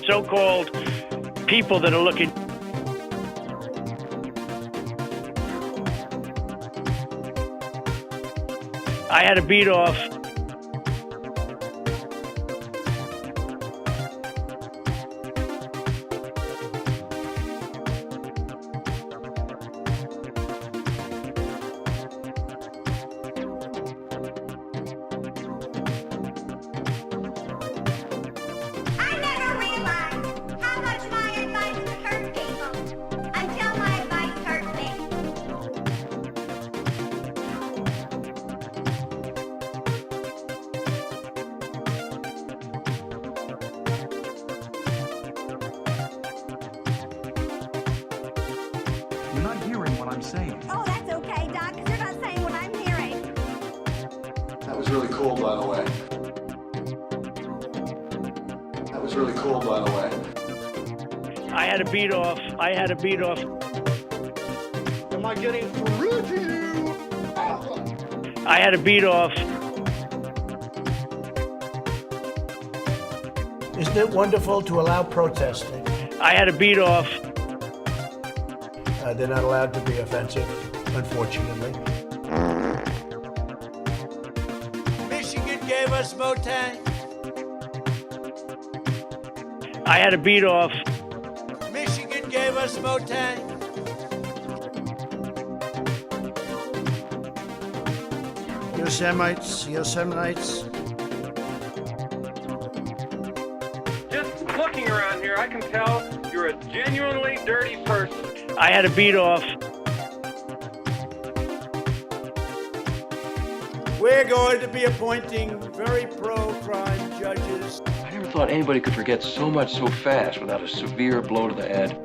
so-called people that are looking. I had to beat off. You're not hearing what I'm saying. Oh, that's okay, Doc, because you're not saying what I'm hearing. That was really cool, by the way. That was really cool, by the way. I had to beat off. Am I getting through to you? I had to beat off. Isn't it wonderful to allow protesting? I had to beat off. They're not allowed to be offensive, unfortunately. Michigan gave us Motan. I had to beat off. Michigan gave us Motan. Yosemites. Just looking around here, I can tell you're a genuinely dirty person. I had to beat off. We're going to be appointing very pro-crime judges. I never thought anybody could forget so much so fast without a severe blow to the head.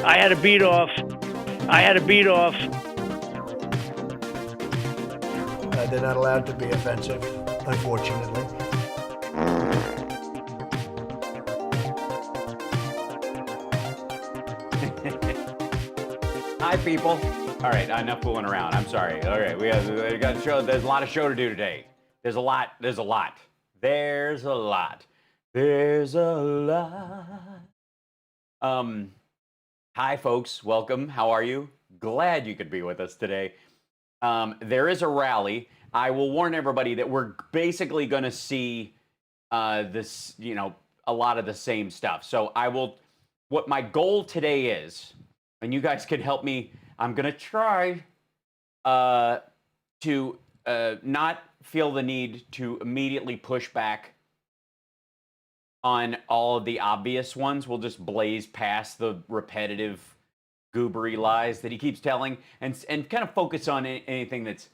I had to beat off. They're not allowed to be offensive, unfortunately. Hi, people. All right, enough fooling around. I'm sorry. Okay, we got a show. There's a lot of show to do today. There's a lot. Hi, folks. Welcome. How are you? Glad you could be with us today. There is a rally. I will warn everybody that we're basically going to see this, a lot of the same stuff. So what my goal today is, and you guys can help me, I'm going to try to not feel the need to immediately push back on all of the obvious ones. We'll just blaze past the repetitive, goobery lies that he keeps telling, and kind of focus on anything that's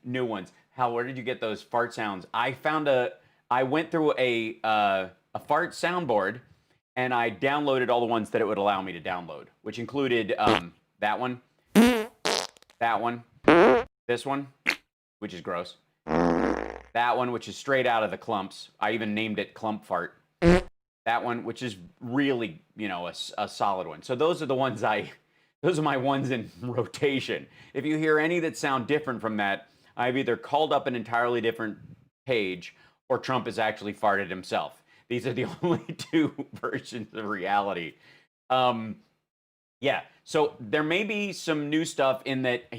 new ones. Hal, where did you get those fart sounds? I went through a fart soundboard, and I downloaded all the ones that it would allow me to download, which included that one, this one, which is gross, that one, which is straight out of the clumps. I even named it Clump Fart. That one, which is really, a solid one. So those are the ones those are my ones in rotation. If you hear any that sound different from that, I've either called up an entirely different page or Trump has actually farted himself. These are the only two versions of reality. Yeah, so there may be some new stuff in that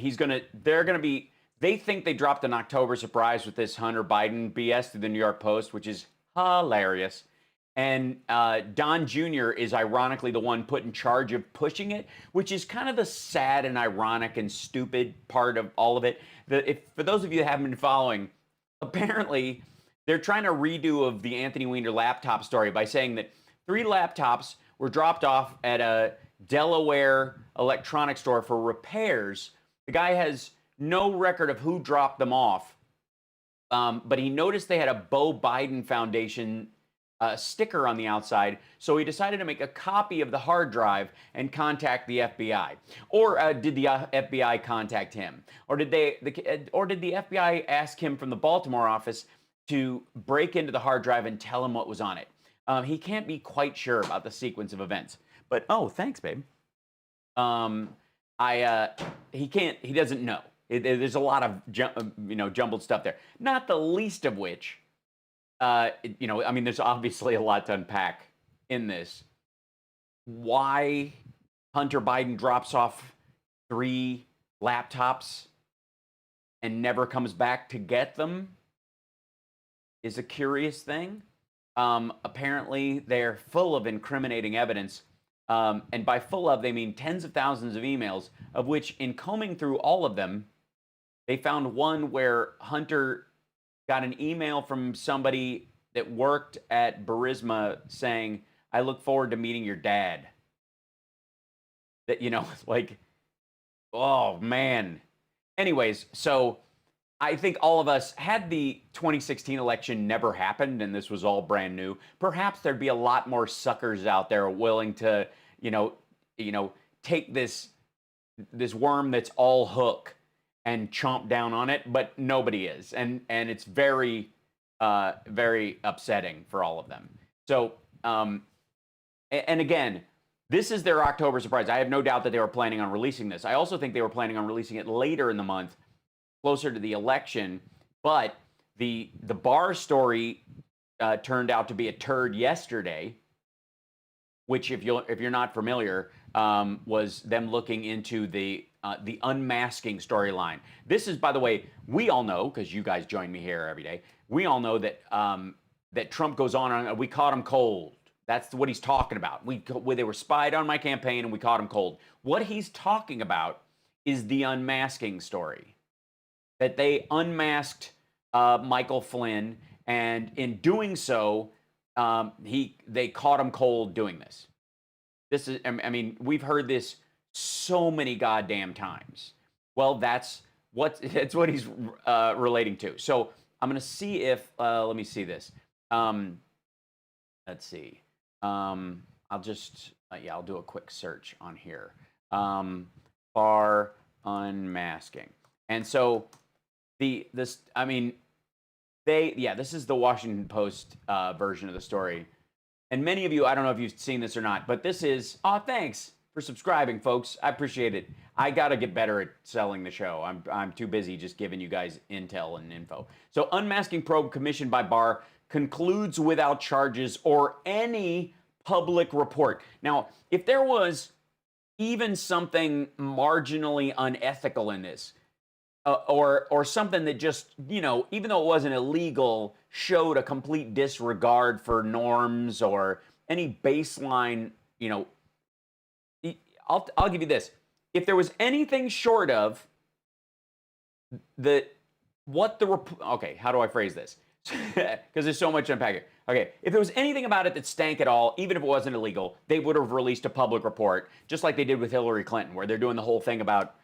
they think they dropped an October surprise with this Hunter Biden BS through the New York Post, which is hilarious. And Don Jr. is ironically the one put in charge of pushing it, which is kind of the sad and ironic and stupid part of all of it. For those of you that haven't been following, apparently they're trying to redo of the Anthony Weiner laptop story by saying that 3 laptops were dropped off at a Delaware electronics store for repairs. The guy has no record of who dropped them off. But he noticed they had a Beau Biden Foundation sticker on the outside, so he decided to make a copy of the hard drive and contact the FBI. Or did the FBI contact him? Or did the FBI ask him from the Baltimore office to break into the hard drive and tell him what was on it? He can't be quite sure about the sequence of events. But oh, thanks, babe. He doesn't know. There's a lot of jumbled stuff there. Not the least of which, I mean, there's obviously a lot to unpack in this. Why Hunter Biden drops off 3 laptops and never comes back to get them is a curious thing. Apparently, they're full of incriminating evidence. And by full of, they mean tens of thousands of emails, of which, in combing through all of them, they found one where Hunter got an email from somebody that worked at Burisma saying, "I look forward to meeting your dad." That, like, oh, man. Anyways, so I think all of us, had the 2016 election never happened and this was all brand new, perhaps there'd be a lot more suckers out there willing to, take this worm that's all hook and chomp down on it, but nobody is. And it's very, very upsetting for all of them. So, and again, this is their October surprise. I have no doubt that they were planning on releasing this. I also think they were planning on releasing it later in the month, closer to the election. But the Barr story turned out to be a turd yesterday, which, if you're not familiar, was them looking into the unmasking storyline. This is, by the way, we all know, because you guys join me here every day, we all know that that Trump goes on, we caught him cold. That's what he's talking about. They were spied on my campaign and we caught him cold. What he's talking about is the unmasking story. That they unmasked Michael Flynn, and in doing so, they caught him cold doing this. This is, I mean, we've heard this so many goddamn times. Well, that's what he's relating to. So I'm going to see if, let me see this. Let's see. I'll just, I'll do a quick search on here. Barr unmasking. And so this is the Washington Post version of the story. And many of you, I don't know if you've seen this or not, but this is, thanks for subscribing, folks. I appreciate it. I got to get better at selling the show. I'm too busy just giving you guys intel and info. So, unmasking probe commissioned by Barr concludes without charges or any public report. Now, if there was even something marginally unethical in this, or something that just, even though it wasn't illegal, showed a complete disregard for norms or any baseline, I'll give you this. If there was anything short of okay, how do I phrase this? Because there's so much to unpack here. Okay, if there was anything about it that stank at all, even if it wasn't illegal, they would have released a public report, just like they did with Hillary Clinton, where they're doing the whole thing about,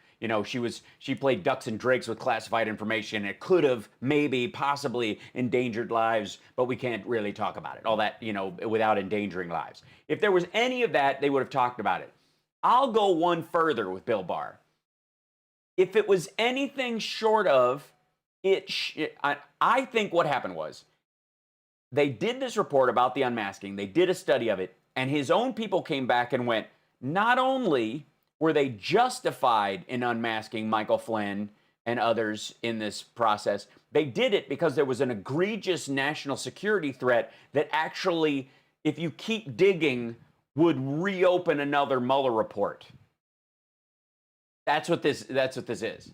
she played ducks and drakes with classified information. It could have maybe possibly endangered lives, but we can't really talk about it. All that, without endangering lives. If there was any of that, they would have talked about it. I'll go one further with Bill Barr. If it was anything short of I think what happened was they did this report about the unmasking. They did a study of it, and his own people came back and went, not only were they justified in unmasking Michael Flynn and others in this process, they did it because there was an egregious national security threat that actually, if you keep digging, would reopen another Mueller report. That's what this is.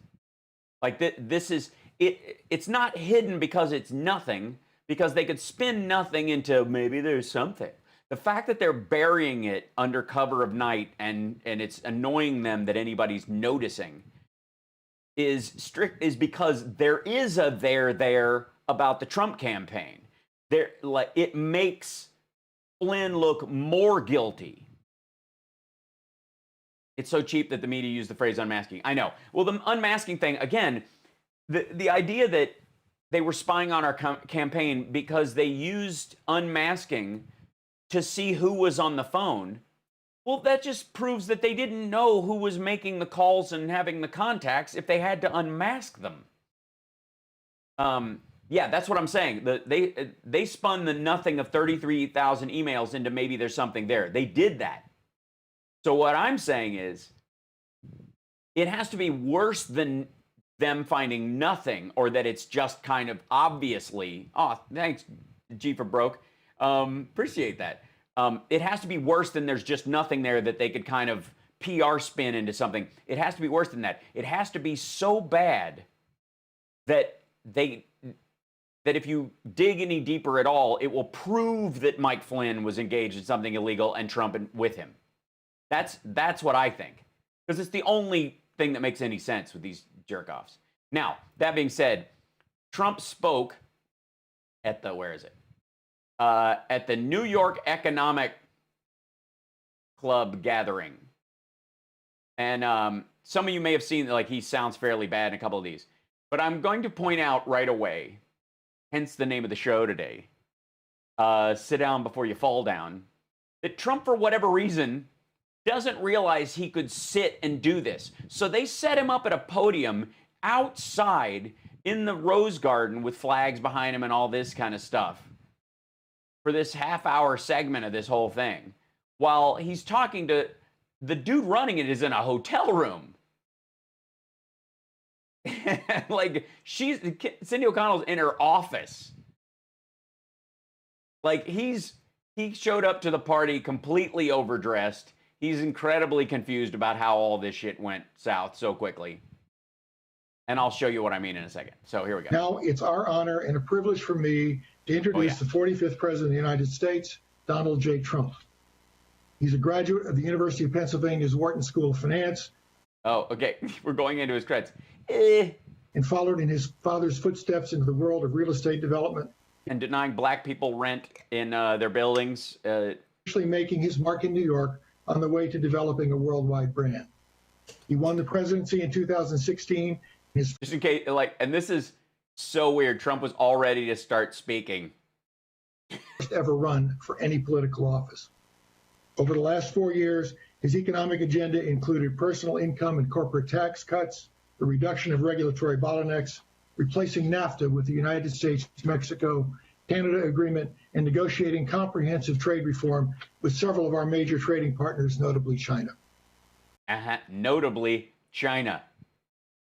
Like, this is, it's not hidden because it's nothing, because they could spin nothing into maybe there's something. The fact that they're burying it under cover of night and it's annoying them that anybody's noticing is because there is a there about the Trump campaign. It makes Flynn look more guilty. It's so cheap that the media used the phrase unmasking. I know. Well, the unmasking thing, again, the idea that they were spying on our campaign because they used unmasking to see who was on the phone, well, that just proves that they didn't know who was making the calls and having the contacts if they had to unmask them. Yeah, that's what I'm saying. They spun the nothing of 33,000 emails into maybe there's something there. They did that. So what I'm saying is, it has to be worse than them finding nothing, or that it's just kind of obviously, oh, thanks, G for broke. Appreciate that. It has to be worse than there's just nothing there that they could kind of PR spin into something. It has to be worse than that. It has to be so bad that if you dig any deeper at all, it will prove that Mike Flynn was engaged in something illegal and Trump with him. That's what I think, because it's the only thing that makes any sense with these jerk-offs. Now, that being said, Trump spoke at the, where is it? At the New York Economic Club gathering. And some of you may have seen, like, he sounds fairly bad in a couple of these. But I'm going to point out right away, hence the name of the show today, Sit Down Before You Fall Down, that Trump, for whatever reason, doesn't realize he could sit and do this. So they set him up at a podium outside in the Rose Garden with flags behind him and all this kind of stuff for this half-hour segment of this whole thing, while he's talking to the dude running it is in a hotel room. Like, Cindy O'Connell's in her office. Like, he showed up to the party completely overdressed. He's incredibly confused about how all this shit went south so quickly. And I'll show you what I mean in a second. So here we go. Now it's our honor and a privilege for me to introduce the 45th President of the United States, Donald J. Trump. He's a graduate of the University of Pennsylvania's Wharton School of Finance. Oh, okay. We're going into his credits. And followed in his father's footsteps into the world of real estate development. And denying black people rent in their buildings. Actually making his mark in New York on the way to developing a worldwide brand. He won the presidency in 2016. Just in case, like, and this is so weird. Trump was all ready to start speaking. First ever run for any political office. Over the last 4 years, his economic agenda included personal income and corporate tax cuts, the reduction of regulatory bottlenecks, replacing NAFTA with the United States, Mexico, Canada agreement, and negotiating comprehensive trade reform with several of our major trading partners, notably China. Notably China.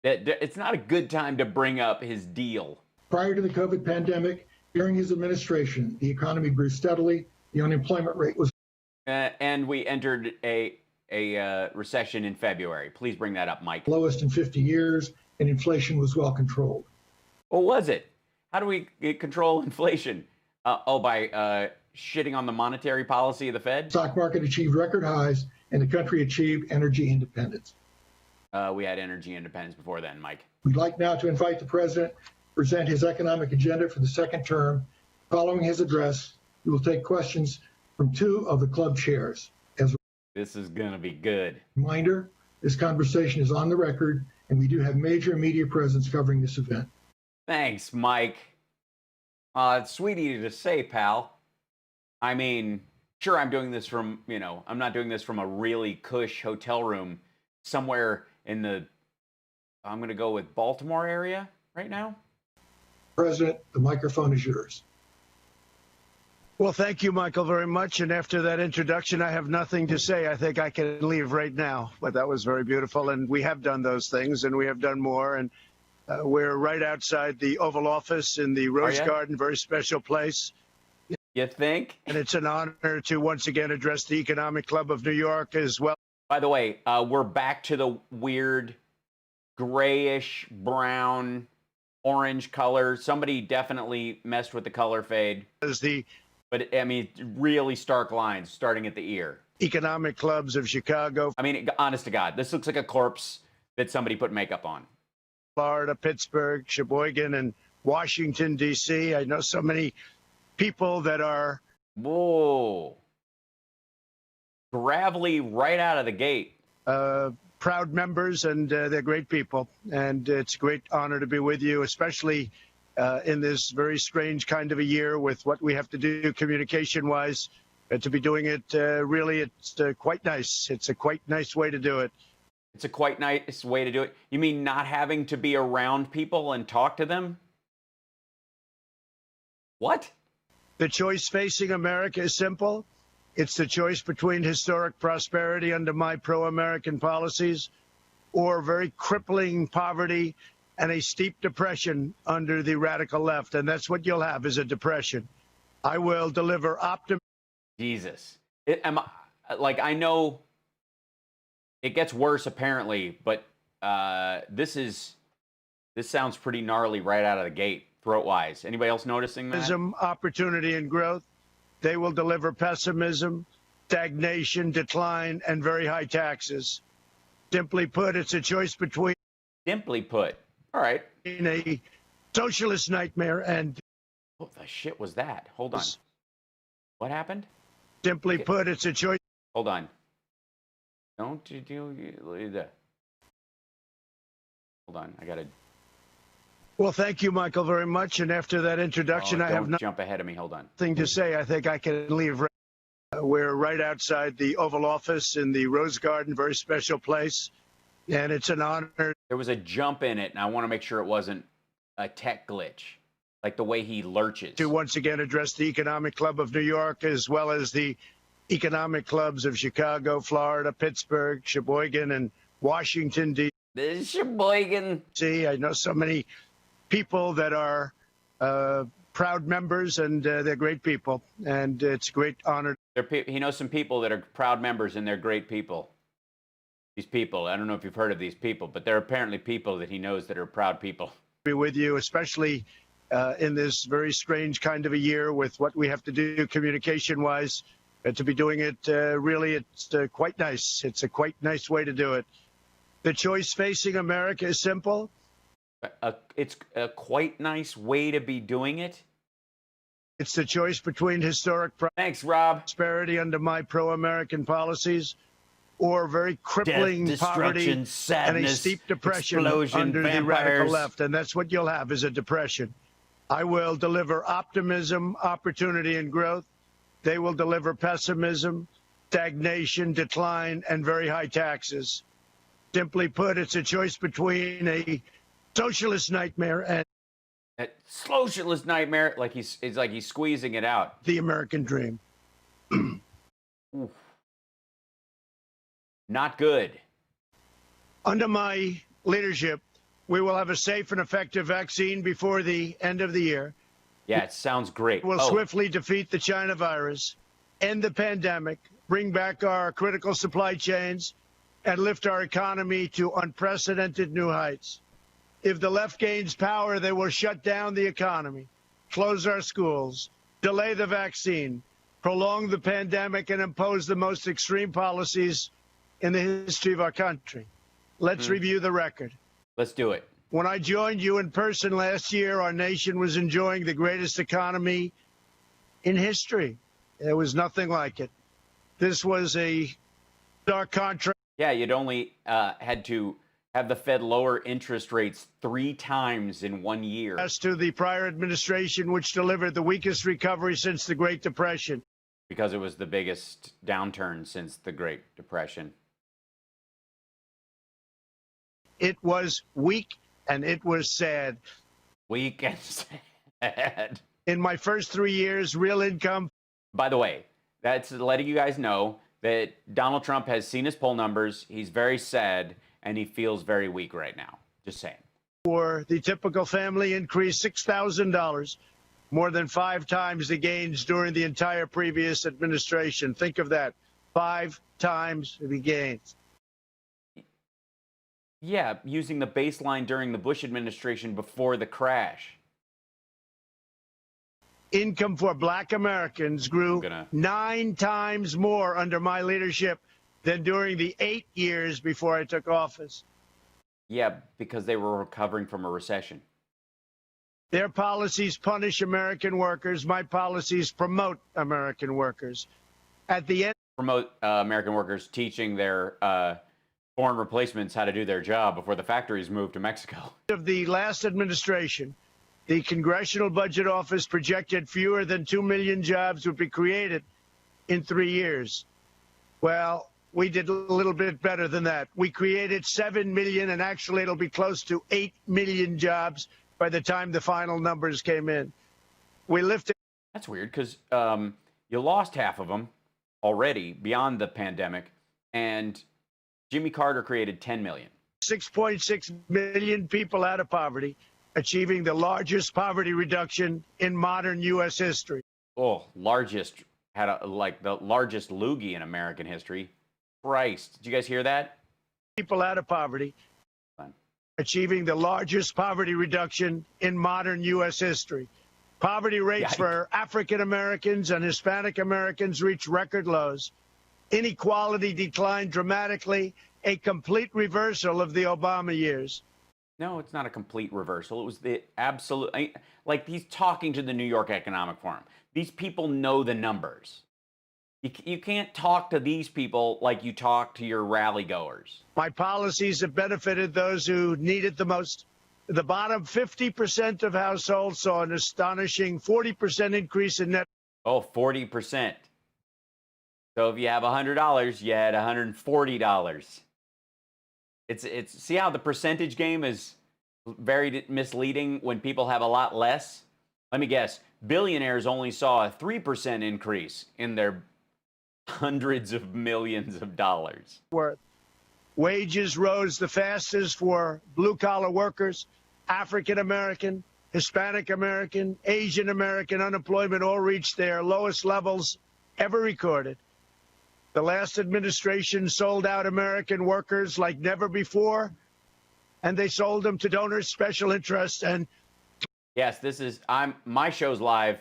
It's not a good time to bring up his deal. Prior to the COVID pandemic, during his administration, the economy grew steadily. The unemployment rate was... and we entered a recession in February. Please bring that up, Mike. Lowest in 50 years, and inflation was well controlled. Well, was it? How do we control inflation? By shitting on the monetary policy of the Fed? Stock market achieved record highs, and the country achieved energy independence. We had energy independence before then, Mike. We'd like now to invite the president to present his economic agenda for the second term. Following his address, we will take questions from two of the club chairs. This is going to be good. Reminder, this conversation is on the record, and we do have major media presence covering this event. Thanks, Mike. It's sweet of you to say, pal. I mean, sure, I'm doing this from, I'm not doing this from a really cush hotel room somewhere in the, I'm going to go with Baltimore area right now. President, the microphone is yours. Well, thank you, Michael, very much. And after that introduction, I have nothing to say. I think I can leave right now. But that was very beautiful. And we have done those things, and we have done more. And we're right outside the Oval Office in the Rose Garden, very special place. You think? And it's an honor to once again address the Economic Club of New York as well. By the way, we're back to the weird grayish, brown, orange color. Somebody definitely messed with the color fade. But, I mean, really stark lines starting at the ear. Economic clubs of Chicago. I mean, honest to God, this looks like a corpse that somebody put makeup on. Florida, Pittsburgh, Sheboygan, and Washington, D.C. I know so many people that are... Whoa. Gravelly right out of the gate. proud members, and they're great people. And it's a great honor to be with you, especially in this very strange kind of a year with what we have to do communication-wise. To be doing it, really, it's quite nice. It's a quite nice way to do it. It's a quite nice way to do it. You mean not having to be around people and talk to them? What? The choice facing America is simple. It's the choice between historic prosperity under my pro-American policies or very crippling poverty and a steep depression under the radical left. And that's what you'll have, is a depression. I will deliver optimism. Jesus. I know it gets worse apparently, but this sounds pretty gnarly right out of the gate, throat-wise. Anybody else noticing that? Opportunity and growth. They will deliver pessimism, stagnation, decline, and very high taxes. Simply put, it's a choice between... Simply put. All right. ...in a socialist nightmare and... What the shit was that? Hold on. What happened? Simply put, it's a choice... Hold on. Don't you do that? Hold on. I got to... Well, thank you, Michael, very much. And after that introduction, I have jump ahead of me. Hold on. Nothing to say. I think I can leave. We're right outside the Oval Office in the Rose Garden, very special place. And it's an honor. There was a jump in it, and I want to make sure it wasn't a tech glitch, like the way he lurches. To once again address the Economic Club of New York, as well as the economic clubs of Chicago, Florida, Pittsburgh, Sheboygan, and Washington, D.C. Sheboygan. See, I know so many people that are proud members, and they're great people, and it's a great honor. He knows some people that are proud members, and they're great people. These people, I don't know if you've heard of these people, but they're apparently people that he knows that are proud people. Be with you, especially in this very strange kind of a year with what we have to do communication-wise. To be doing it, really, it's quite nice. It's a quite nice way to do it. The choice facing America is simple. It's a quite nice way to be doing it. It's the choice between historic prosperity under my pro-American policies or very crippling poverty sadness, and a steep depression under the radical left. And that's what you'll have, is a depression. I will deliver optimism, opportunity, and growth. They will deliver pessimism, stagnation, decline, and very high taxes. Simply put, it's a choice between a socialist nightmare and a socialist nightmare, like he's squeezing it out. The American dream. Not good. Under my leadership, we will have a safe and effective vaccine before the end of the year. Yeah, it sounds great. We'll swiftly defeat the China virus, end the pandemic, bring back our critical supply chains, and lift our economy to unprecedented new heights. If the left gains power, they will shut down the economy, close our schools, delay the vaccine, prolong the pandemic, and impose the most extreme policies in the history of our country. Let's review the record. Let's do it. When I joined you in person last year, our nation was enjoying the greatest economy in history. There was nothing like it. This was a stark contrast. Yeah, you'd only had to have the Fed lower interest rates 3 times in 1 year. As to the prior administration, which delivered the weakest recovery since the Great Depression. Because it was the biggest downturn since the Great Depression. It was weak and it was sad. Weak and sad. In my first 3 years, real income. By the way, that's letting you guys know that Donald Trump has seen his poll numbers. He's very sad. And he feels very weak right now. Just saying. For the typical family increased $6,000, more than 5 times the gains during the entire previous administration. Think of that. 5 times the gains. Yeah, using the baseline during the Bush administration before the crash. Income for Black Americans grew 9 times more under my leadership than during the 8 years before I took office. Yeah, because they were recovering from a recession. Their policies punish American workers. My policies promote American workers. At the end, promote American workers, teaching their foreign replacements how to do their job before the factories moved to Mexico. Of the last administration, the Congressional Budget Office projected fewer than 2 million jobs would be created in 3 years. Well, we did a little bit better than that. We created 7 million, and actually it'll be close to 8 million jobs by the time the final numbers came in. We lifted. That's weird because you lost half of them already beyond the pandemic, and Jimmy Carter created 10 million. 6.6 million people out of poverty, achieving the largest poverty reduction in modern U.S. history. Oh, largest, like the largest loogie in American history. Christ, did you guys hear that? People out of poverty, achieving the largest poverty reduction in modern U.S. history. Poverty rates for African Americans and Hispanic Americans reached record lows. Inequality declined dramatically, a complete reversal of the Obama years. No, it's not a complete reversal. It was the absolute, like he's talking to the New York Economic Forum. These people know the numbers. You can't talk to these people like you talk to your rally goers. My policies have benefited those who need it the most. The bottom 50% of households saw an astonishing 40% increase in net. Oh, 40%. So if you have $100, you had $140. It's see how the percentage game is very misleading when people have a lot less? Let me guess. Billionaires only saw a 3% increase in their hundreds of millions of dollars. Worth. Wages rose the fastest for blue-collar workers, African American, Hispanic American, Asian American. Unemployment all reached their lowest levels ever recorded. The last administration sold out American workers like never before, and they sold them to donors, special interests, and... Yes, my show's live.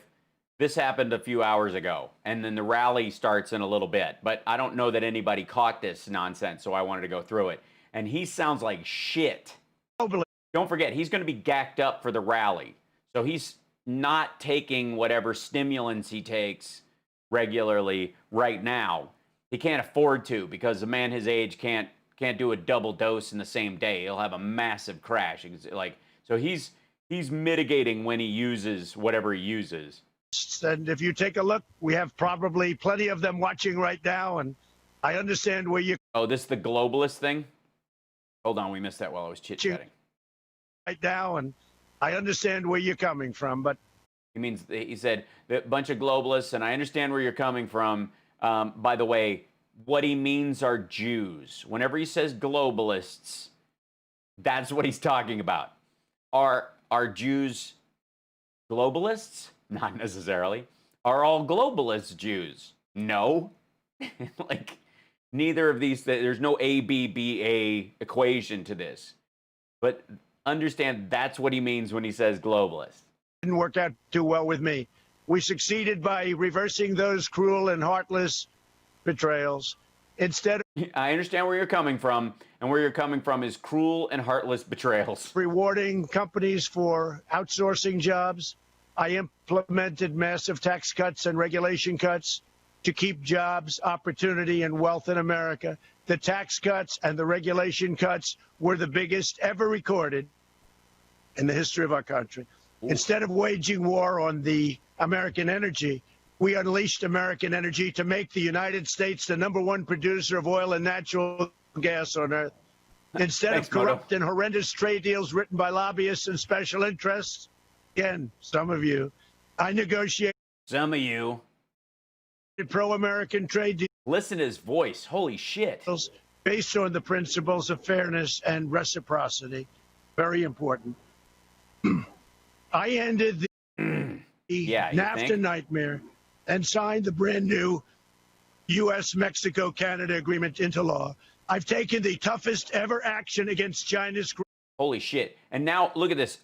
This happened a few hours ago, and then the rally starts in a little bit. But I don't know that anybody caught this nonsense, so I wanted to go through it. And he sounds like shit. Don't forget, he's going to be gacked up for the rally. So he's not taking whatever stimulants he takes regularly right now. He can't afford to because a man his age can't do a double dose in the same day. He'll have a massive crash. So he's mitigating when he uses whatever he uses. And if you take a look, we have probably plenty of them watching right now, and I understand where you... Oh, this is the globalist thing? Hold on, we missed that while I was chit-chatting. Right now, and I understand where you're coming from, but... He said, a bunch of globalists, and I understand where you're coming from. By the way, what he means are Jews. Whenever he says globalists, that's what he's talking about. Are Jews globalists? Not necessarily. Are all globalists Jews? No. Like, neither of these, there's no ABBA equation to this. But understand that's what he means when he says globalist. Didn't work out too well with me. We succeeded by reversing those cruel and heartless betrayals. Instead of... I understand where you're coming from, and where you're coming from is cruel and heartless betrayals. Rewarding companies for outsourcing jobs, I implemented massive tax cuts and regulation cuts to keep jobs, opportunity, and wealth in America. The tax cuts and the regulation cuts were the biggest ever recorded in the history of our country. Ooh. Instead of waging war on the American energy, we unleashed American energy to make the United States the #1 producer of oil and natural gas on Earth. Instead of corrupt and horrendous trade deals written by lobbyists and special interests, again, some of you, I negotiated... Some of you. ...pro-American trade deals. Listen to his voice. Holy shit. Based on the principles of fairness and reciprocity. Very important. I ended the NAFTA nightmare and signed the brand new U.S.-Mexico-Canada agreement into law. I've taken the toughest ever action against China's... Holy shit. And now look at this.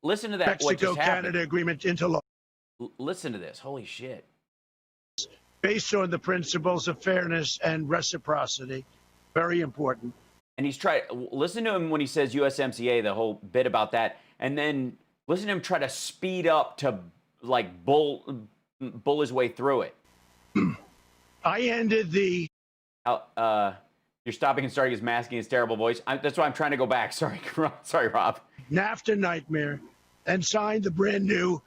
Listen to that. Mexico-Canada agreement into law. Listen to this. Holy shit. Based on the principles of fairness and reciprocity. Very important. And he's trying... Listen to him when he says USMCA, the whole bit about that. And then listen to him try to speed up to, like, bull his way through it. I ended the... You're stopping and starting his masking his terrible voice. That's why I'm trying to go back. Sorry, sorry, Rob. NAFTA nightmare and signed the brand new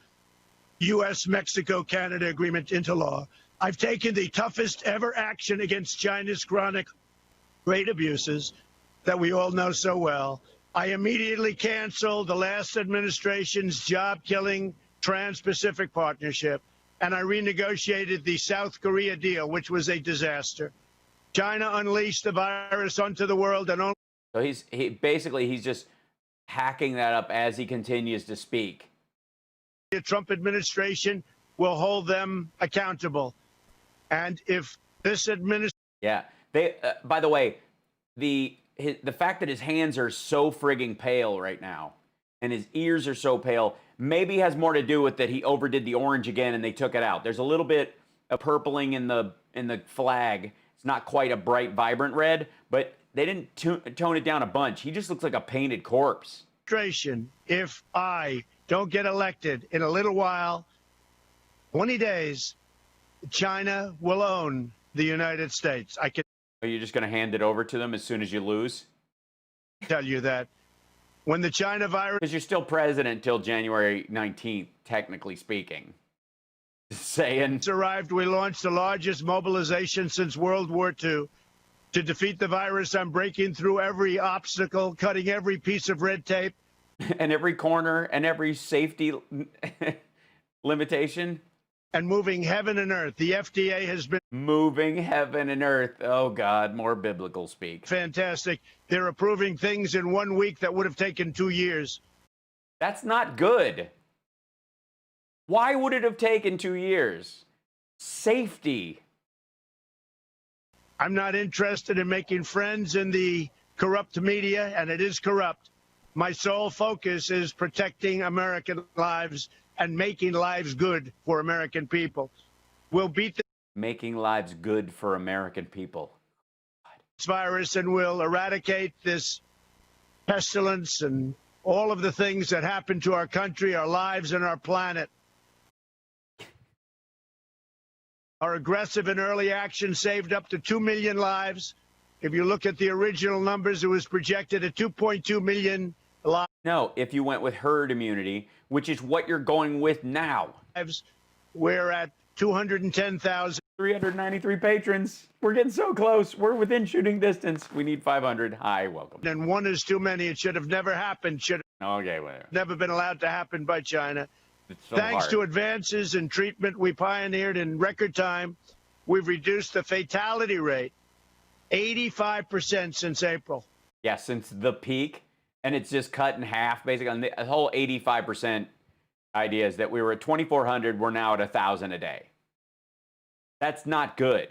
U.S.-Mexico-Canada agreement into law. I've taken the toughest ever action against China's chronic trade abuses that we all know so well. I immediately canceled the last administration's job-killing Trans-Pacific Partnership, and I renegotiated the South Korea deal, which was a disaster. China unleashed the virus onto the world, and only... So he's just hacking that up as he continues to speak. The Trump administration will hold them accountable. And if this administration... Yeah. They, by the way, the fact that his hands are so frigging pale right now and his ears are so pale maybe has more to do with that he overdid the orange again and they took it out. There's a little bit of purpling in the flag. It's not quite a bright, vibrant red, but they didn't tone it down a bunch. He just looks like a painted corpse. If I don't get elected in a little while, 20 days, China will own the United States. I can... Are you just going to hand it over to them as soon as you lose? Tell you that when the China virus... Because you're still president until January 19th, technically speaking. Saying... arrived, we launched the largest mobilization since World War II. To defeat the virus, I'm breaking through every obstacle, cutting every piece of red tape. And every corner and every safety limitation. And moving heaven and earth. The FDA has been... Moving heaven and earth. Oh, God, more biblical speak. Fantastic. They're approving things in 1 week that would have taken 2 years. That's not good. Why would it have taken 2 years? Safety. I'm not interested in making friends in the corrupt media, and it is corrupt. My sole focus is protecting American lives and making lives good for American people. We'll beat making lives good for American people. This virus, and we'll eradicate this pestilence and all of the things that happen to our country, our lives, and our planet. Our aggressive and early action saved up to 2 million lives. If you look at the original numbers, it was projected at 2.2 million lives. No, if you went with herd immunity, which is what you're going with now. We're at 210,000. 393 patrons. We're getting so close. We're within shooting distance. We need 500. Hi, welcome. And one is too many. It should have never happened. Okay, whatever. Never been allowed to happen by China. So Thanks hard. to advances in treatment we pioneered in record time, we've reduced the fatality rate 85% since April. Yeah, since the peak. And it's just cut in half, basically. And the whole 85% idea is that we were at 2,400. We're now at 1,000 a day. That's not good.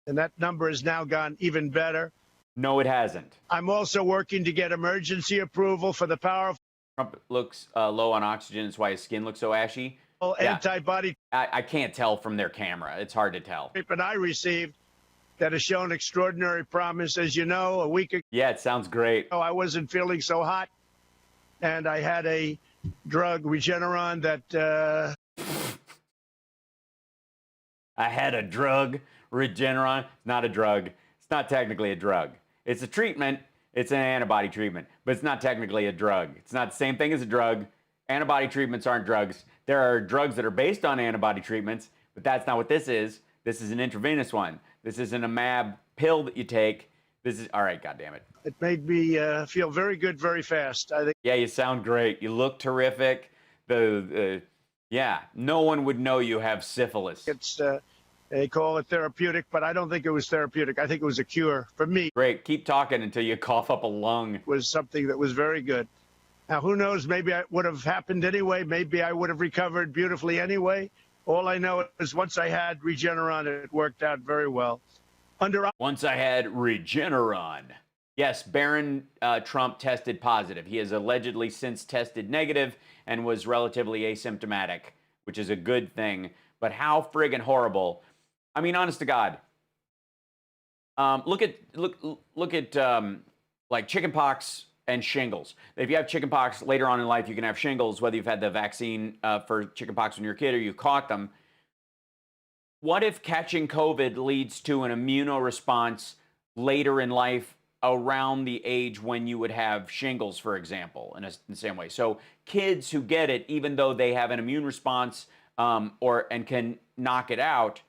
And that number has now gone even better. No, it hasn't. I'm also working to get emergency approval for the powerful... Trump looks low on oxygen. That's why his skin looks so ashy. Antibody... I can't tell from their camera. It's hard to tell. ...treatment I received that has shown extraordinary promise. As you know, a week ago... Yeah, it sounds great. I wasn't feeling so hot, and I had a drug, Regeneron, that... I had a drug, Regeneron. Not a drug. It's not technically a drug. It's a treatment. It's an antibody treatment, but it's not technically a drug. It's not the same thing as a drug. Antibody treatments aren't drugs. There are drugs that are based on antibody treatments, but that's not what this is. This is an intravenous one. This isn't a MAB pill that you take. This is, all right, goddammit. It made me feel very good very fast. I think. Yeah, you sound great. You look terrific. Yeah, no one would know you have syphilis. It's, they call it therapeutic, but I don't think it was therapeutic. I think it was a cure for me. Great. Keep talking until you cough up a lung. It was something that was very good. Now, who knows? Maybe it would have happened anyway. Maybe I would have recovered beautifully anyway. All I know is once I had Regeneron, it worked out very well. Once I had Regeneron. Yes, Barron Trump tested positive. He has allegedly since tested negative and was relatively asymptomatic, which is a good thing. But how friggin' horrible. I mean, honest to God. Look at like chickenpox and shingles. If you have chickenpox later on in life, you can have shingles, whether you've had the vaccine for chickenpox when you're a kid or you caught them. What if catching COVID leads to an immunoresponse later in life around the age when you would have shingles, for example, in the same way. So kids who get it, even though they have an immune response and can knock it out,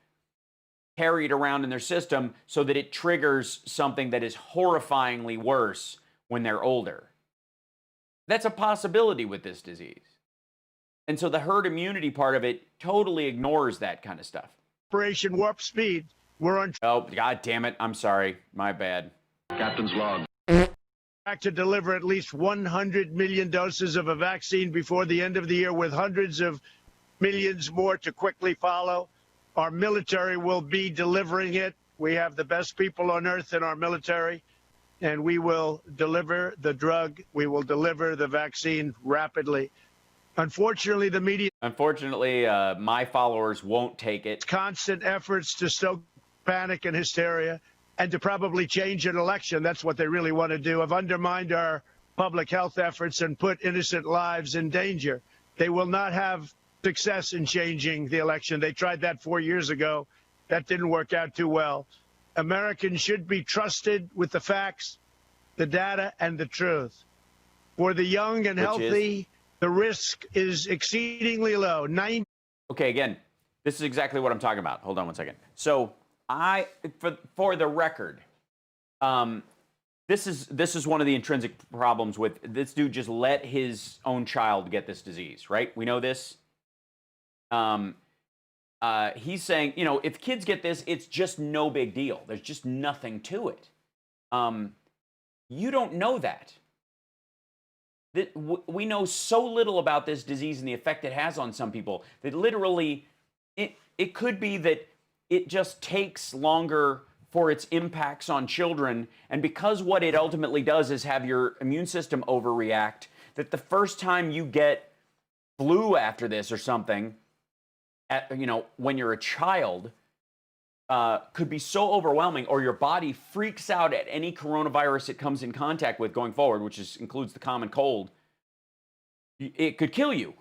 carry it around in their system so that it triggers something that is horrifyingly worse when they're older. That's a possibility with this disease. And so the herd immunity part of it totally ignores that kind of stuff. Operation Warp Speed. We're on Oh, God damn it. I'm sorry. My bad. Captain's log. track to deliver at least 100 million doses of a vaccine before the end of the year, with hundreds of millions more to quickly follow. Our military will be delivering it. We have the best people on earth in our military, and we will deliver the drug. We will deliver the vaccine rapidly. Unfortunately, the media... Unfortunately, my followers won't take it. Constant efforts to stoke panic and hysteria and to probably change an election. That's what they really want to do. Have undermined our public health efforts and put innocent lives in danger. They will not have success in changing the election. They tried that 4 years ago. That didn't work out too well. Americans should be trusted with the facts, the data, and the truth. For the young and healthy, the risk is exceedingly low. Okay, again, this is exactly what I'm talking about. Hold on one second. So for the record, this is one of the intrinsic problems with this dude. Just let his own child get this disease, right? We know this. He's saying, you know, if kids get this, it's just no big deal. There's just nothing to it. You don't know that. We know so little about this disease and the effect it has on some people that literally it could be that it just takes longer for its impacts on children. And because what it ultimately does is have your immune system overreact, that the first time you get flu after this or something, when you're a child, could be so overwhelming, or your body freaks out at any coronavirus it comes in contact with going forward, which includes the common cold. It could kill you.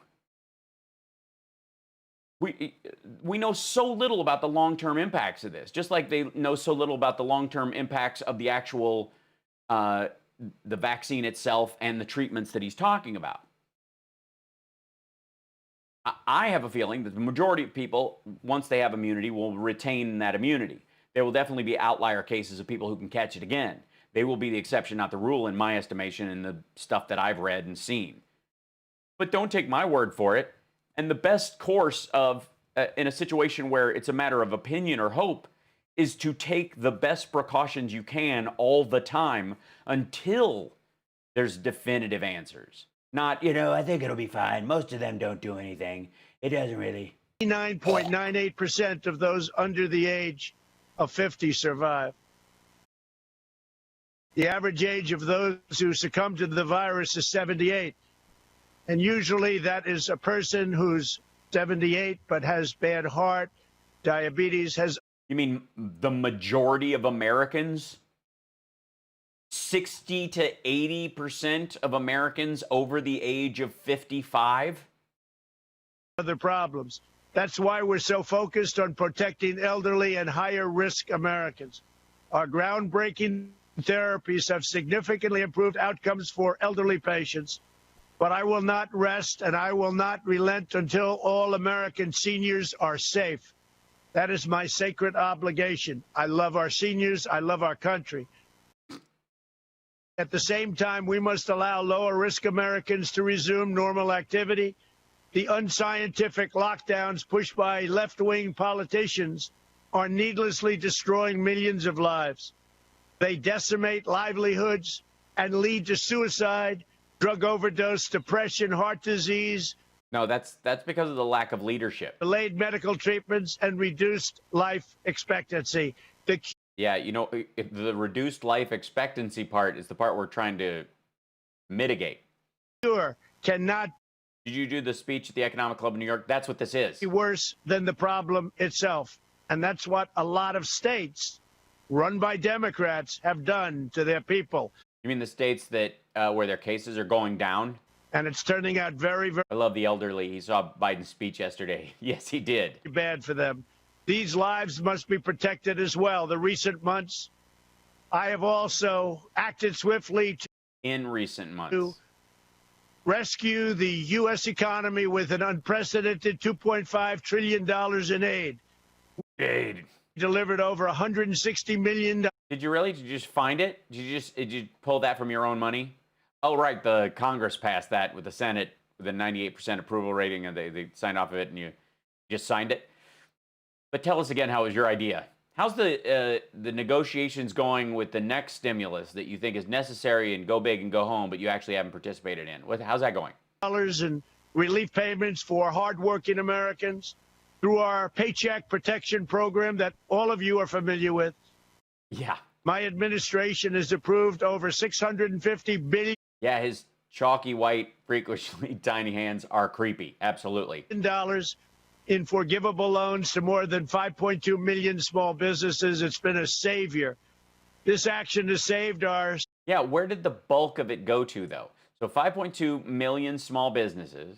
We know so little about the long-term impacts of this, just like they know so little about the long-term impacts of the actual the vaccine itself and the treatments that he's talking about. I have a feeling that the majority of people, once they have immunity, will retain that immunity. There will definitely be outlier cases of people who can catch it again. They will be the exception, not the rule, in my estimation, in the stuff that I've read and seen. But don't take my word for it. And the best course of, in a situation where it's a matter of opinion or hope, is to take the best precautions you can all the time until there's definitive answers. Not, I think it'll be fine. Most of them don't do anything. It doesn't really. 99.98% of those under the age of 50 survive. The average age of those who succumb to the virus is 78. And usually that is a person who's 78 but has bad heart, diabetes, has... You mean the majority of Americans? 60 to 80% of Americans over the age of 55? Other problems. That's why we're so focused on protecting elderly and higher risk Americans. Our groundbreaking therapies have significantly improved outcomes for elderly patients. But I will not rest and I will not relent until all American seniors are safe. That is my sacred obligation. I love our seniors. I love our country. At the same time, we must allow lower-risk Americans to resume normal activity. The unscientific lockdowns pushed by left-wing politicians are needlessly destroying millions of lives. They decimate livelihoods and lead to suicide, drug overdose, depression, heart disease. No, that's because of the lack of leadership. Delayed medical treatments and reduced life expectancy. Yeah, the reduced life expectancy part is the part we're trying to mitigate. Cure cannot. Did you do the speech at the Economic Club in New York? That's what this is. Be worse than the problem itself. And that's what a lot of states run by Democrats have done to their people. You mean the states that where their cases are going down? And it's turning out very, very... I love the elderly. He saw Biden's speech yesterday. Yes, he did. Bad for them. These lives must be protected as well. The recent months I have also acted swiftly in recent months to rescue the U.S. economy with an unprecedented $2.5 trillion in aid. Delivered over $160 million. Did you really? Did you just find it? Did you pull that from your own money? Oh, right. The Congress passed that with the Senate with a 98% approval rating, and they signed off of it, and you just signed it. But tell us again, how was your idea? How's the negotiations going with the next stimulus that you think is necessary and go big and go home, but you actually haven't participated in? How's that going? In relief payments for hardworking Americans through our Paycheck Protection Program that all of you are familiar with. Yeah. My administration has approved over $650 billion. Yeah, his chalky white, freakishly tiny hands are creepy. Absolutely. In forgivable loans to more than 5.2 million small businesses. It's been a savior. This action has saved our... Yeah, where did the bulk of it go to, though? So 5.2 million small businesses.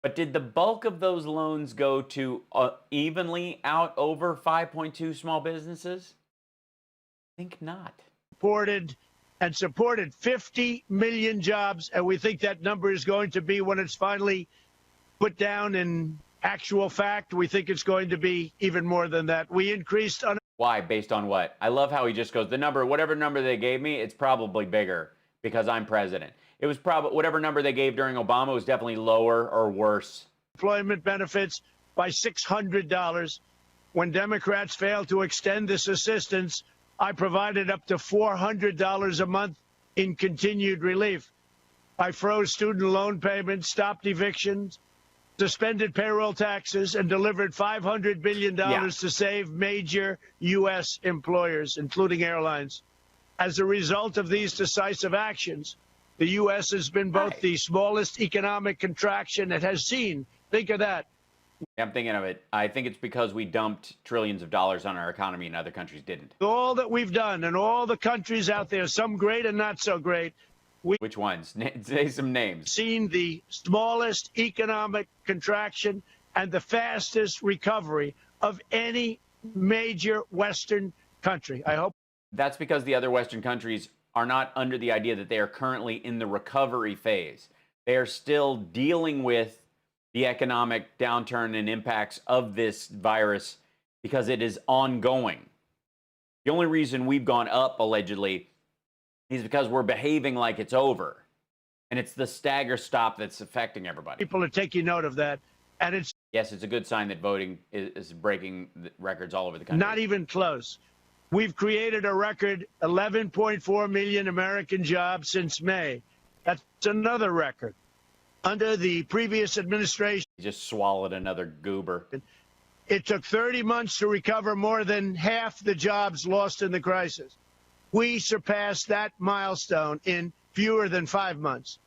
But did the bulk of those loans go to evenly out over 5.2 small businesses? I think not. Supported 50 million jobs, and we think that number is going to be, when it's finally put down in actual fact, we think it's going to be even more than that. We increased... Why? Based on what? I love how he just goes, the number, whatever number they gave me, it's probably bigger because I'm president. It was probably, whatever number they gave during Obama was definitely lower or worse. Employment benefits by $600. When Democrats failed to extend this assistance, I provided up to $400 a month in continued relief. I froze student loan payments, stopped evictions, suspended payroll taxes, and delivered $500 billion to save major U.S. employers, including airlines. As a result of these decisive actions, the U.S. has been both the smallest economic contraction it has seen. Think of that. I'm thinking of it. I think it's because we dumped trillions of dollars on our economy and other countries didn't. All that we've done, and all the countries out there, some great and not so great. Which ones? Say some names. Seen the smallest economic contraction and the fastest recovery of any major Western country. I hope. That's because the other Western countries are not under the idea that they are currently in the recovery phase. They are still dealing with the economic downturn and impacts of this virus because it is ongoing. The only reason we've gone up, allegedly, is because we're behaving like it's over. And it's the stagger stop that's affecting everybody. People are taking note of that. And it's... Yes, it's a good sign that voting is breaking records all over the country. Not even close. We've created a record 11.4 million American jobs since May. That's another record. Under the previous administration... He just swallowed another goober. It took 30 months to recover more than half the jobs lost in the crisis. We surpassed that milestone in fewer than 5 months.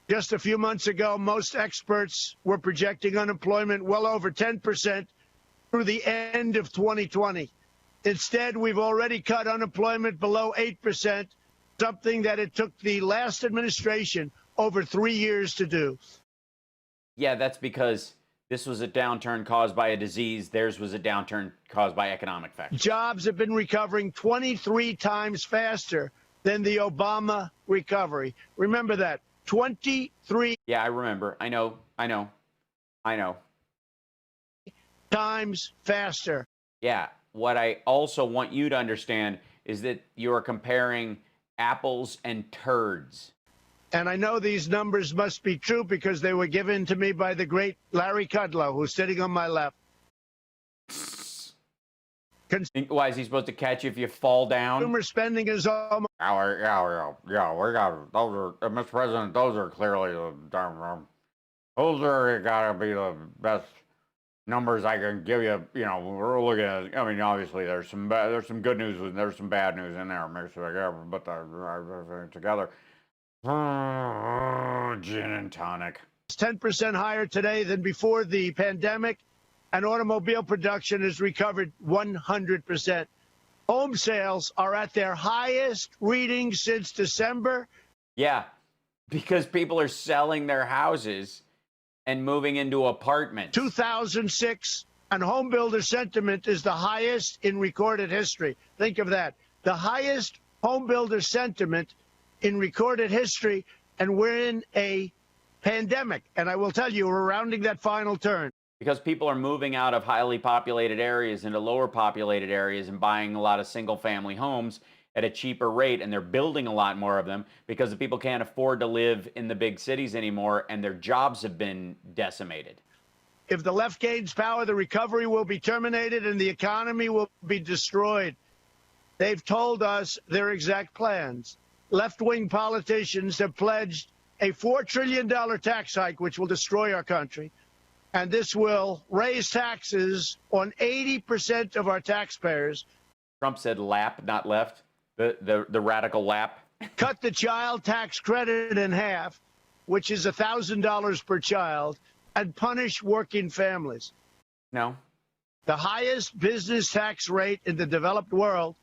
Just a few months ago, most experts were projecting unemployment well over 10% through the end of 2020. Instead, we've already cut unemployment below 8%, something that it took the last administration over 3 years to do. Yeah, that's because this was a downturn caused by a disease. Theirs was a downturn caused by economic factors. Jobs have been recovering 23 times faster than the Obama recovery. Remember that. 23. Yeah, I remember. I know. Times faster. Yeah. What I also want you to understand is that you're comparing apples and turds. And I know these numbers must be true because they were given to me by the great Larry Kudlow, who's sitting on my left. Why, is he supposed to catch you if you fall down? Consumer spending is almost... Yeah, we got, those are, Mr. President, those are clearly the, those are gotta be the best numbers I can give you. You know, we're looking at, I mean, obviously there's some good news and there's some bad news in there mixed together, but together. Gin and tonic. It's 10% higher today than before the pandemic, and automobile production has recovered 100%. Home sales are at their highest reading since December. Yeah, because people are selling their houses and moving into apartments. 2006, and home builder sentiment is the highest in recorded history. Think of that. The highest home builder sentiment in recorded history, and we're in a pandemic. And I will tell you, we're rounding that final turn. Because people are moving out of highly populated areas into lower populated areas and buying a lot of single family homes at a cheaper rate, and they're building a lot more of them because the people can't afford to live in the big cities anymore, and their jobs have been decimated. If the left gains power, the recovery will be terminated and the economy will be destroyed. They've told us their exact plans. Left-wing politicians have pledged a $4 trillion tax hike, which will destroy our country. And this will raise taxes on 80% of our taxpayers. Trump said lap, not left. The radical lap. Cut the child tax credit in half, which is $1,000 per child, and punish working families. No. The highest business tax rate in the developed world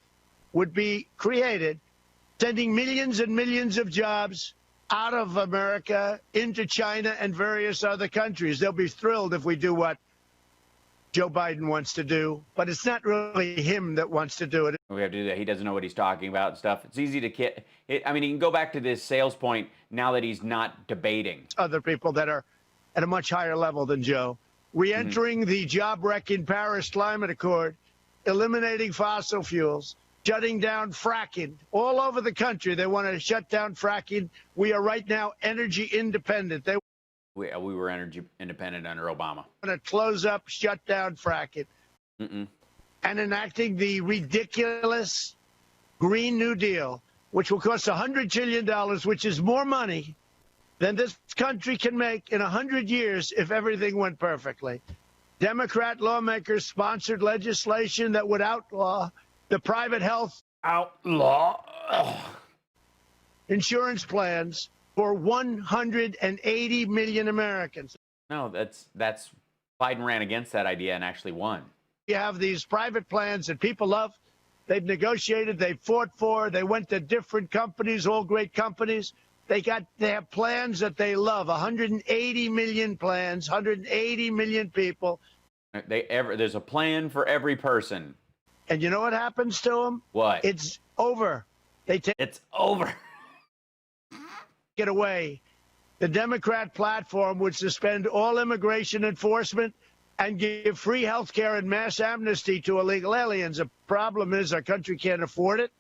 would be created, sending millions and millions of jobs out of America into China and various other countries. They'll be thrilled if we do what Joe Biden wants to do, but it's not really him that wants to do it. We have to do that. He doesn't know what he's talking about and stuff. It's easy to get. I mean, he can go back to this sales point now that he's not debating. Other people that are at a much higher level than Joe. Re-entering the job-wrecking Paris Climate Accord, eliminating fossil fuels, shutting down fracking. All over the country, they want to shut down fracking. We are right now energy independent. They We were energy independent under Obama. want to close up, shut down fracking. And enacting the ridiculous Green New Deal, which will cost $100 trillion, which is more money than this country can make in 100 years if everything went perfectly. Democrat lawmakers sponsored legislation that would outlaw the private health insurance plans for 180 million Americans. No, that's Biden ran against that idea and actually won. You have these private plans that people love. They've negotiated, they've fought for, they went to different companies, all great companies. They have plans that they love, 180 million plans, 180 million people. There's a plan for every person. And you know what happens to them? What? It's over. It's over. Get away. The Democrat platform would suspend all immigration enforcement and give free health care and mass amnesty to illegal aliens. The problem is our country can't afford it.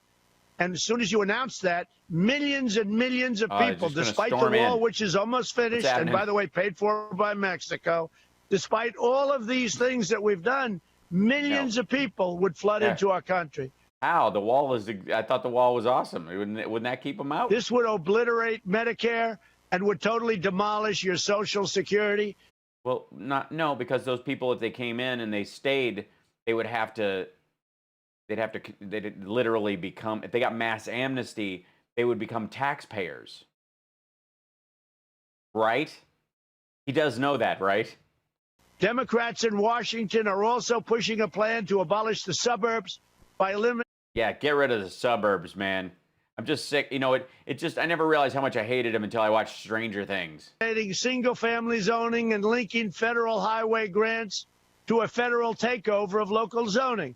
And as soon as you announce that, millions and millions of people, despite the wall, which is almost finished, and by the way, paid for by Mexico, despite all of these things that we've done, millions of people would flood into our country. How? The wall is, I thought the wall was awesome. Wouldn't that keep them out? This would obliterate Medicare and would totally demolish your Social Security. Well, no, because those people, if they came in and they stayed, they'd literally become, if they got mass amnesty, they would become taxpayers. Right? He does know that, right? Democrats in Washington are also pushing a plan to abolish the suburbs by eliminating. Yeah, get rid of the suburbs, man. I'm just sick. You know, I never realized how much I hated him until I watched Stranger Things. Single-family zoning and linking federal highway grants to a federal takeover of local zoning.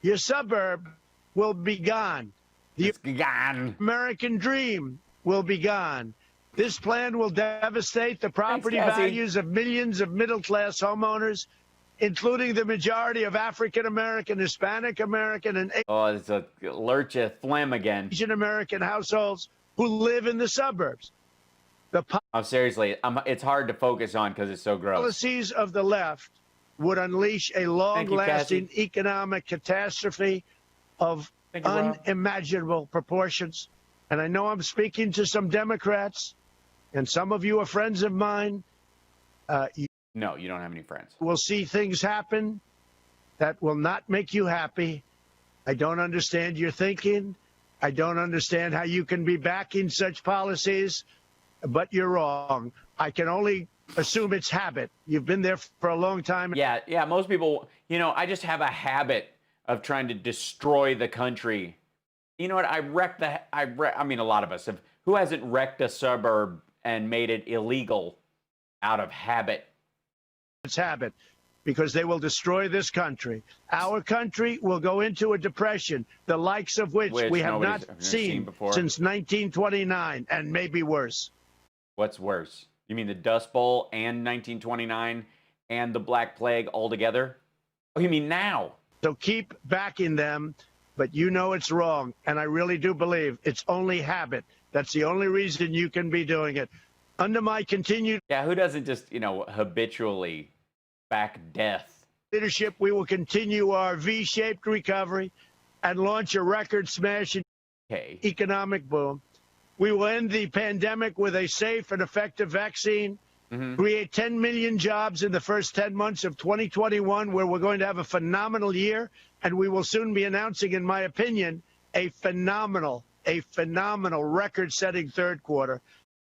Your suburb will be gone. It's gone. American dream will be gone. This plan will devastate the property values of millions of middle-class homeowners, including the majority of African-American, Hispanic-American, and it's a lurch of phlegm again. Asian-American households who live in the suburbs. Seriously, it's hard to focus on because it's so gross. Policies of the left would unleash a long-lasting economic catastrophe of unimaginable proportions. And I know I'm speaking to some Democrats, and some of you are friends of mine. No, you don't have any friends. We'll see things happen that will not make you happy. I don't understand your thinking. I don't understand how you can be backing such policies, but you're wrong. I can only assume it's habit. You've been there for a long time. Yeah, most people, I just have a habit of trying to destroy the country. You know what? I mean, a lot of us have. Who hasn't wrecked a suburb and made it illegal out of habit? It's habit. because they will destroy this country. Our country will go into a depression, the likes of which we have not seen before since 1929, and maybe worse. What's worse? You mean the Dust Bowl and 1929 and the Black Plague all together? Oh, you mean now? So keep backing them, but you know it's wrong, and I really do believe it's only habit. That's the only reason you can be doing it. Under my continued... Yeah, who doesn't just, habitually back death? ...leadership, we will continue our V-shaped recovery and launch a record-smashing economic boom. We will end the pandemic with a safe and effective vaccine, create 10 million jobs in the first 10 months of 2021, where we're going to have a phenomenal year, and we will soon be announcing, in my opinion, a phenomenal record-setting third quarter.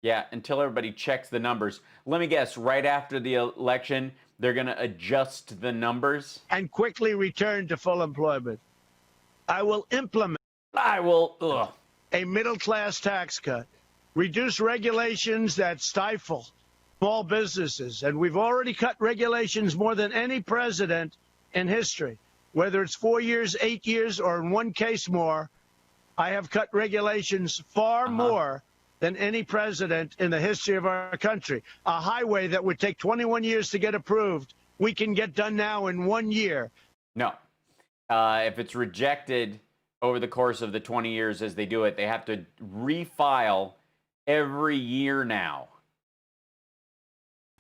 Yeah, until everybody checks the numbers. Let me guess, right after the election, they're going to adjust the numbers? And quickly return to full employment. I will implement a middle-class tax cut, reduce regulations that stifle small businesses, and we've already cut regulations more than any president in history. Whether it's 4 years, 8 years, or in one case more, I have cut regulations far more than any president in the history of our country. A highway that would take 21 years to get approved, we can get done now in 1 year. No. If it's rejected over the course of the 20 years as they do it, they have to refile every year now.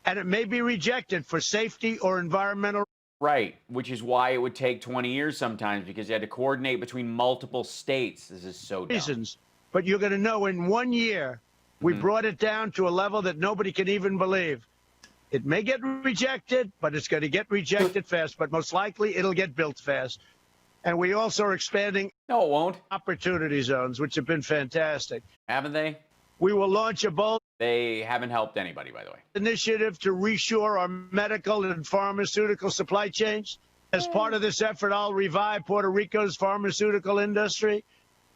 And it may be rejected for safety or environmental. Right, which is why it would take 20 years sometimes, because you had to coordinate between multiple states. This is so dumb. Reasons. But you're going to know in 1 year, we brought it down to a level that nobody can even believe. It may get rejected, but it's going to get rejected fast. But most likely, it'll get built fast. And we also are expanding opportunity zones, which have been fantastic. Haven't they? We will launch a bold... They haven't helped anybody, by the way. ...initiative to reshore our medical and pharmaceutical supply chains. As part of this effort, I'll revive Puerto Rico's pharmaceutical industry.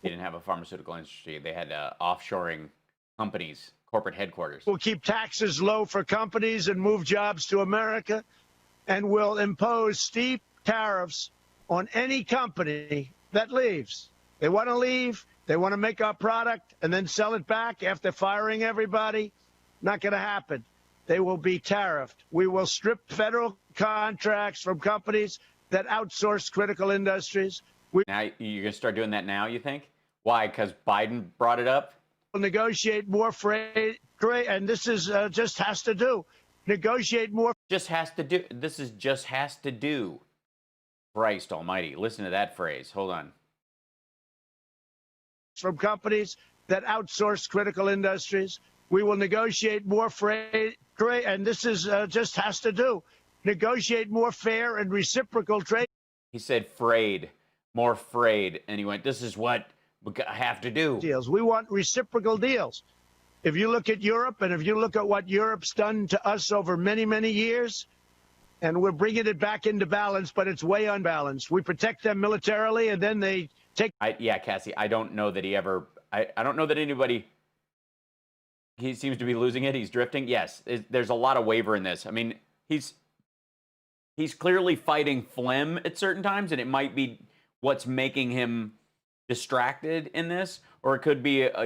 They didn't have a pharmaceutical industry. They had offshoring companies, corporate headquarters. We'll keep taxes low for companies and move jobs to America. And we'll impose steep tariffs on any company that leaves. They want to leave. They want to make our product and then sell it back after firing everybody. Not going to happen. They will be tariffed. We will strip federal contracts from companies that outsource critical industries. Now you're going to start doing that now, you think? Why? Because Biden brought it up? We'll negotiate more trade, and this is just has to do. Negotiate more. Just has to do. This is just has to do. Christ almighty. Listen to that phrase. Hold on. From companies that outsource critical industries. We will negotiate more trade, and this is just has to do. Negotiate more fair and reciprocal trade. He said frayed, more frayed, and he went, this is what we have to do. Deals. We want reciprocal deals. If you look at Europe, and if you look at what Europe's done to us over many, many years, and we're bringing it back into balance, but it's way unbalanced. We protect them militarily, and then they take... Yeah, Cassie, I don't know that he ever... I don't know that anybody... He seems to be losing it. He's drifting. Yes, there's a lot of waver in this. I mean, he's clearly fighting phlegm at certain times, and it might be what's making him distracted in this, or it could be a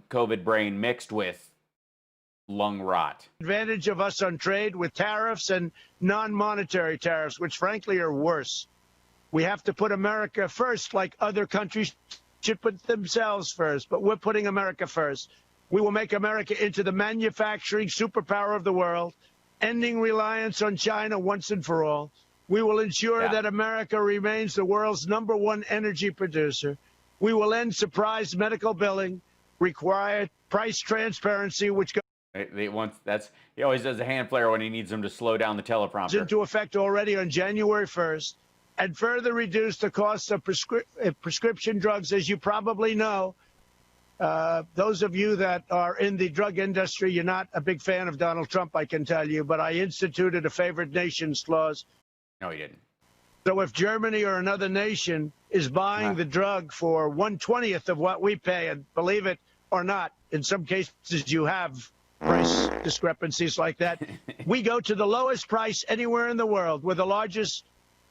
COVID brain mixed with lung rot. Advantage of us on trade with tariffs and non-monetary tariffs, which frankly are worse. We have to put America first, like other countries should put themselves first, but we're putting America first. We will make America into the manufacturing superpower of the world, ending reliance on China once and for all. We will ensure that America remains the world's #1 energy producer. We will end surprise medical billing, require price transparency, which goes he always does a hand flare when he needs them to slow down the teleprompter. Into effect already on January 1st, and further reduce the cost of prescription drugs. As you probably know, those of you that are in the drug industry, you're not a big fan of Donald Trump, I can tell you, but I instituted a favored nations clause. No, he didn't. So if Germany or another nation is buying the drug for 1/20th of what we pay, and believe it or not, in some cases you have price discrepancies like that. We go to the lowest price anywhere in the world. We're the largest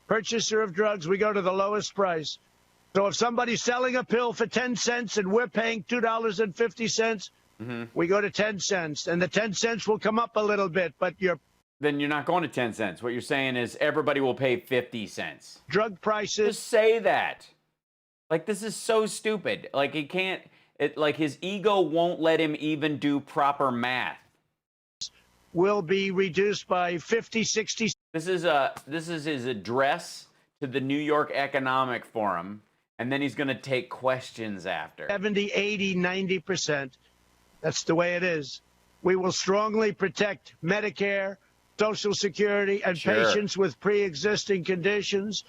purchaser of drugs. We go to the lowest price. So if somebody's selling a pill for 10 cents and we're paying $2.50, we go to 10 cents. And the 10 cents will come up a little bit, but then you're not going to 10 cents. What you're saying is everybody will pay 50 cents. Drug prices. Just say that. Like, this is so stupid. Like, he can't, like, his ego won't let him even do proper math. Will be reduced by 50, 60. This is his address to the New York Economic Forum, and then he's going to take questions after. 70, 80, 90%. That's the way it is. We will strongly protect Medicare, Social Security, and patients with pre-existing conditions.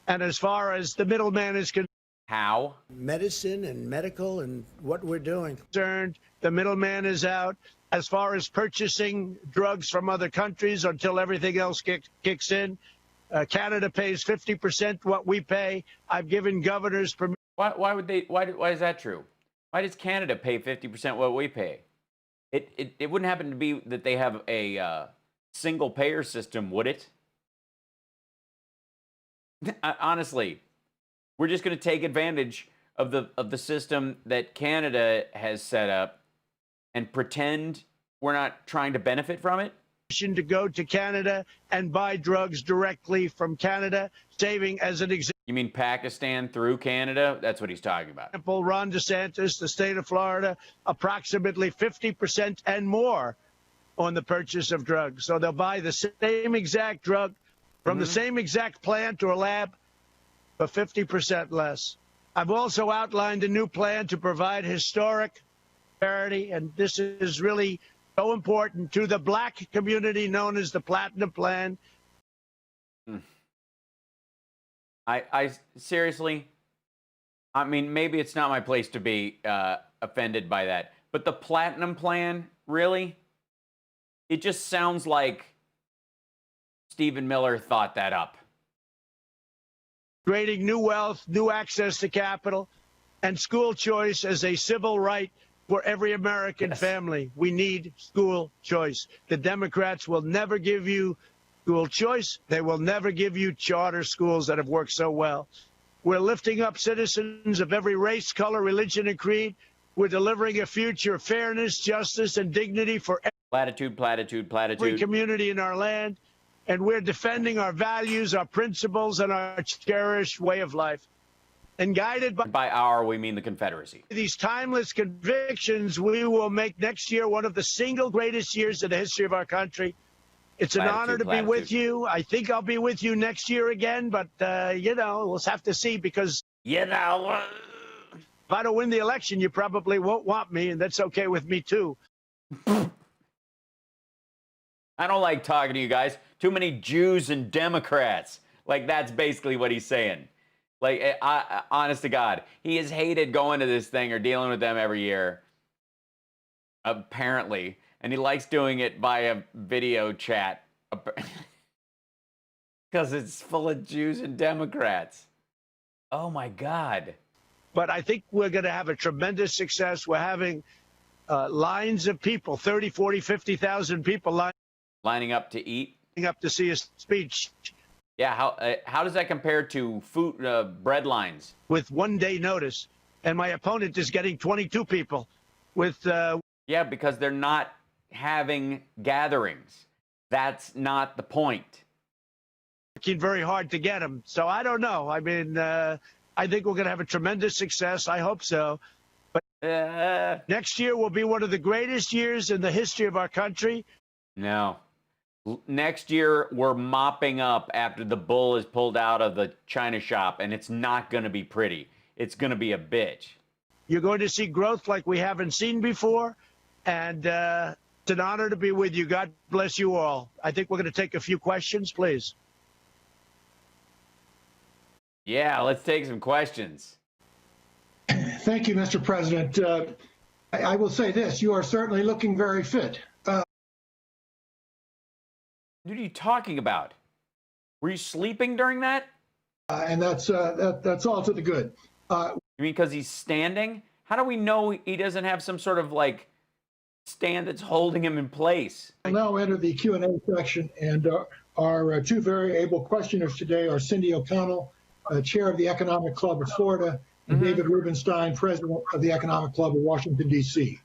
And as far as the middleman is concerned, how? Medicine and medical and what we're doing. The middleman is out. As far as purchasing drugs from other countries until everything else kicks in, Canada pays 50% what we pay. I've given governors permission. Why would they? Why is that true? Why does Canada pay 50% what we pay? It wouldn't happen to be that they have a single payer system, would it? Honestly, we're just going to take advantage of the system that Canada has set up and pretend we're not trying to benefit from it? To go to Canada and buy drugs directly from Canada, saving as an example. You mean Pakistan through Canada? That's what he's talking about. Ron DeSantis, the state of Florida, approximately 50% and more on the purchase of drugs. So they'll buy the same exact drug from the same exact plant or lab for 50% less. I've also outlined a new plan to provide historic parity, and this is really so important to the black community known as the Platinum Plan. I seriously, I mean, maybe it's not my place to be offended by that, but the Platinum Plan, really? It just sounds like Stephen Miller thought that up. Creating new wealth, new access to capital, and school choice as a civil right for every American family. We need school choice. The Democrats will never give you school choice. They will never give you charter schools that have worked so well. We're lifting up citizens of every race, color, religion, and creed. We're delivering a future of fairness, justice, and dignity for every community in our land. And we're defending our values, our principles, and our cherished way of life. And guided by our, we mean the Confederacy. These timeless convictions, we will make next year one of the single greatest years in the history of our country. It's an honor to be with you. I think I'll be with you next year again, but, you know, we'll have to see because, you know, if I don't win the election, you probably won't want me, and that's okay with me, too. I don't like talking to you guys. Too many Jews and Democrats. Like, that's basically what he's saying. Like, honest to God, he has hated going to this thing or dealing with them every year, apparently. And he likes doing it via video chat because it's full of Jews and Democrats. Oh, my God. But I think we're going to have a tremendous success. We're having lines of people, 30, 40, 50,000 people lining up to eat, lining up to see a speech. Yeah, how does that compare to food bread lines? With 1 day notice, and my opponent is getting 22 people. With yeah, because they're not having gatherings. That's not the point. Working very hard to get them. So I don't know. I mean, I think we're going to have a tremendous success. I hope so. But next year will be one of the greatest years in the history of our country. No. Next year, we're mopping up after the bull is pulled out of the china shop, and it's not going to be pretty. It's going to be a bitch. You're going to see growth like we haven't seen before, and it's an honor to be with you. God bless you all. I think we're going to take a few questions, please. Yeah, let's take some questions. Thank you, Mr. President. I will say this. You are certainly looking very fit. What are you talking about? Were you sleeping during that? And that's all to the good. You mean because he's standing? How do we know he doesn't have some sort of, like, stand that's holding him in place. We'll now enter the Q&A section, and our two very able questioners today are Cindy O'Connell, Chair of the Economic Club of Florida, and David Rubenstein, President of the Economic Club of Washington, D.C.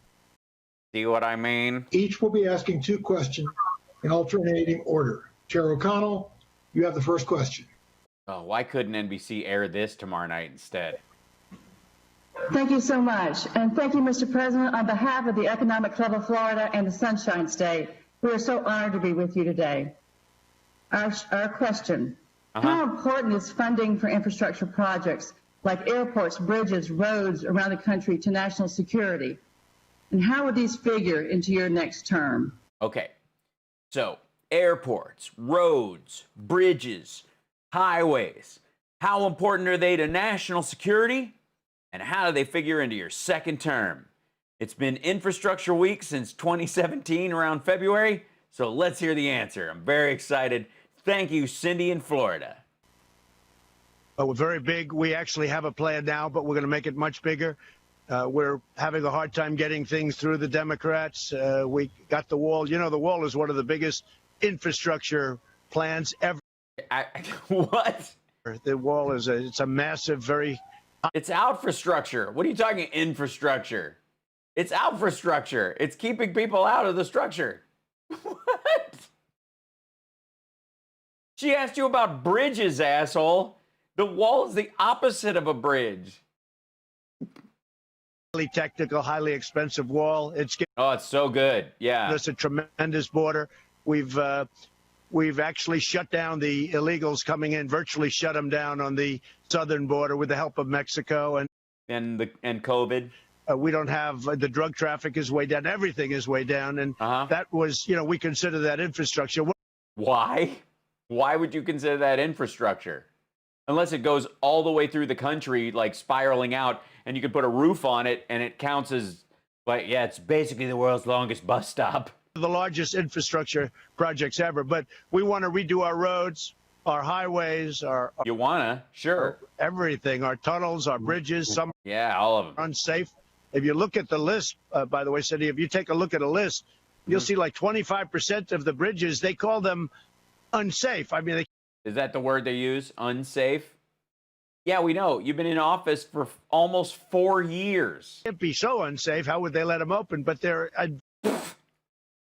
See what I mean? Each will be asking two questions in alternating order. Chair O'Connell, you have the first question. Oh, why couldn't NBC air this tomorrow night instead? Thank you so much. And thank you, Mr. President. On behalf of the Economic Club of Florida and the Sunshine State, we are so honored to be with you today. Our question, how important is funding for infrastructure projects like airports, bridges, roads around the country to national security? And how would these figure into your next term? Okay, so airports, roads, bridges, highways, how important are they to national security? And how do they figure into your second term? It's been infrastructure week since 2017 around February, so let's hear the answer. I'm very excited. Thank you, Cindy in Florida. Oh, we're very big. We actually have a plan now, but we're going to make it much bigger. We're having a hard time getting things through the Democrats. We got the wall. You know, the wall is one of the biggest infrastructure plans ever. What? The wall is it's a massive, very... It's infrastructure. What are you talking infrastructure? It's infrastructure. It's keeping people out of the structure. What? She asked you about bridges, asshole. The wall is the opposite of a bridge. Highly technical, highly expensive wall. It's so good. Yeah. It's a tremendous border. We've actually shut down the illegals coming in, virtually shut them down on the southern border with the help of Mexico and COVID. We don't have the drug traffic is way down. Everything is way down, and that was, you know, we consider that infrastructure. Why? Why would you consider that infrastructure? Unless it goes all the way through the country, like spiraling out, and you could put a roof on it, and it counts as, like, yeah, it's basically the world's longest bus stop. The largest infrastructure projects ever, but we want to redo our roads, our highways, our you wanna, sure, everything, our tunnels, our bridges. Some all of them unsafe. If you look at the list, by the way, Cindy, if you take a look at a list, you'll see like 25% of the bridges, they call them unsafe. I mean, is that the word they use? Unsafe? Yeah, we know. You've been in office for almost 4 years. Can't be so unsafe. How would they let them open? But they're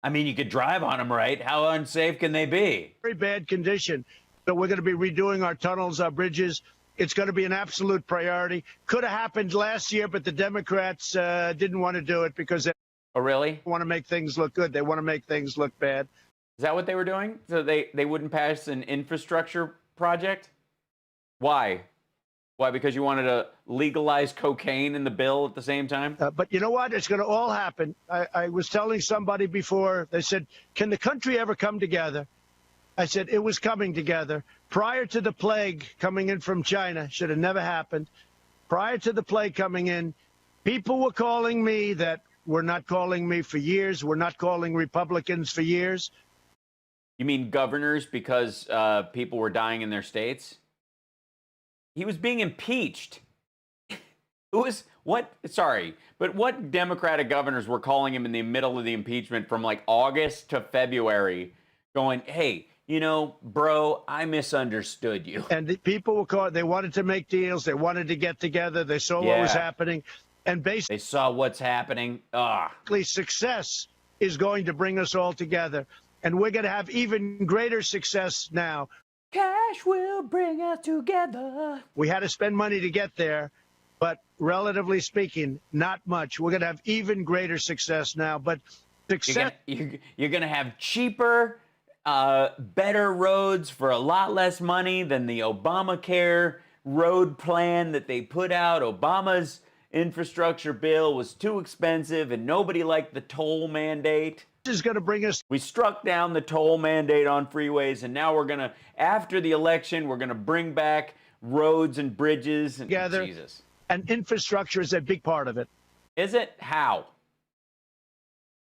I mean, you could drive on them, right? How unsafe can they be? Very bad condition. So we're going to be redoing our tunnels, our bridges. It's going to be an absolute priority. Could have happened last year, but the Democrats didn't want to do it because they really want to make things look good. They want to make things look bad. Is that what they were doing? So they wouldn't pass an infrastructure project? Why? Why? Because you wanted to legalize cocaine in the bill at the same time? But you know what? It's going to all happen. I was telling somebody before, they said, can the country ever come together? I said, it was coming together. Prior to the plague coming in from China, should have never happened. Prior to the plague coming in, people were calling me that were not calling me for years, were not calling Republicans for years. You mean governors because people were dying in their states? He was being impeached. What Democratic governors were calling him in the middle of the impeachment from like August to February going, hey, you know, bro, I misunderstood you. And the people were calling, they wanted to make deals. They wanted to get together. They saw what was happening. And basically, they saw what's happening. Success is going to bring us all together. And we're going to have even greater success now. Cash will bring us together. We had to spend money to get there, but relatively speaking, not much. We're going to have even greater success now. But success. You're going to have cheaper, better roads for a lot less money than the Obamacare road plan that they put out. Obama's infrastructure bill was too expensive and nobody liked the toll mandate. This is going to bring us. We struck down the toll mandate on freeways, and now we're going to, after the election, we're going to bring back roads and bridges. And, together. Jesus. And infrastructure is a big part of it. Is it? How?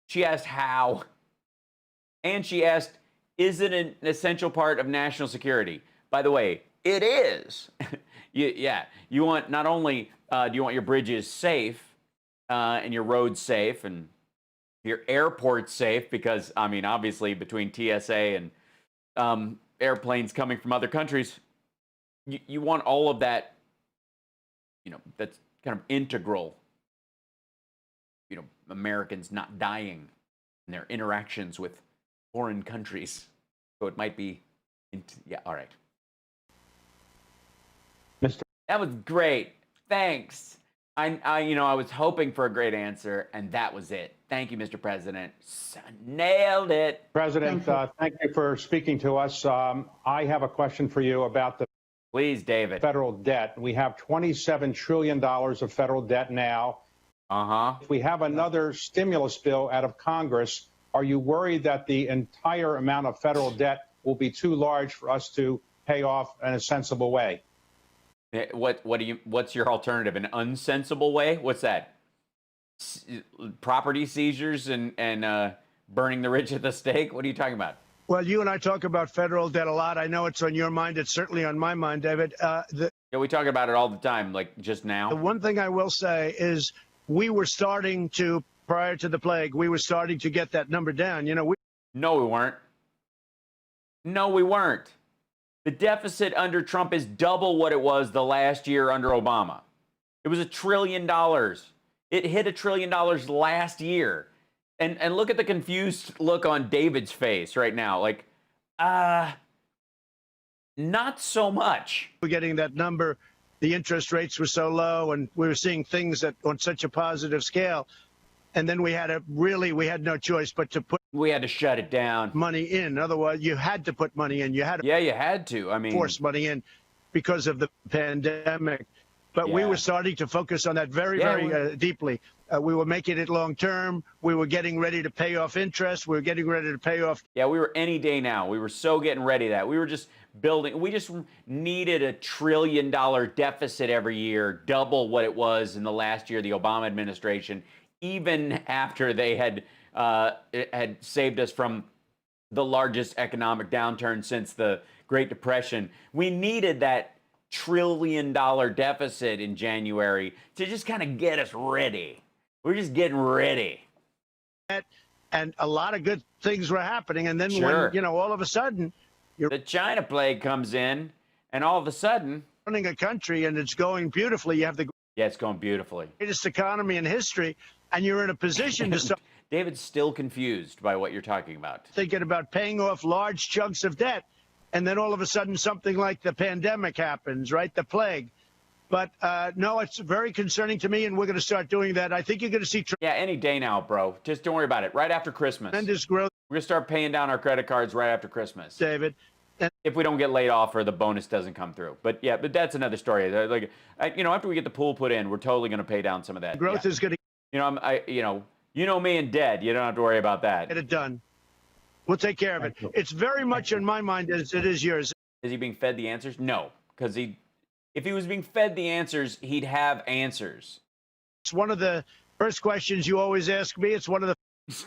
She asked how. And she asked, is it an essential part of national security? By the way, it is. You want, not only do you want your bridges safe and your roads safe and your airport's safe because, I mean, obviously between TSA and airplanes coming from other countries, you want all of that, that's kind of integral, Americans not dying in their interactions with foreign countries. So it might be, yeah, all right. That was great. Thanks. I was hoping for a great answer, and that was it. Thank you, Mr. President. Nailed it. President, thank you for speaking to us. I have a question for you about the Please, David. Federal debt. We have $27 trillion of federal debt now. If we have another stimulus bill out of Congress, are you worried that the entire amount of federal debt will be too large for us to pay off in a sensible way? What's your alternative? An unsensible way? What's that? Property seizures and burning the rich at the stake? What are you talking about? Well, you and I talk about federal debt a lot. I know it's on your mind. It's certainly on my mind, David. Yeah, we talk about it all the time, like just now. The one thing I will say is we were starting to, prior to the plague, we were starting to get that number down. No, we weren't. No, we weren't. The deficit under Trump is double what it was the last year under Obama. It was $1 trillion. It hit $1 trillion last year. And look at the confused look on David's face right now. Like, not so much. We're getting that number. The interest rates were so low, and we were seeing things that on such a positive scale. And then we had no choice but to we had to shut it down. Money in. Otherwise, you had to put money in. You had to. Yeah, you had to. I mean, force money in because of the pandemic. But we were starting to focus on that very deeply. We were making it long term. We were getting ready to pay off interest. We were getting ready to pay off. Yeah, we were any day now. We were so getting ready that we were just building. We just needed $1 trillion deficit every year, double what it was in the last year, the Obama administration, even after they had saved us from the largest economic downturn since the Great Depression. We needed that $1 trillion deficit in January to just kind of get us ready. We're just getting ready. And a lot of good things were happening. And then when, all of a sudden, the China plague comes in, and all of a sudden, running a country and it's going beautifully. You have the it's going beautifully. Greatest economy in history, and you're in a position to start. David's still confused by what you're talking about. Thinking about paying off large chunks of debt, and then all of a sudden something like the pandemic happens, right? The plague. But no, it's very concerning to me, and we're going to start doing that. I think you're going to see. Yeah, any day now, bro. Just don't worry about it. Right after Christmas. Tremendous growth. We're going to start paying down our credit cards right after Christmas. David. If we don't get laid off or the bonus doesn't come through. But yeah, but that's another story. Like, after we get the pool put in, we're totally going to pay down some of that. Growth is going to. You know me and dead. You don't have to worry about that. Get it done. We'll take care of it. It's very much in my mind as it is yours. Is he being fed the answers? No, because if he was being fed the answers, he'd have answers. It's one of the first questions you always ask me. It's one of the.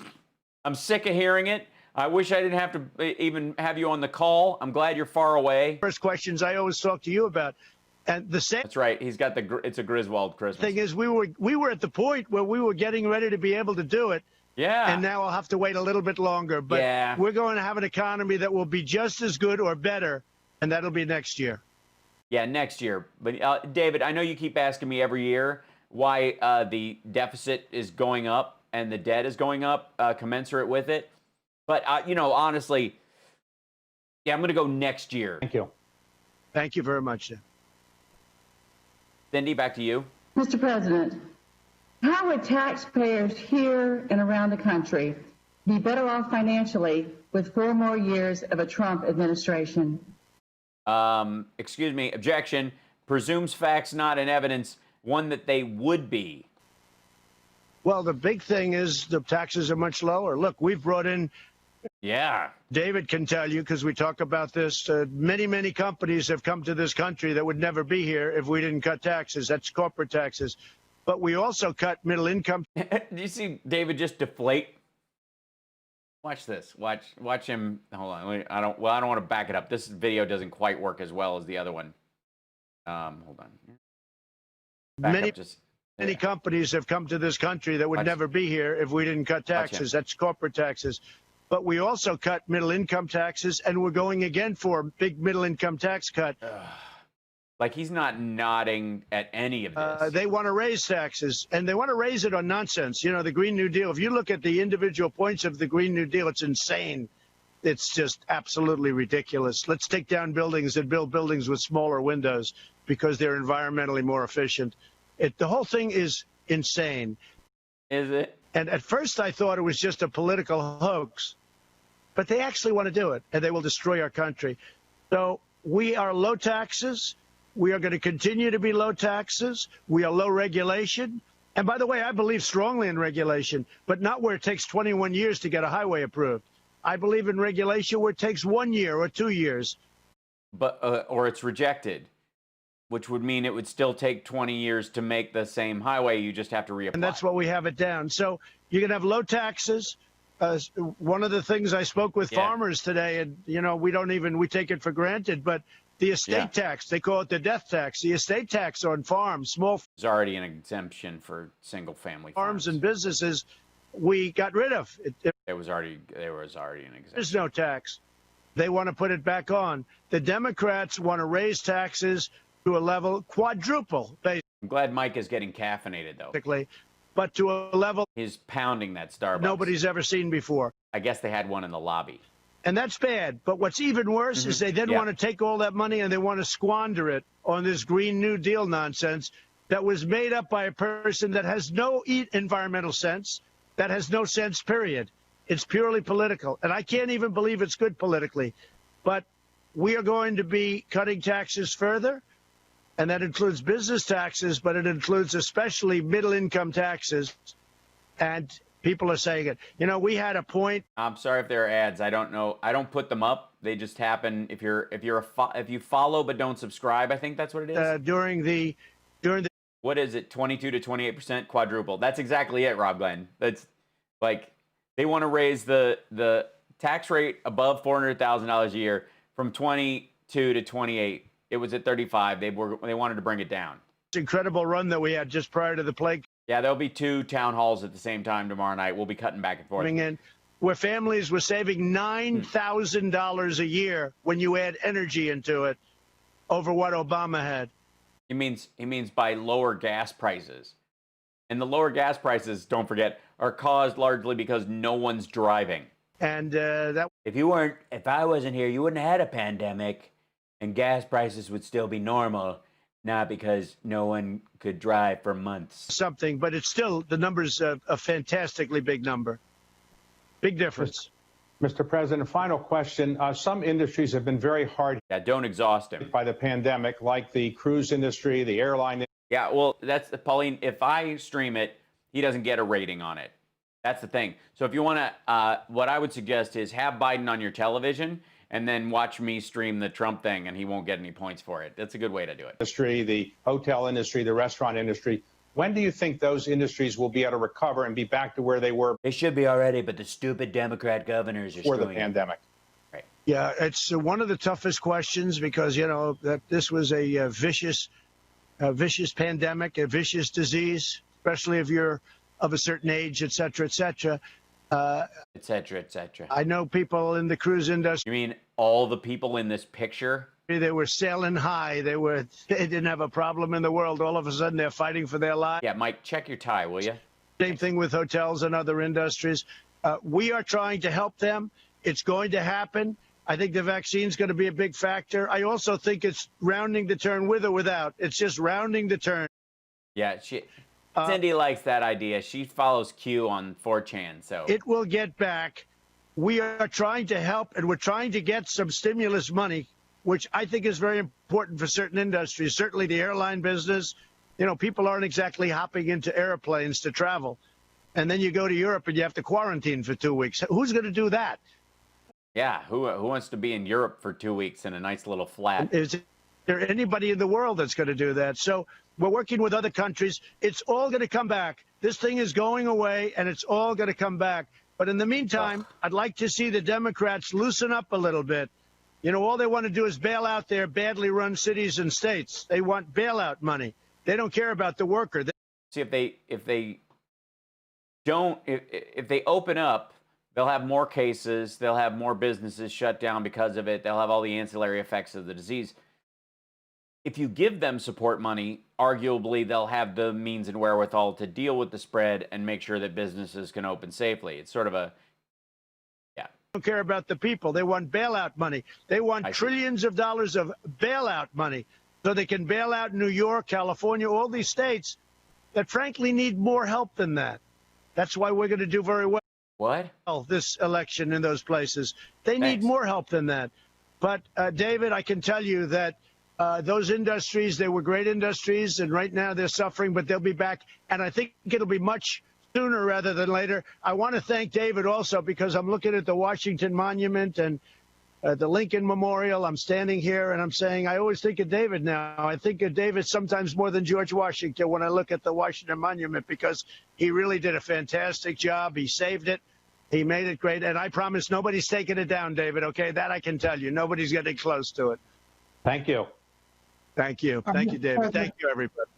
I'm sick of hearing it. I wish I didn't have to even have you on the call. I'm glad you're far away. First questions I always talk to you about. And the same. That's right. He's got it's a Griswold Christmas. Thing is, we were at the point where we were getting ready to be able to do it. Yeah. And now I'll have to wait a little bit longer. But we're going to have an economy that will be just as good or better, and that'll be next year. Yeah, next year. But David, I know you keep asking me every year why the deficit is going up and the debt is going up commensurate with it. But, honestly, I'm going to go next year. Thank you. Thank you very much. Cindy, back to you. Mr. President, how would taxpayers here and around the country be better off financially with 4 more years of a Trump administration? Excuse me, objection. Presumes facts, not an evidence. One that they would be. Well, the big thing is the taxes are much lower. Look, we've brought in. Yeah. David can tell you, because we talk about this, many, many companies have come to this country that would never be here if we didn't cut taxes. That's corporate taxes. But we also cut middle income. Do you see David just deflate? Watch this. Watch him. Hold on. I don't want to back it up. This video doesn't quite work as well as the other one. Hold on. Back up just Many companies have come to this country that would never be here if we didn't cut taxes. That's corporate taxes. But we also cut middle income taxes, and we're going again for a big middle income tax cut. Like, he's not nodding at any of this. They want to raise taxes, and they want to raise it on nonsense. You know, the Green New Deal, if you look at the individual points of the Green New Deal, it's insane. It's just absolutely ridiculous. Let's take down buildings and build buildings with smaller windows because they're environmentally more efficient. The whole thing is insane. Is it? And at first I thought it was just a political hoax, but they actually want to do it, and they will destroy our country. So we are low taxes. We are going to continue to be low taxes. We are low regulation. And by the way, I believe strongly in regulation, but not where it takes 21 years to get a highway approved. I believe in regulation where it takes 1 year or 2 years. But or it's rejected, which would mean it would still take 20 years to make the same highway. You just have to reapply. And that's what we have it down. So you're going to have low taxes. One of the things I spoke with farmers today, and, you know, we take it for granted, but the estate tax, they call it the death tax, the estate tax on farms, small. There's already an exemption for single family farms and businesses we got rid of. There was already an exemption. There's no tax. They want to put it back on. The Democrats want to raise taxes to a level quadruple, basically. I'm glad Mike is getting caffeinated, though. But to a level he's pounding that Starbucks nobody's ever seen before. I guess they had one in the lobby. And that's bad. But what's even worse is they then want to take all that money and they want to squander it on this Green New Deal nonsense that was made up by a person that has no environmental sense, that has no sense, period. It's purely political. And I can't even believe it's good politically. But we are going to be cutting taxes further. And that includes business taxes, but it includes especially middle-income taxes. And people are saying it. You know, we had a point. I'm sorry if there are ads. I don't know. I don't put them up. They just happen if you follow but don't subscribe. I think that's what it is. During the what is it? 22 to 28% quadruple. That's exactly it, Rob Glenn. That's like they want to raise the tax rate above $400,000 a year from 22 to 28. It was at 35. They wanted to bring it down. It's an incredible run that we had just prior to the plague. Yeah, there'll be 2 town halls at the same time tomorrow night. We'll be cutting back and forth. Coming in, where families were saving $9,000 a year when you add energy into it over what Obama had. He means by lower gas prices. And the lower gas prices, don't forget, are caused largely because no one's driving. And that if I wasn't here, you wouldn't have had a pandemic. And gas prices would still be normal, not because no one could drive for months. Something, but it's still, the number's a fantastically big number. Big difference. Mr. President, final question. Some industries have been very hard. Yeah, don't exhaust him. By the pandemic, like the cruise industry, the airline. Yeah, well, that's Pauline. If I stream it, he doesn't get a rating on it. That's the thing. So if you want to, what I would suggest is have Biden on your television and then watch me stream the Trump thing, and he won't get any points for it. That's a good way to do it. Industry, the hotel industry, the restaurant industry. When do you think those industries will be able to recover and be back to where they were? They should be already, but the stupid Democrat governors are before the pandemic. Right. Yeah, it's one of the toughest questions because, you know, that this was a vicious pandemic, a vicious disease, especially if you're of a certain age, et cetera, et cetera. Et cetera, et cetera. I know people in the cruise industry. You mean all the people in this picture? They were sailing high. They didn't have a problem in the world. All of a sudden, they're fighting for their lives. Yeah, Mike, check your tie, will you? Same thing with hotels and other industries. We are trying to help them. It's going to happen. I think the vaccine's going to be a big factor. I also think it's rounding the turn with or without. It's just rounding the turn. Yeah, Cindy likes that idea. She follows Q on 4chan, so. It will get back. We are trying to help, and we're trying to get some stimulus money, which I think is very important for certain industries, certainly the airline business. You know, people aren't exactly hopping into airplanes to travel. And then you go to Europe and you have to quarantine for 2 weeks. Who's going to do that? Yeah, who wants to be in Europe for 2 weeks in a nice little flat? Is there anybody in the world that's going to do that? So we're working with other countries. It's all going to come back. This thing is going away, and it's all going to come back. But in the meantime, I'd like to see the Democrats loosen up a little bit. You know, all they want to do is bail out their badly run cities and states. They want bailout money. They don't care about the worker. See if they don't, if they open up, they'll have more cases, they'll have more businesses shut down because of it, they'll have all the ancillary effects of the disease. If you give them support money, arguably they'll have the means and wherewithal to deal with the spread and make sure that businesses can open safely. It's sort of a, yeah. Don't care about the people. They want bailout money. They want trillions of dollars of bailout money so they can bail out New York, California, all these states that frankly need more help than that. That's why we're going to do very well. What? This election in those places. They need more help than that. But, David, I can tell you that those industries, they were great industries, and right now they're suffering, but they'll be back. And I think it'll be much sooner rather than later. I want to thank David also because I'm looking at the Washington Monument and the Lincoln Memorial. I'm standing here and I'm saying I always think of David now. I think of David sometimes more than George Washington when I look at the Washington Monument because he really did a fantastic job. He saved it. He made it great. And I promise nobody's taking it down, David, okay? That I can tell you. Nobody's getting close to it. Thank you. Thank you. Thank you, David. Thank you, everybody.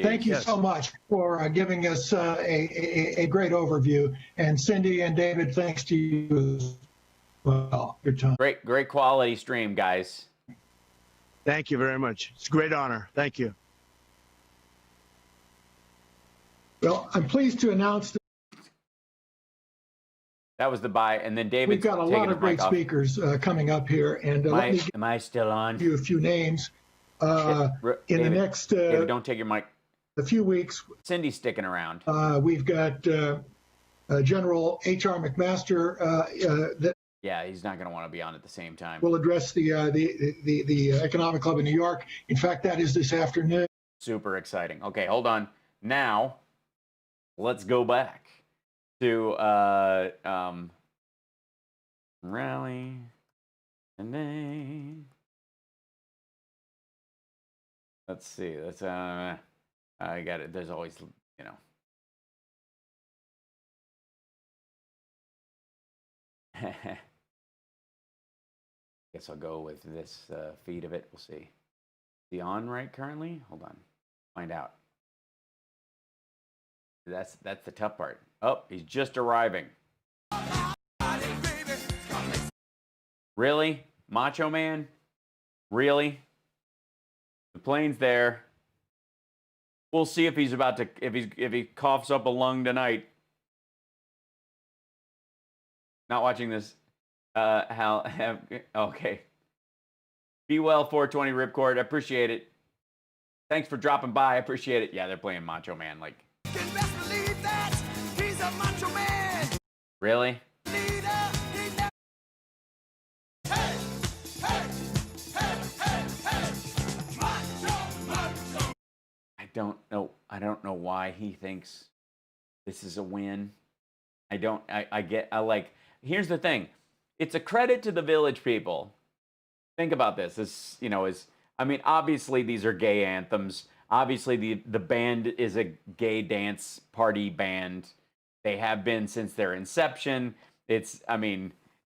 Thank you so much for giving us a great overview. And Cindy and David, thanks to you as well. Your time. Great quality stream, guys. Thank you very much. It's a great honor. Thank you. Well, I'm pleased to announce that was the buy, and then David. We've got a lot of great speakers coming up here, and am I still on? Give you a few names. In David, the next David, don't take your mic. A few weeks. Cindy's sticking around. We've got General H.R. McMaster that. Yeah, he's not going to want to be on at the same time. We'll address the Economic Club in New York. In fact, that is this afternoon. Super exciting. Okay, hold on. Now, let's go back to rally and then let's see. That's I got it. There's always, you know. Guess I'll go with this feed of it. We'll see. Is he on right currently? Hold on. Find out. That's the tough part. Oh, he's just arriving. Really? Macho Man? Really? The plane's there. We'll see if he's about to if he coughs up a lung tonight. Not watching this. Okay. Be well, 420 Ripcord. I appreciate it. Thanks for dropping by. I appreciate it. Yeah, they're playing Macho Man. Like, really? I don't know why he thinks this is a win. Here's the thing. It's a credit to the Village People. Think about this. Obviously these are gay anthems. Obviously the band is a gay dance party band. They have been since their inception. It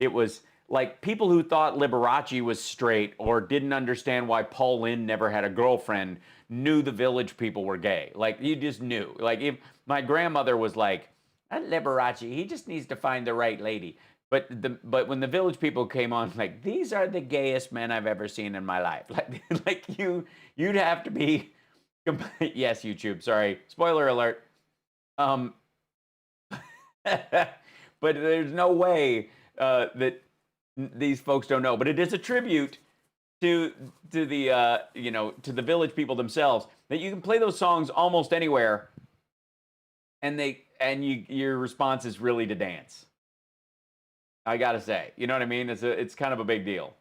was like people who thought Liberace was straight or didn't understand why Paul Lynde never had a girlfriend knew the Village People were gay. Like, you just knew. Like, if my grandmother was like, that Liberace, he just needs to find the right lady. But when the Village People came on, like, these are the gayest men I've ever seen in my life. Like you'd have to be. Yes, YouTube. Sorry, spoiler alert. But there's no way that these folks don't know. But it is a tribute to the to the Village People themselves that you can play those songs almost anywhere, and your response is really to dance. I gotta say, you know what I mean? It's kind of a big deal.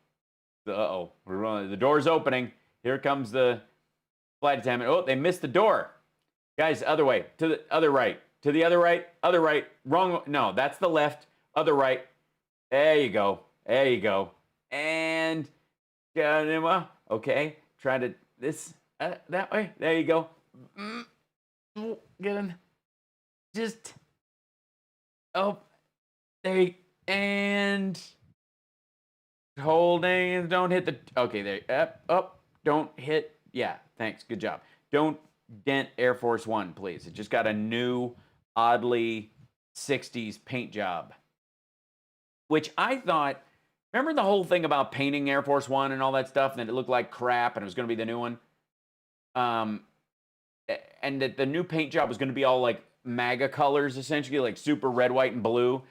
The door's opening. Here comes the flight attendant. Oh, they missed the door. Guys, other way, to the other right, to the other right, other right, wrong. No, that's the left, other right. There you go. There you go. And okay, try to that way. There you go. Get in. Just there you, and holding. Don't hit the. Okay, there. Up. Don't hit. Yeah, thanks. Good job. Don't dent Air Force One, please. It just got a new, oddly 60s paint job. Which I thought, remember the whole thing about painting Air Force One and all that stuff, and that it looked like crap and it was going to be the new one? And that the new paint job was going to be all like MAGA colors, essentially, like super red, white, and blue.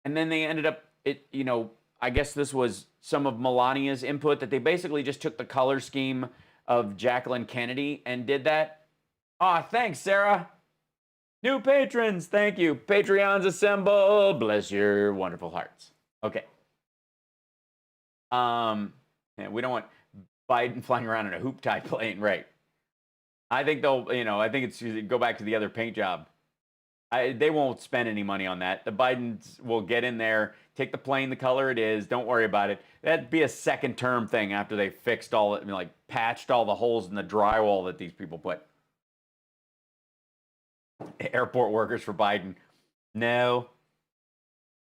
And then they ended up, I guess this was some of Melania's input, that they basically just took the color scheme of Jacqueline Kennedy and did that. Aw, thanks, Sarah. New patrons, thank you. Patreons assemble. Bless your wonderful hearts. Okay. Yeah, we don't want Biden flying around in a hoop tie plane, right? I think they'll, I think it's go back to the other paint job. They won't spend any money on that. The Bidens will get in there, take the plane the color it is. Don't worry about it. That'd be a second term thing after they fixed all it, like patched all the holes in the drywall that these people put. Airport workers for Biden. No.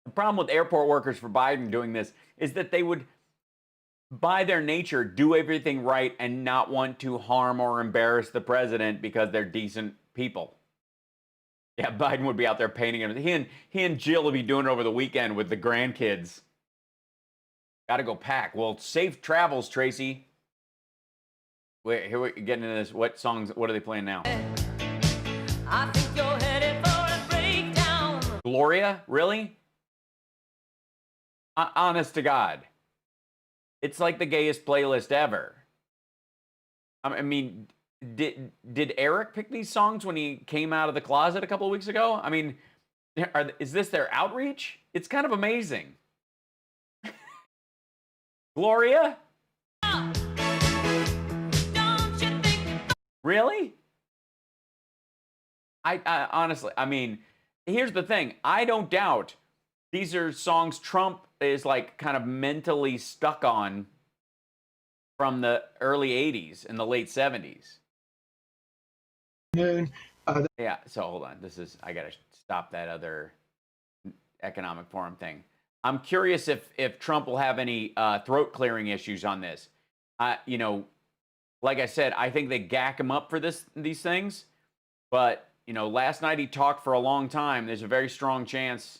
The problem with airport workers for Biden doing this is that they would, by their nature, do everything right and not want to harm or embarrass the president because they're decent people. Yeah, Biden would be out there painting him. He and Jill would be doing it over the weekend with the grandkids. Got to go pack. Well, safe travels, Tracy. Wait, here we're getting into this. What are they playing now? I think you're headed for a breakdown. Gloria? Really? Honest to God. It's like the gayest playlist ever. I mean, did Eric pick these songs when he came out of the closet a couple of weeks ago? I mean, is this their outreach? It's kind of amazing. Gloria? Really? I honestly, I mean, here's the thing. I don't doubt these are songs Trump is like kind of mentally stuck on from the early 80s and the late 70s. Yeah, so hold on. I got to stop that other economic forum thing. I'm curious if Trump will have any throat clearing issues on this. Like I said, I think they gack him up for these things. But, last night he talked for a long time. There's a very strong chance.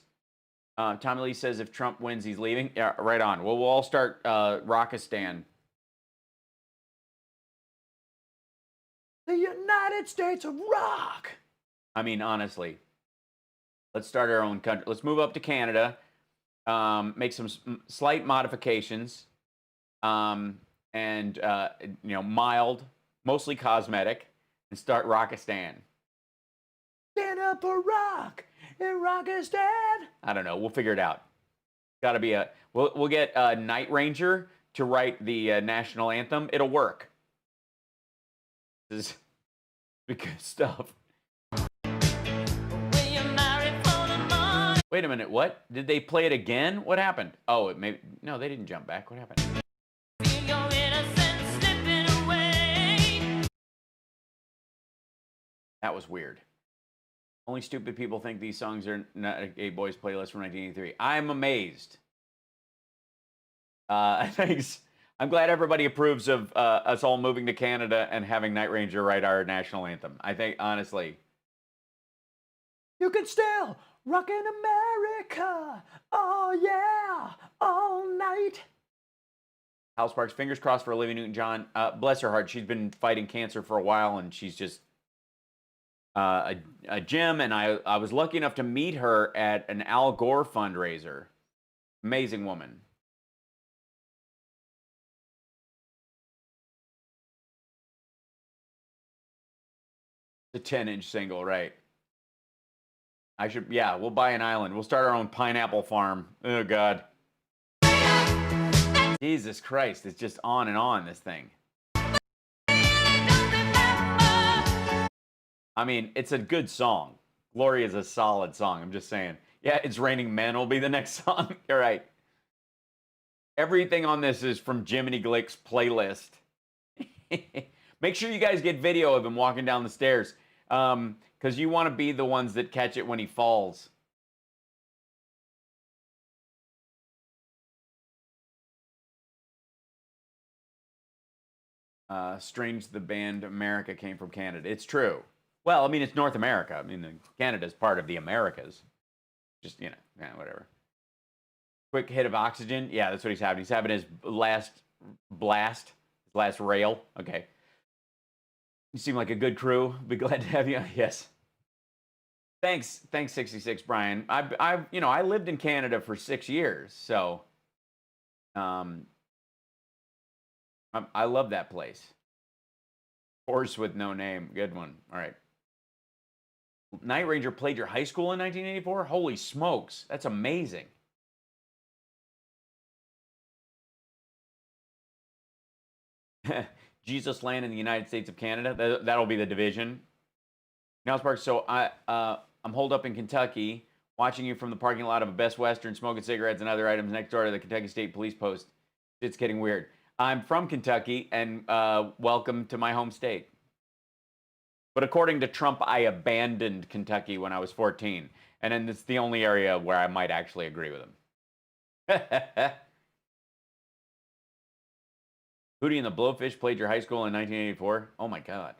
Tommy Lee says if Trump wins, he's leaving. Yeah, right on. Well, we'll all start Rockistan. The United States of Rock. I mean, honestly, let's start our own country. Let's move up to Canada, make some slight modifications, and mild, mostly cosmetic, and start Rockistan. Stand up for rock in Rockistan. I don't know. We'll figure it out. Got to be we'll get a Night Ranger to write the national anthem. It'll work. This is good stuff. Wait a minute, what? Did they play it again? What happened? Oh, no, they didn't jump back. What happened? That was weird. Only stupid people think these songs are not a Gay Boys playlist from 1983. I'm amazed. Thanks. I'm glad everybody approves of us all moving to Canada and having Night Ranger write our national anthem. I think, honestly, you can still rock in America. Oh, yeah. All night. Hal Sparks, fingers crossed for Olivia Newton-John. Bless her heart. She's been fighting cancer for a while, and she's just a gem. And I was lucky enough to meet her at an Al Gore fundraiser. Amazing woman. The 10-inch single, right? We'll buy an island. We'll start our own pineapple farm. Oh, God. Jesus Christ, it's just on and on, this thing. I mean, it's a good song. Glory is a solid song, I'm just saying. Yeah, It's Raining Men will be the next song. You're right. Everything on this is from Jiminy Glick's playlist. Make sure you guys get video of him walking down the stairs. Because you want to be the ones that catch it when he falls. strange the band America came from Canada. It's true. Well, I mean, it's North America. I mean, Canada's part of the Americas. Just, you know, yeah, whatever. Quick hit of oxygen. Yeah, that's what he's having. He's having his last blast, his last rail. Okay. You seem like a good crew. Be glad to have you. Yes. Thanks, 66, Brian. I've you know, I lived in Canada for 6 years, so I love that place. Horse with no name, good one. All right. Night Ranger played your high school in 1984? Holy smokes, that's amazing. Jesus Land in the United States of Canada. That'll be the division. Now, Sparks, so I'm holed up in Kentucky, watching you from the parking lot of a Best Western, smoking cigarettes and other items next door to the Kentucky State Police Post. It's getting weird. I'm from Kentucky, and welcome to my home state. But according to Trump, I abandoned Kentucky when I was 14, and then it's the only area where I might actually agree with him. Hootie and the Blowfish played your high school in 1984? Oh, my God.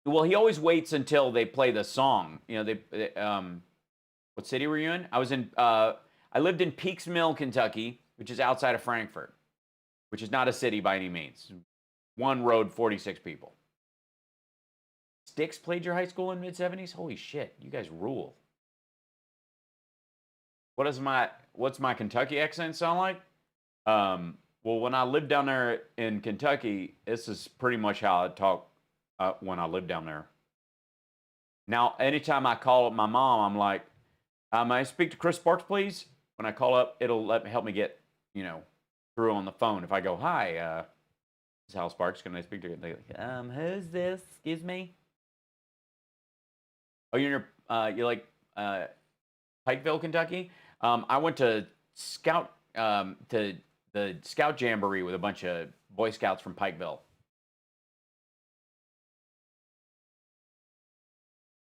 Well, he always waits until they play the song. You know, what city were you in? I was in, I lived in Peaks Mill, Kentucky, which is outside of Frankfurt, which is not a city by any means. One road, 46 people. Styx played your high school in mid-70s? Holy shit, you guys rule. What's my Kentucky accent sound like? Well, when I lived down there in Kentucky, this is pretty much how I talk when I lived down there. Now, anytime I call up my mom, I'm like, may I speak to Chris Sparks, please? When I call up, it'll help me get, you know, through on the phone. If I go, hi, this is Hal Sparks, can I speak to you? Who's this? Excuse me? Oh, you're like Pikeville, Kentucky? I went to to the Scout Jamboree with a bunch of Boy Scouts from Pikeville.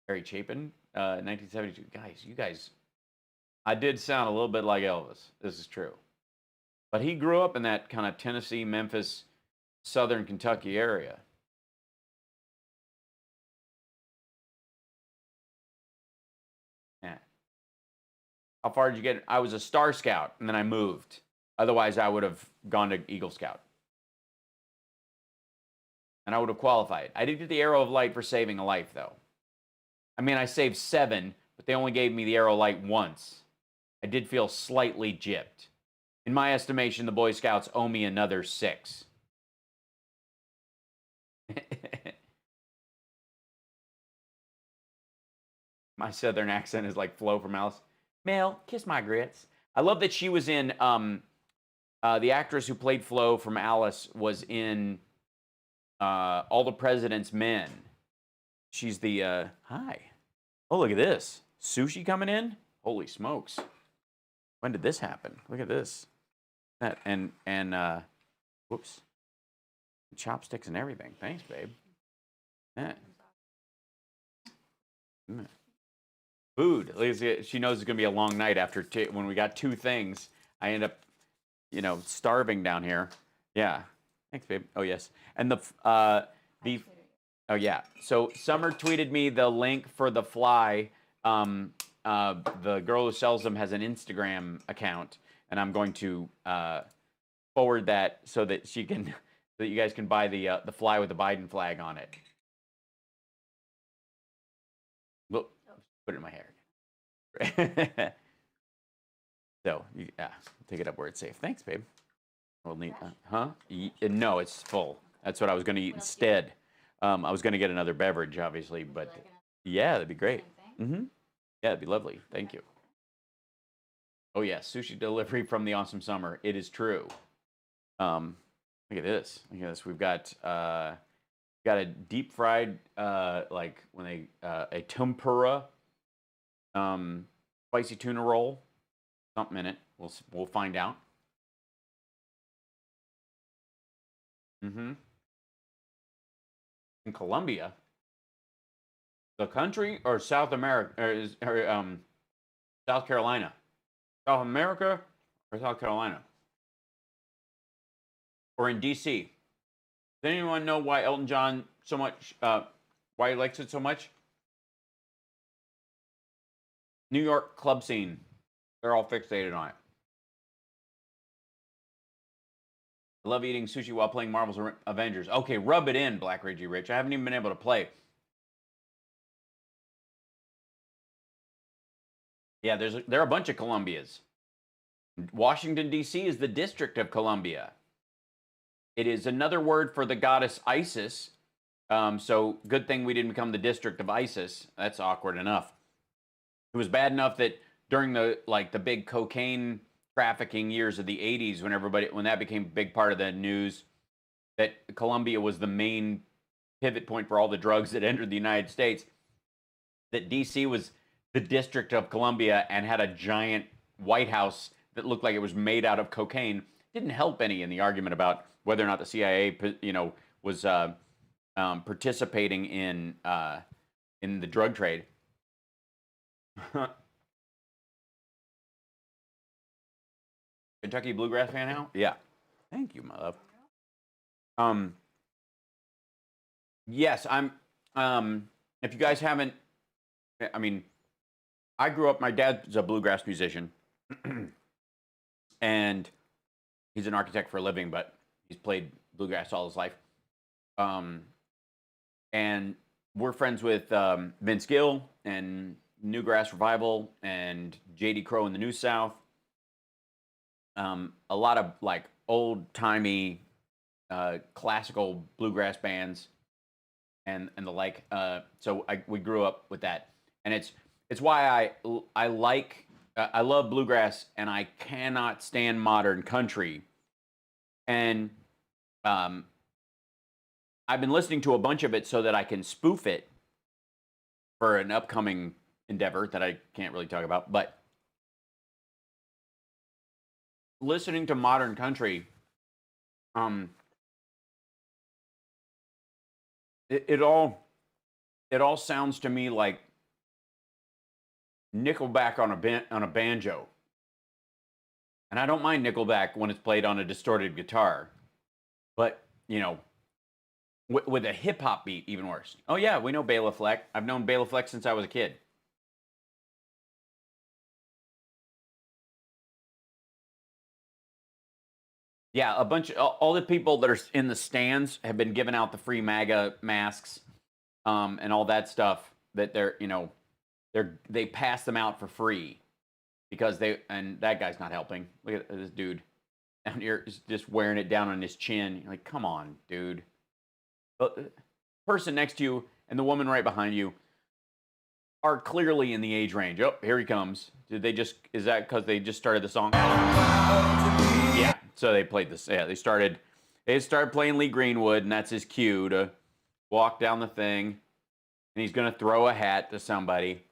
Harry Chapin, 1972. Guys, you guys, I did sound a little bit like Elvis. This is true. But he grew up in that kind of Tennessee, Memphis, southern Kentucky area. Yeah. How far did you get? I was a Star Scout, and then I moved. Otherwise, I would have gone to Eagle Scout. And I would have qualified. I did get the Arrow of Light for saving a life, though. I mean, I saved 7, but they only gave me the Arrow of Light once. I did feel slightly gypped. In my estimation, the Boy Scouts owe me another 6. My southern accent is like Flo from Alice. Mel, kiss my grits. I love that she was in, the actress who played Flo from Alice was in All the President's Men. She's the, hi. Oh, look at this. Sushi coming in? Holy smokes. When did this happen? Look at this. That, and whoops. Chopsticks and everything. Thanks, babe. Yeah. Food. She knows it's going to be a long night after when we got 2 things. I end up, you know, starving down here. Yeah. Thanks, babe. Oh, yes. And oh, yeah. So Summer tweeted me the link for the fly. The girl who sells them has an Instagram account, and I'm going to forward that so that she can, so that you guys can buy the fly with the Biden flag on it. Look, put it in my hair. So, yeah, take it up where it's safe. Thanks, babe. We'll need, no, it's full. That's what I was going to eat instead. I was going to get another beverage, obviously, but yeah, that'd be great. Mm-hmm. Yeah, it'd be lovely. Thank you. Oh, yeah, sushi delivery from the awesome summer. It is true. Look at this. Look at this. We've got a deep fried, like when they, a tempura, spicy tuna roll. Something in it. We'll find out. Mm-hmm. In Colombia, the country or South America or South Carolina, South America or South Carolina. or in D.C.? Does anyone know why Elton John so much, why he likes it so much? New York club scene. They're all fixated on it. I love eating sushi while playing Marvel's Avengers. Okay, rub it in, Black Reggie Rich. I haven't even been able to play. Yeah, there are a bunch of Columbias. Washington, D.C. is the District of Columbia. It is another word for the goddess Isis. So good thing we didn't become the District of ISIS. That's awkward enough. It was bad enough that during the big cocaine trafficking years of the 80s, when that became a big part of the news, that Colombia was the main pivot point for all the drugs that entered the United States, that D.C. was the District of Columbia and had a giant White House that looked like it was made out of cocaine, didn't help any in the argument about whether or not the CIA, was participating in the drug trade. Kentucky Bluegrass fan now? Yeah. Thank you, my love. Yes, I'm if you guys haven't, I mean, I grew up, my dad's a bluegrass musician. And he's an architect for a living, but he's played bluegrass all his life. And we're friends with Vince Gill and Newgrass Revival and J.D. Crowe in the New South. A lot of like old-timey classical bluegrass bands and the like. So we grew up with that. And it's why I love bluegrass, and I cannot stand modern country. And I've been listening to a bunch of it so that I can spoof it for an upcoming endeavor that I can't really talk about. But listening to modern country, it all sounds to me like Nickelback on a banjo. And I don't mind Nickelback when it's played on a distorted guitar. But, with a hip-hop beat, even worse. Oh, yeah, we know Bela Fleck. I've known Bela Fleck since I was a kid. Yeah, all the people that are in the stands have been giving out the free MAGA masks and all that stuff that they pass them out for free because and that guy's not helping. Look at this dude down here is just wearing it down on his chin. You're like, come on, dude. The person next to you and the woman right behind you are clearly in the age range. Oh, here he comes. Is that because they just started the song? Yeah, so they played this. Yeah, they started playing Lee Greenwood, and that's his cue to walk down the thing. And he's going to throw a hat to somebody.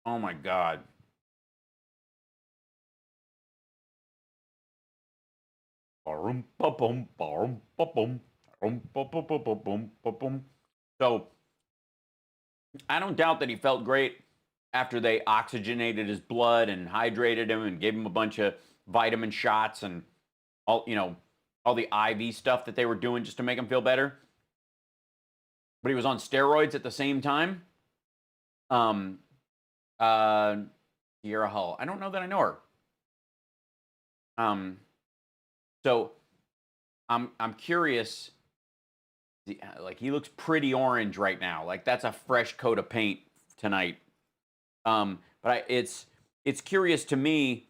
Oh my God. So I don't doubt that he felt great after they oxygenated his blood and hydrated him and gave him a bunch of vitamin shots and all the IV stuff that they were doing just to make him feel better. But he was on steroids at the same time. Sierra Hull. I don't know that I know her. So I'm curious. Like, he looks pretty orange right now. Like, that's a fresh coat of paint tonight. But it's curious to me,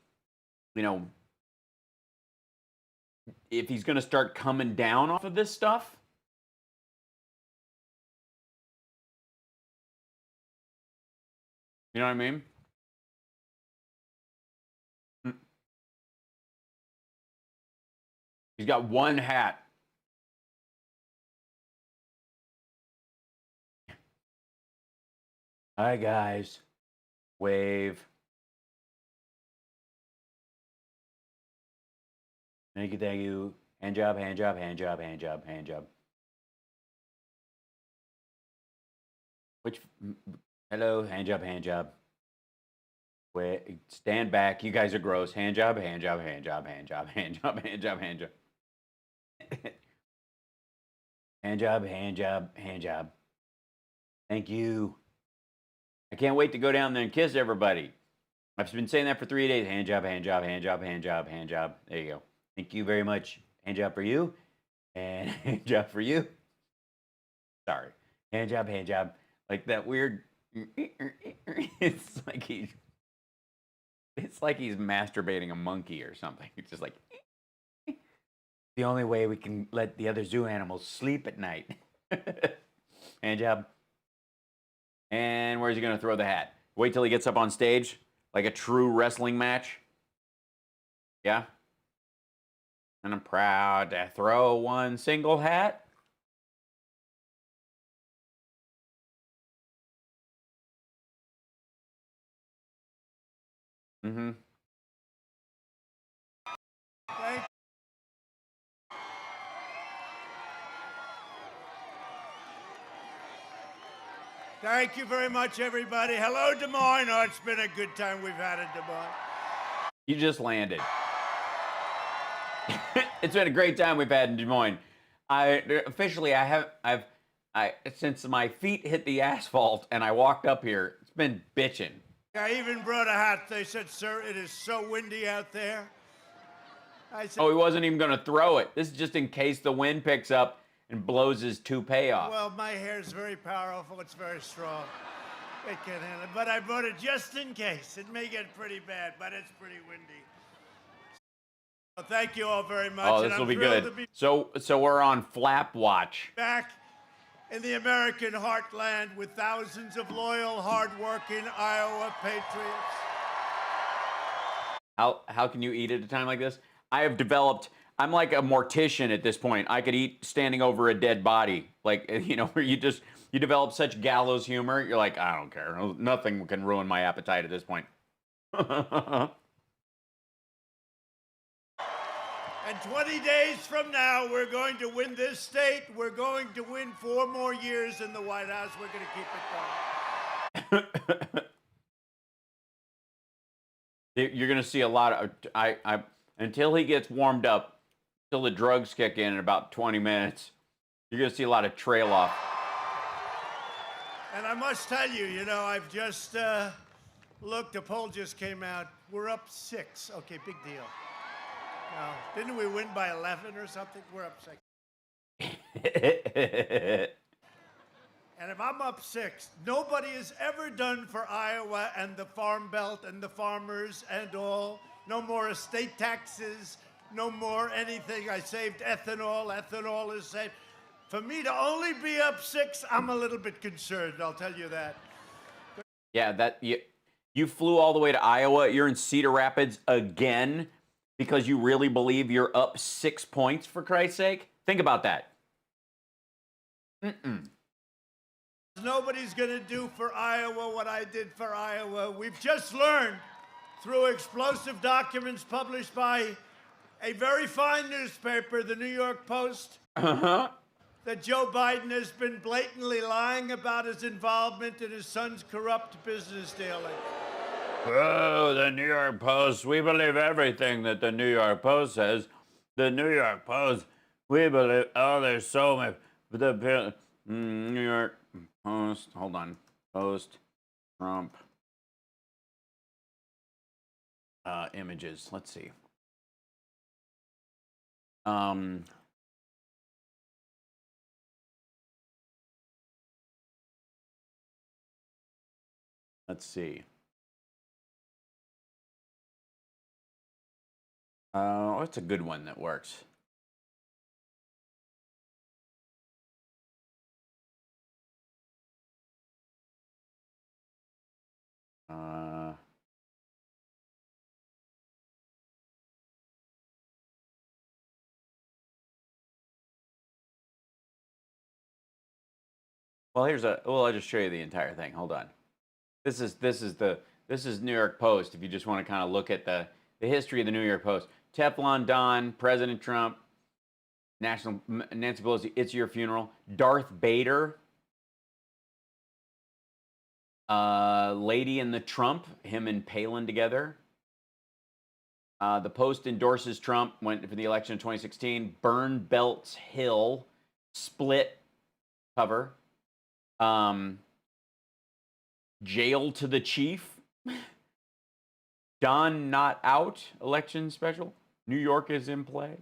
if he's going to start coming down off of this stuff. You know what I mean? He's got one hat. Hi, guys. Wave. Thank you, thank you. Hand job, hand job, hand job, hand job, hand job. Hello, hand job, hand job. Wait, stand back. You guys are gross. Hand job, hand job, hand job, hand job, hand job, hand job, hand job. Hand job, hand job, hand job. Thank you. I can't wait to go down there and kiss everybody. I've been saying that for 3 days. Hand job, hand job, hand job, hand job, hand job. There you go. Thank you very much. Hand job for you. And hand job for you. Sorry. Hand job, hand job. Like that weird. It's like he's masturbating a monkey or something. It's just like the only way we can let the other zoo animals sleep at night. Hand job. And where's he gonna throw the hat? Wait till he gets up on stage, like a true wrestling match. Yeah. And I'm proud to throw one single hat. Mm-hmm. Thank you very much, everybody. Hello, Des Moines. Oh, it's been a good time we've had in Des Moines. You just landed. It's been a great time we've had in Des Moines. Since my feet hit the asphalt and I walked up here, it's been bitching. I even brought a hat. They said, sir, it is so windy out there. I said, Oh, he wasn't even going to throw it. This is just in case the wind picks up and blows his toupee off. well, my hair is very powerful. It's very strong. It can handle it. But I brought it just in case. It may get pretty bad, but it's pretty windy. Well, thank you all very much. Oh, and this will I'm be thrilled good. to be So we're on flap watch. back in the American heartland with thousands of loyal, hardworking Iowa patriots. How can you eat at a time like this? I'm like a mortician at this point. I could eat standing over a dead body. Like, where you develop such gallows humor. You're like, I don't care. Nothing can ruin my appetite at this point. And 20 days from now, we're going to win this state. We're going to win 4 more years in the White House. We're going to keep it going. You're going to see a lot of... until he gets warmed up, until the drugs kick in about 20 minutes, you're going to see a lot of trail off. And I must tell you, I've just looked. A poll just came out. We're up 6. Okay, big deal. No, didn't we win by 11 or something? We're up 6. And if I'm up 6, nobody has ever done for Iowa and the Farm Belt and the farmers and all. No more estate taxes, no more anything. I saved ethanol. Ethanol is saved. For me to only be up 6, I'm a little bit concerned, I'll tell you that. Yeah, you flew all the way to Iowa. You're in Cedar Rapids again because you really believe you're up 6 points, for Christ's sake? Think about that. Nobody's going to do for Iowa what I did for Iowa. We've just learned through explosive documents published by a very fine newspaper, the New York Post, that Joe Biden has been blatantly lying about his involvement in his son's corrupt business dealings. Oh, the New York Post. We believe everything that the New York Post says. The New York Post. We believe. Oh, there's so many. The New York Post. Hold on. Post. Trump. Images. Let's see. Let's see. What's a good one that works? Well, I'll just show you the entire thing. Hold on. This is New York Post. If you just want to kind of look at the history of the New York Post. Teflon Don, President Trump, Nancy Pelosi, It's Your Funeral, Darth Bader. Lady and the Trump, him and Palin together. The Post endorses Trump, went for the election in 2016. Burn Belts Hill, split cover. Jail to the Chief. Don Not Out, election special. New York is in play.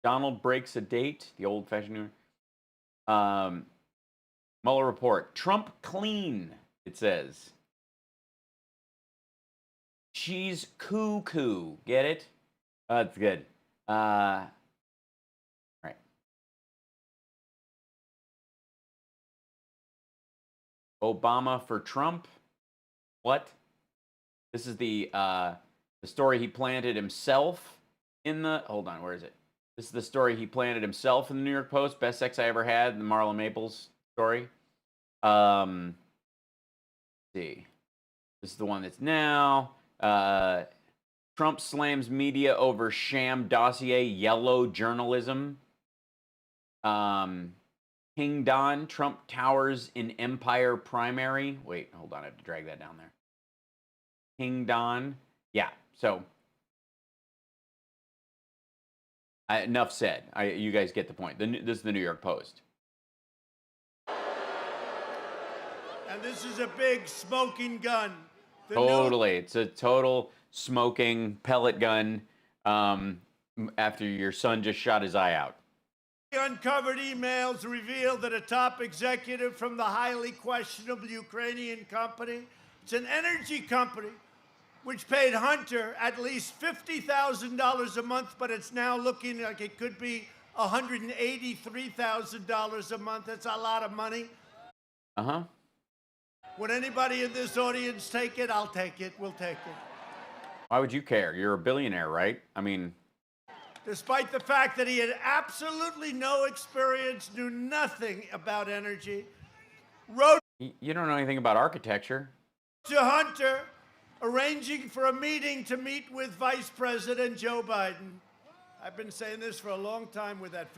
Donald breaks a date, the old-fashioned New York. Mueller report. Trump clean, it says. She's cuckoo. Get it? That's good. Right. Obama for Trump. What? This is the story he planted himself in the. Hold on, where is it? This is the story he planted himself in the New York Post. Best sex I ever had. The Marla Maples story. Let's see. This is the one that's now. Trump slams media over sham dossier, yellow journalism. King Don, Trump towers in Empire primary. Wait, hold on, I have to drag that down there. King Don. Yeah, so. Enough said. You guys get the point. This is the New York Post. And this is a big smoking gun. Totally. It's a total smoking pellet gun after your son just shot his eye out. Uncovered emails reveal that a top executive from the highly questionable Ukrainian company, it's an energy company, which paid Hunter at least $50,000 a month, but it's now looking like it could be $183,000 a month. That's a lot of money. Uh-huh. Would anybody in this audience take it? I'll take it. We'll take it. Why would you care? You're a billionaire, right? I mean... Despite the fact that he had absolutely no experience, knew nothing about energy, wrote... You don't know anything about architecture. ...to Hunter, arranging for a meeting to meet with Vice President Joe Biden. I've been saying this for a long time with that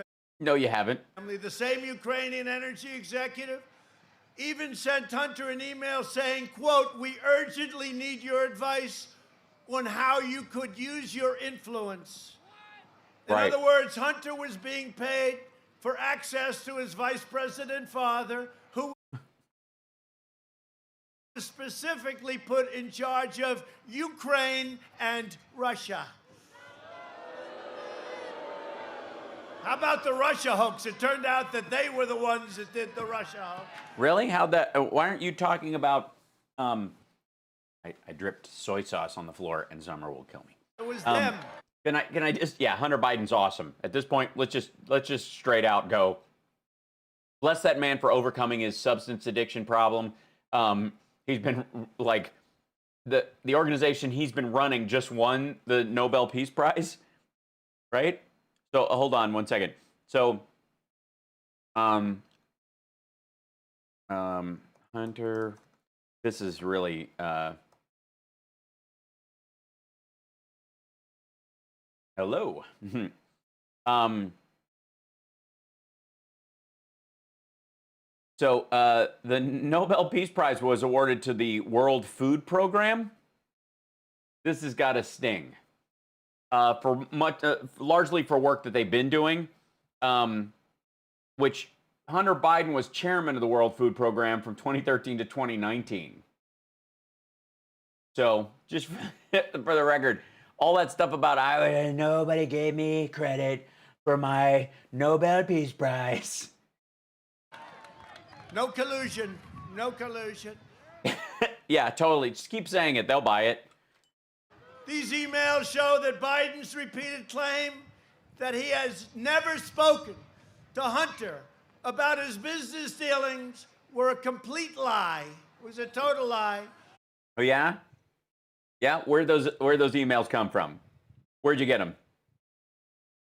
No, you haven't. family. The same Ukrainian energy executive even sent Hunter an email saying, quote, "We urgently need your advice on how you could use your influence." In Right. other words, Hunter was being paid for access to his vice president father, who was specifically put in charge of Ukraine and Russia. How about the Russia hoax? It turned out that they were the ones that did the Russia hoax. Really? How'd that... why aren't you talking about... I dripped soy sauce on the floor and Summer will kill me. It was them. Can I just... Yeah, Hunter Biden's awesome. At this point, let's just straight out go. Bless that man for overcoming his substance addiction problem. He's been, like... The organization he's been running just won the Nobel Peace Prize. Right? So, hold on one second. So, Hunter, this is really, hello. So, the Nobel Peace Prize was awarded to the World Food Program. This has got a sting. For much, largely for work that they've been doing, which Hunter Biden was chairman of the World Food Program from 2013 to 2019. So, just for the record, all that stuff about nobody gave me credit for my Nobel Peace Prize. No collusion. No collusion. Yeah, totally. Just keep saying it. They'll buy it. These emails show that Biden's repeated claim that he has never spoken to Hunter about his business dealings were a complete lie. It was a total lie. Oh, yeah? Yeah? Where'd those emails come from? Where'd you get them?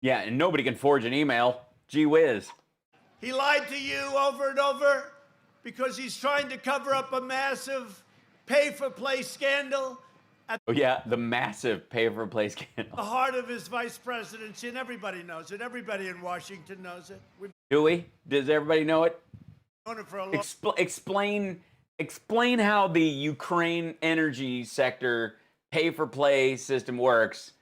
Yeah, and nobody can forge an email. Gee whiz. He lied to you over and over because he's trying to cover up a massive pay-for-play scandal. Oh, yeah, the massive pay-for-play scandal. The heart of his vice presidency, and everybody knows it. Everybody in Washington knows it. Do we? Does everybody know it? Known it for a long Explain explain how the Ukraine energy sector pay-for-play system works.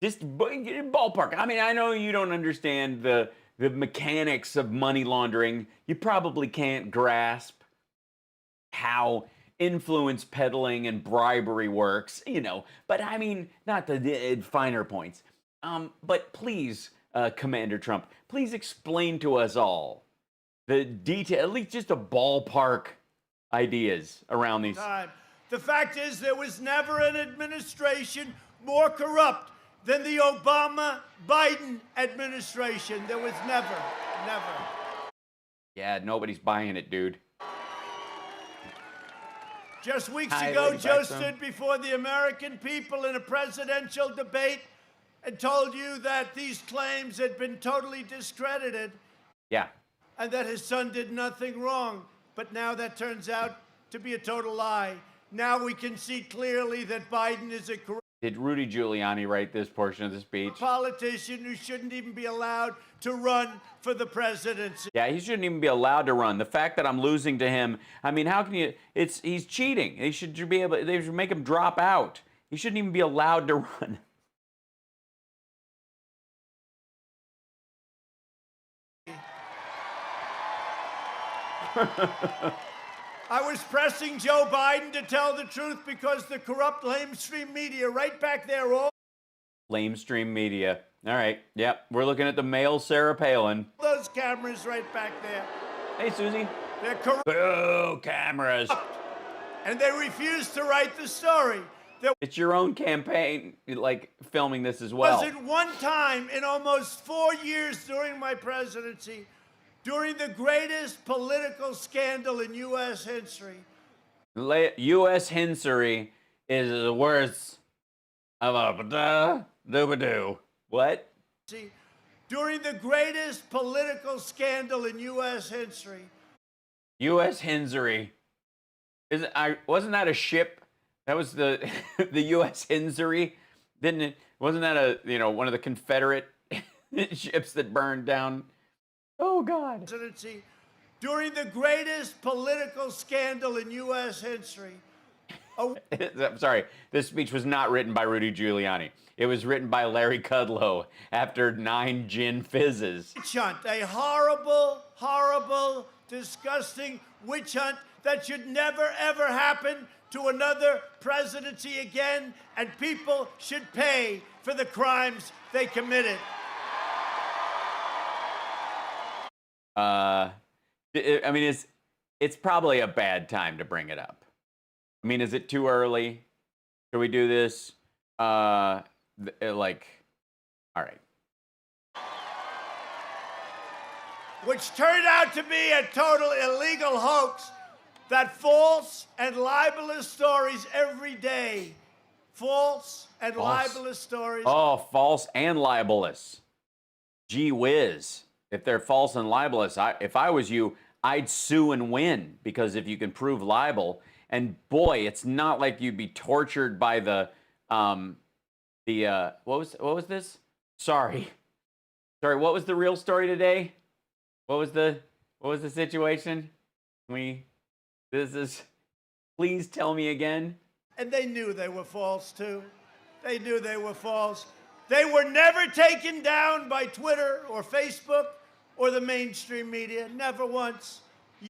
Just ballpark. I mean, I know you don't understand the mechanics of money laundering. You probably can't grasp how influence peddling and bribery works, you know. But I mean, not the finer points. But please, Commander Trump, please explain to us all the detail, at least just a ballpark ideas around these. The fact is, there was never an administration more corrupt than the Obama-Biden administration. There was never. Yeah, nobody's buying it, dude. Just weeks Hi, ago, Lady Joe Blackstone. stood before the American people in a presidential debate and told you that these claims had been totally discredited. Yeah. And that his son did nothing wrong. But now that turns out to be a total lie. Now we can see clearly that Biden is a corrupt Did Rudy Giuliani write this portion of the speech? politician who shouldn't even be allowed to run for the presidency. Yeah, he shouldn't even be allowed to run. The fact that I'm losing to him, I mean, how can you? He's cheating. They should make him drop out. He shouldn't even be allowed to run. I was pressing Joe Biden to tell the truth because the corrupt lamestream media right back there all Lamestream media. All right. Yep. We're looking at the male Sarah Palin. those cameras right back there. Hey, Susie. They're corrupt. Boo, cameras. And they refuse to write the story. There It's your own campaign, like, filming this as well. wasn't one time in almost 4 years during my presidency, during the greatest political scandal in U.S. history. U.S. history is the worst of a doo-ba-doo. What? See, during the greatest political scandal in U.S. history. U.S. history. Wasn't that a ship? That was the the U.S. history, didn't it? Wasn't that one of the Confederate ships that burned down? Oh God! Presidency, during the greatest political scandal in U.S. history. I'm sorry. This speech was not written by Rudy Giuliani. It was written by Larry Kudlow after 9 gin fizzes. Witch hunt, a horrible, horrible, disgusting witch hunt that should never, ever happen to another presidency again, and people should pay for the crimes they committed. I mean, it's probably a bad time to bring it up. I mean, is it too early? Should we do this? All right. Which turned out to be a total illegal hoax that false and libelous stories every day. False and libelous stories. Oh, false and libelous. Gee whiz. If they're false and libelous, if I was you, I'd sue and win, because if you can prove libel, and boy, it's not like you'd be tortured by what was this? Sorry, what was the real story today? What was the situation? Please tell me again. And they knew they were false, too. They knew they were false. They were never taken down by Twitter or Facebook or the mainstream media. Never once.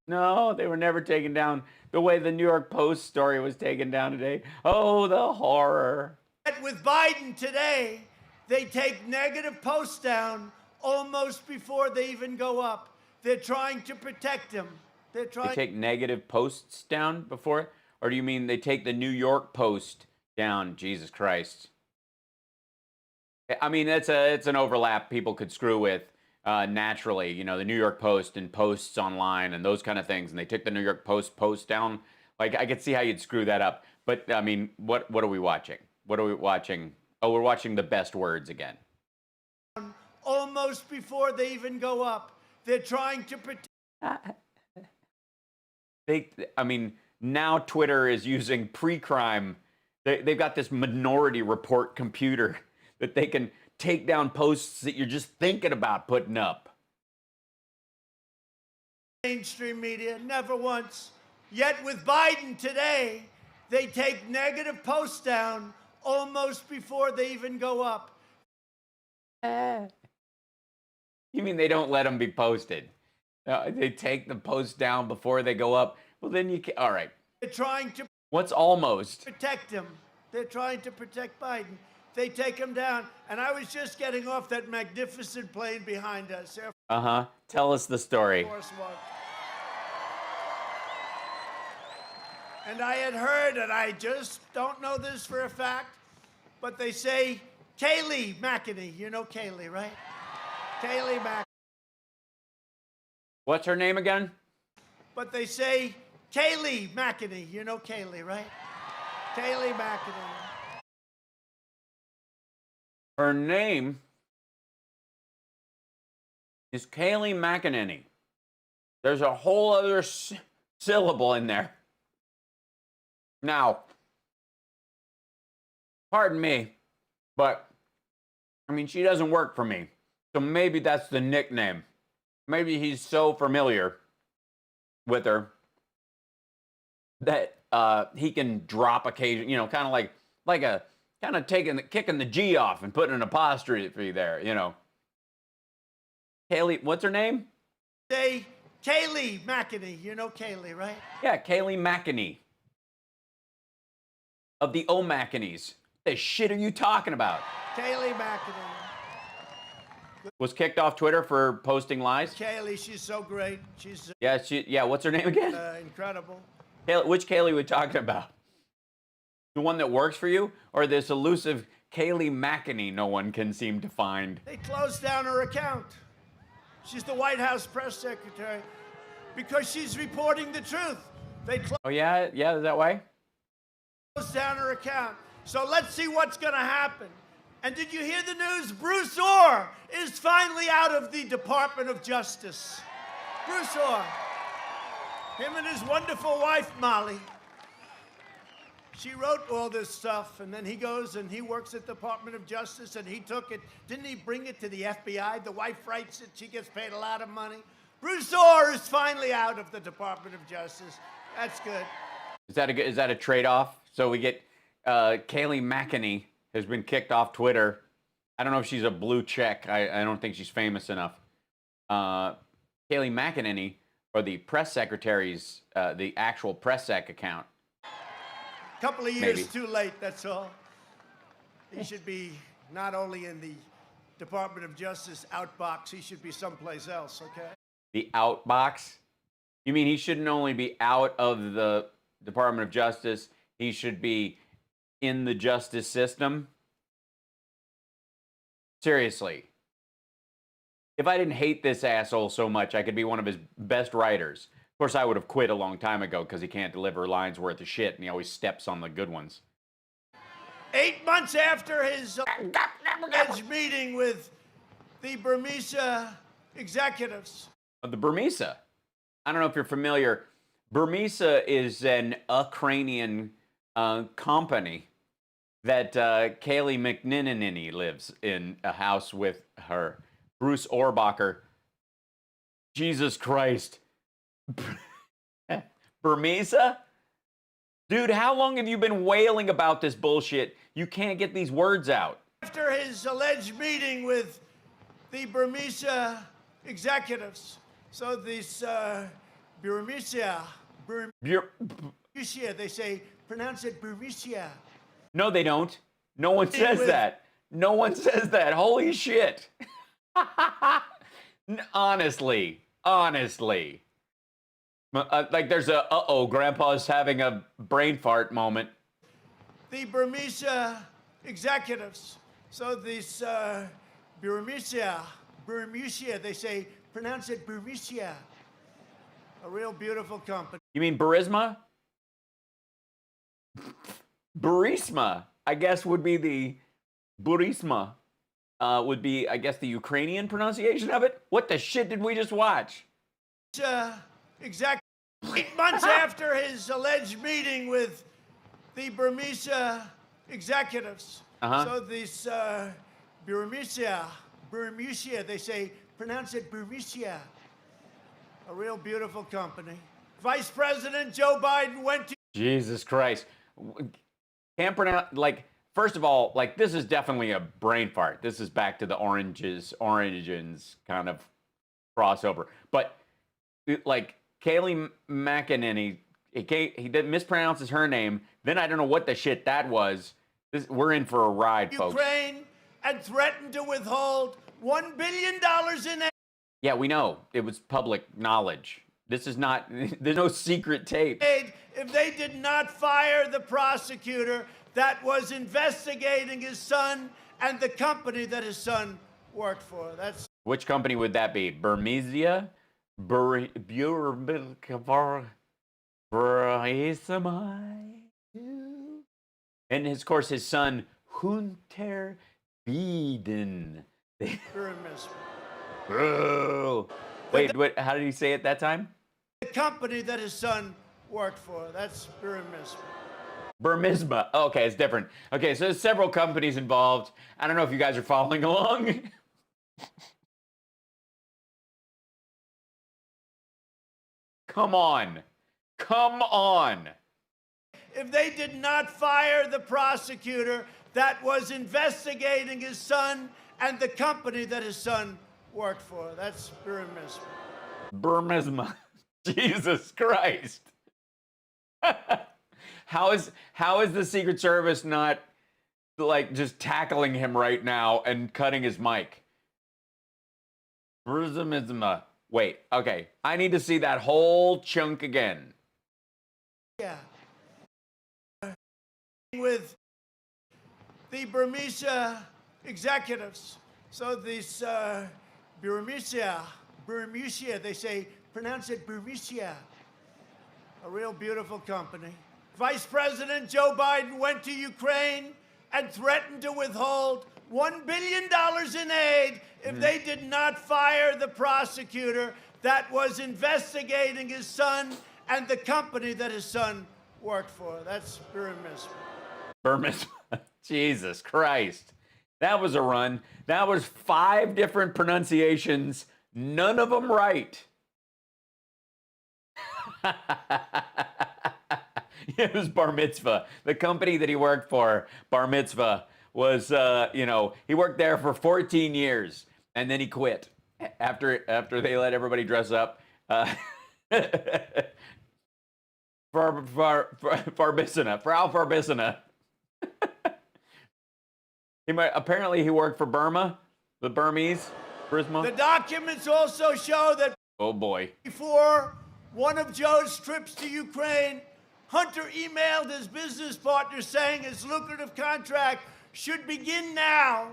No, they were never taken down the way the New York Post story was taken down today. Oh, the horror. With Biden today, they take negative posts down almost before they even go up. They're trying to protect him. They take negative posts down before? Or do you mean they take the New York Post down? Jesus Christ. I mean, it's an overlap people could screw with naturally. You know, the New York Post and posts online and those kind of things. And they took the New York Post post down. Like, I could see how you'd screw that up. But, I mean, what are we watching? What are we watching? Oh, we're watching the best words again. Almost before they even go up. They're trying to protect. Now Twitter is using pre-crime. They've got this Minority Report computer that they can take down posts that you're just thinking about putting up. Mainstream media, never once. Yet with Biden today, they take negative posts down almost before they even go up. You mean they don't let them be posted? They take the posts down before they go up? Well, then you can. All right. They're trying to What's almost? protect him. They're trying to protect Biden. They take him down. And I was just getting off that magnificent plane behind us. Air Uh-huh. Tell us the story. Force One. And I had heard, and I just don't know this for a fact, but they say Kayleigh McEnany. You know Kayleigh, right? Kayleigh McEnany. What's her name again? But they say Kayleigh McEnany. You know Kayleigh, right? Kayleigh McEnany. Her name is Kayleigh McEnany. There's a whole other syllable in there. Now, pardon me, but I mean, she doesn't work for me. So maybe that's the nickname. Maybe he's so familiar with her that he can drop occasion, you know, kind of like a kind of kicking the G off and putting an apostrophe there, you know. Kayleigh, what's her name? Say Kayleigh McEnany. You know Kayleigh, right? Yeah, Kayleigh McEnany. Of the O'Macanys. The shit are you talking about? Kayleigh McEnany. Was kicked off Twitter for posting lies? Kayleigh, she's so great. She's Yeah, what's her name again? incredible. Which Kayleigh we talking about? The one that works for you? Or this elusive Kayleigh McEnany no one can seem to find? They closed down her account. She's the White House press secretary because she's reporting the truth. They Oh yeah, is that why? closed down her account. So let's see what's going to happen. And did you hear the news? Bruce Orr is finally out of the Department of Justice. Bruce Orr. Him and his wonderful wife, Molly. She wrote all this stuff, and then he goes and he works at the Department of Justice, and he took it. Didn't he bring it to the FBI? The wife writes it. She gets paid a lot of money. Bruce Orr is finally out of the Department of Justice. That's good. Is that a trade-off? So we get Kayleigh McEnany has been kicked off Twitter. I don't know if she's a blue check. I don't think she's famous enough. Kayleigh McEnany, or the press secretary's, the actual press sec account. Couple of years Maybe. too late, that's all. He should be not only in the Department of Justice outbox, he should be someplace else, okay? The outbox? You mean he shouldn't only be out of the Department of Justice, he should be in the justice system? Seriously. If I didn't hate this asshole so much, I could be one of his best writers. Of course, I would have quit a long time ago because he can't deliver lines worth of shit, and he always steps on the good ones. 8 months after his alleged meeting with the Burmese executives. The Burmese. I don't know if you're familiar. Burmese is an Ukrainian company that Kayleigh McEnany lives in a house with her. Bruce Orbacher. Jesus Christ. Burmese? Dude, how long have you been wailing about this bullshit? You can't get these words out. After his alleged meeting with the Burmese executives. So this Burmese, they say, pronounce it Burmese. No, they don't. No one says that. No one says that. Holy shit. Honestly. Like there's a, Grandpa's having a brain fart moment. The Burmese executives. So this Burmese, they say, pronounce it Burmese. A real beautiful company. You mean Burisma? Burisma, I guess, would be the Burisma. Would be, I guess, the Ukrainian pronunciation of it. What the shit did we just watch? Exactly 8 months after his alleged meeting with the Burmese executives. So this Burmese, they say, pronounce it Burmese. A real beautiful company. Vice President Joe Biden went to Jesus Christ. Can't pronounce, like, first of all, like, this is definitely a brain fart. This is back to the origins kind of crossover. But, like, Kayleigh McEnany, he mispronounces her name. Then I don't know what the shit that was. We're in for a ride, folks. Ukraine and threatened to withhold $1 billion in aid. Yeah, we know. It was public knowledge. This is not, there's no secret tape. If they did not fire the prosecutor that was investigating his son and the company that his son worked for. That's Which company would that be? Burmesia? And of course his son, Hunter Biden. Oh. Wait, how did he say it that time? The company that his son worked for. That's Burmisma. Burmisma. Okay, it's different. Okay, so there's several companies involved. I don't know if you guys are following along. Come on. Come on. If they did not fire the prosecutor that was investigating his son and the company that his son worked for. That's Burmisma. Burmisma. Jesus Christ. How is the Secret Service not, like, just tackling him right now and cutting his mic? Burmisma. Wait, okay. I need to see that whole chunk again. Yeah. With the Burmese executives. So these Burmesia, they say, pronounce it Burmesia. A real beautiful company. Vice President Joe Biden went to Ukraine and threatened to withhold $1 billion in aid if they did not fire the prosecutor that was investigating his son and the company that his son worked for. That's Burmisma. Burmisma. Jesus Christ. That was a run. That was 5 different pronunciations, none of them right. It was Bar Mitzvah. The company that he worked for, Bar Mitzvah, was, he worked there for 14 years, and then he quit after they let everybody dress up. Farbissina, Frau Farbissina. Apparently he worked for Burma, the Burmese, Prisma. The documents also show that oh boy. Before one of Joe's trips to Ukraine, Hunter emailed his business partner saying his lucrative contract should begin now.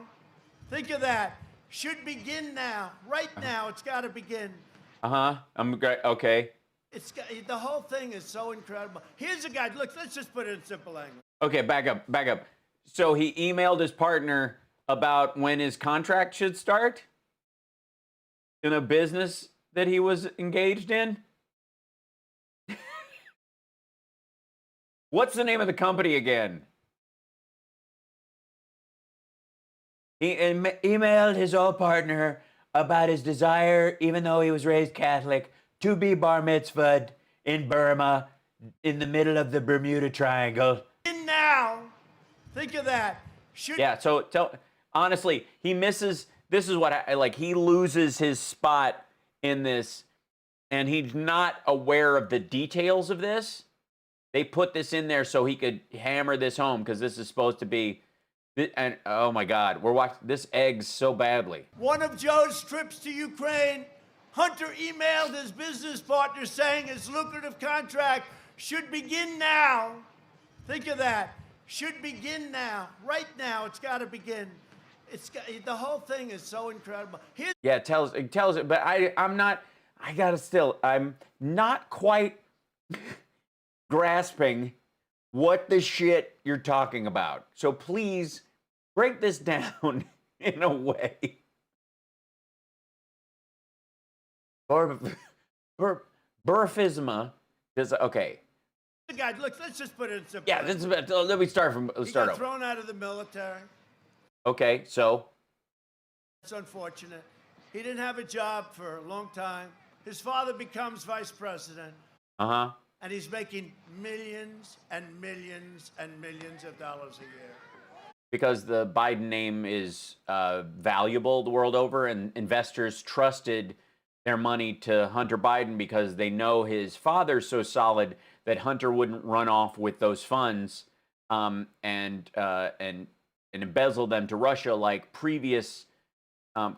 Think of that. Should begin now. Right now, it's got to begin. I'm great. Okay. The whole thing is so incredible. Here's a guy. Look, let's just put it in simple language. Okay, back up. So he emailed his partner about when his contract should start in a business that he was engaged in. What's the name of the company again? He emailed his old partner about his desire, even though he was raised Catholic, to be bar mitzvahed in Burma in the middle of the Bermuda Triangle. In now. Think of that. Yeah, so honestly, he misses, this is what he loses his spot in this, and he's not aware of the details of this. They put this in there so he could hammer this home, because this is supposed to be, and oh my God, we're watching, this eggs so badly. One of Joe's trips to Ukraine, Hunter emailed his business partner saying his lucrative contract should begin now. Think of that. Should begin now. Right now, it's got to begin. The whole thing is so incredible. Yeah, it tells it, but I'm not quite grasping what the shit you're talking about. So please break this down in a way. Burfisma is okay. Guys, look, let's just put it in simple. Yeah, let me start from. Let's start over. over. Thrown out of the military. Okay, so. It's unfortunate. He didn't have a job for a long time. His father becomes vice president. Uh-huh. And he's making millions and millions and millions of dollars a year. Because the Biden name is valuable the world over, and investors trusted their money to Hunter Biden because they know his father's so solid that Hunter wouldn't run off with those funds and embezzle them to Russia like previous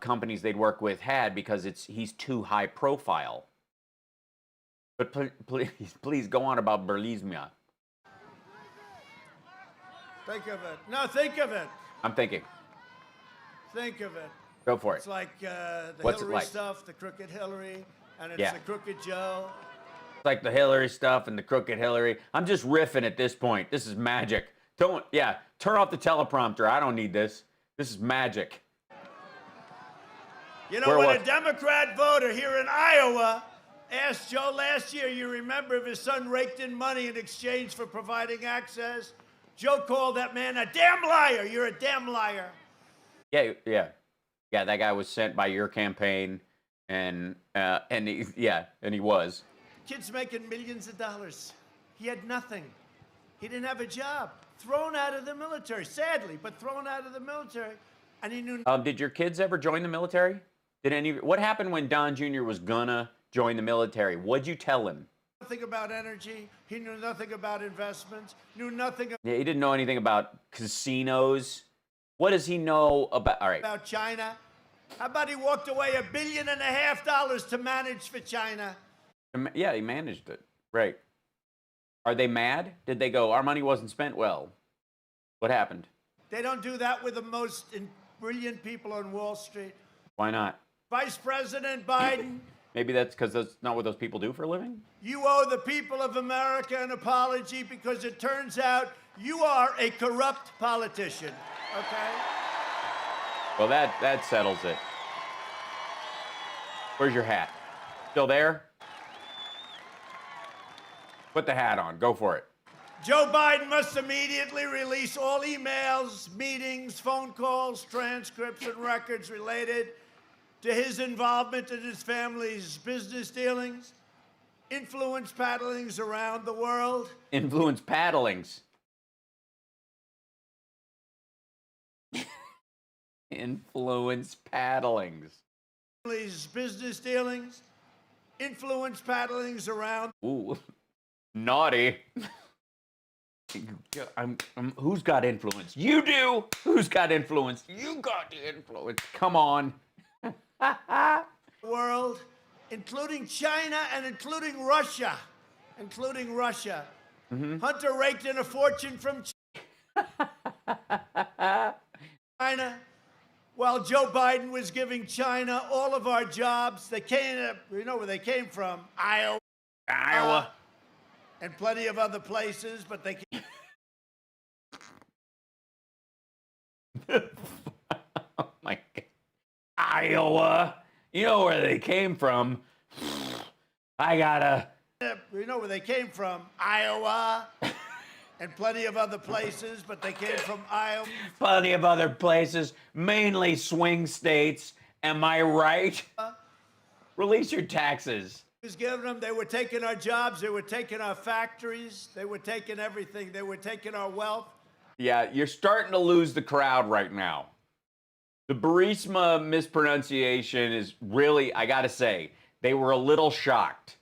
companies they'd work with had, because he's too high profile. But please go on about Berlism. Think of it. No, think of it. I'm thinking. Think of it. Go for it. It's like the What's it Hillary like? stuff, the crooked Hillary, and it's Yeah. the crooked Joe. It's like the Hillary stuff and the crooked Hillary. I'm just riffing at this point. This is magic. Turn off the teleprompter. I don't need this. This is magic. You know, when a Democrat voter here in Iowa asked Joe last year, you remember, if his son raked in money in exchange for providing access, Joe called that man a damn liar. You're a damn liar. Yeah. That guy was sent by your campaign, and he was. Kid's making millions of dollars. He had nothing. He didn't have a job. Thrown out of the military, sadly, but thrown out of the military, and he knew. Did your kids ever join the military? What happened when Don Jr. was gonna join the military? What'd you tell him? Nothing about energy. He knew nothing about investments. Knew nothing Yeah, he didn't know anything about casinos. What does he know about? All right. about China. How about he walked away $1.5 billion to manage for China? Yeah, he managed it. Right. Are they mad? Did they go, our money wasn't spent well? What happened? They don't do that with the most brilliant people on Wall Street. Why not? Vice President Biden, Maybe that's because that's not what those people do for a living? you owe the people of America an apology, because it turns out you are a corrupt politician, okay? Well, that settles it. Where's your hat? Still there? Put the hat on. Go for it. Joe Biden must immediately release all emails, meetings, phone calls, transcripts, and records related to his involvement in his family's business dealings, influence paddlings around the world. Influence paddlings. Influence paddlings. Family's business dealings, influence paddlings around. Ooh, naughty. Who's got influence? You do. Who's got influence? You got the influence. Come on. The world, including China and including Russia. Hunter raked in a fortune from China, while Joe Biden was giving China all of our jobs. They came, you know where they came from? Iowa. And plenty of other places, but they came. Oh my God. Iowa. You know where they came from. You know where they came from? Iowa. And plenty of other places, but they came from Iowa. Plenty of other places, mainly swing states. Am I right? Release your taxes. Was giving them, they were taking our jobs, they were taking our factories, they were taking everything, they were taking our wealth. Yeah, you're starting to lose the crowd right now. The Burisma mispronunciation is really, I gotta say, they were a little shocked.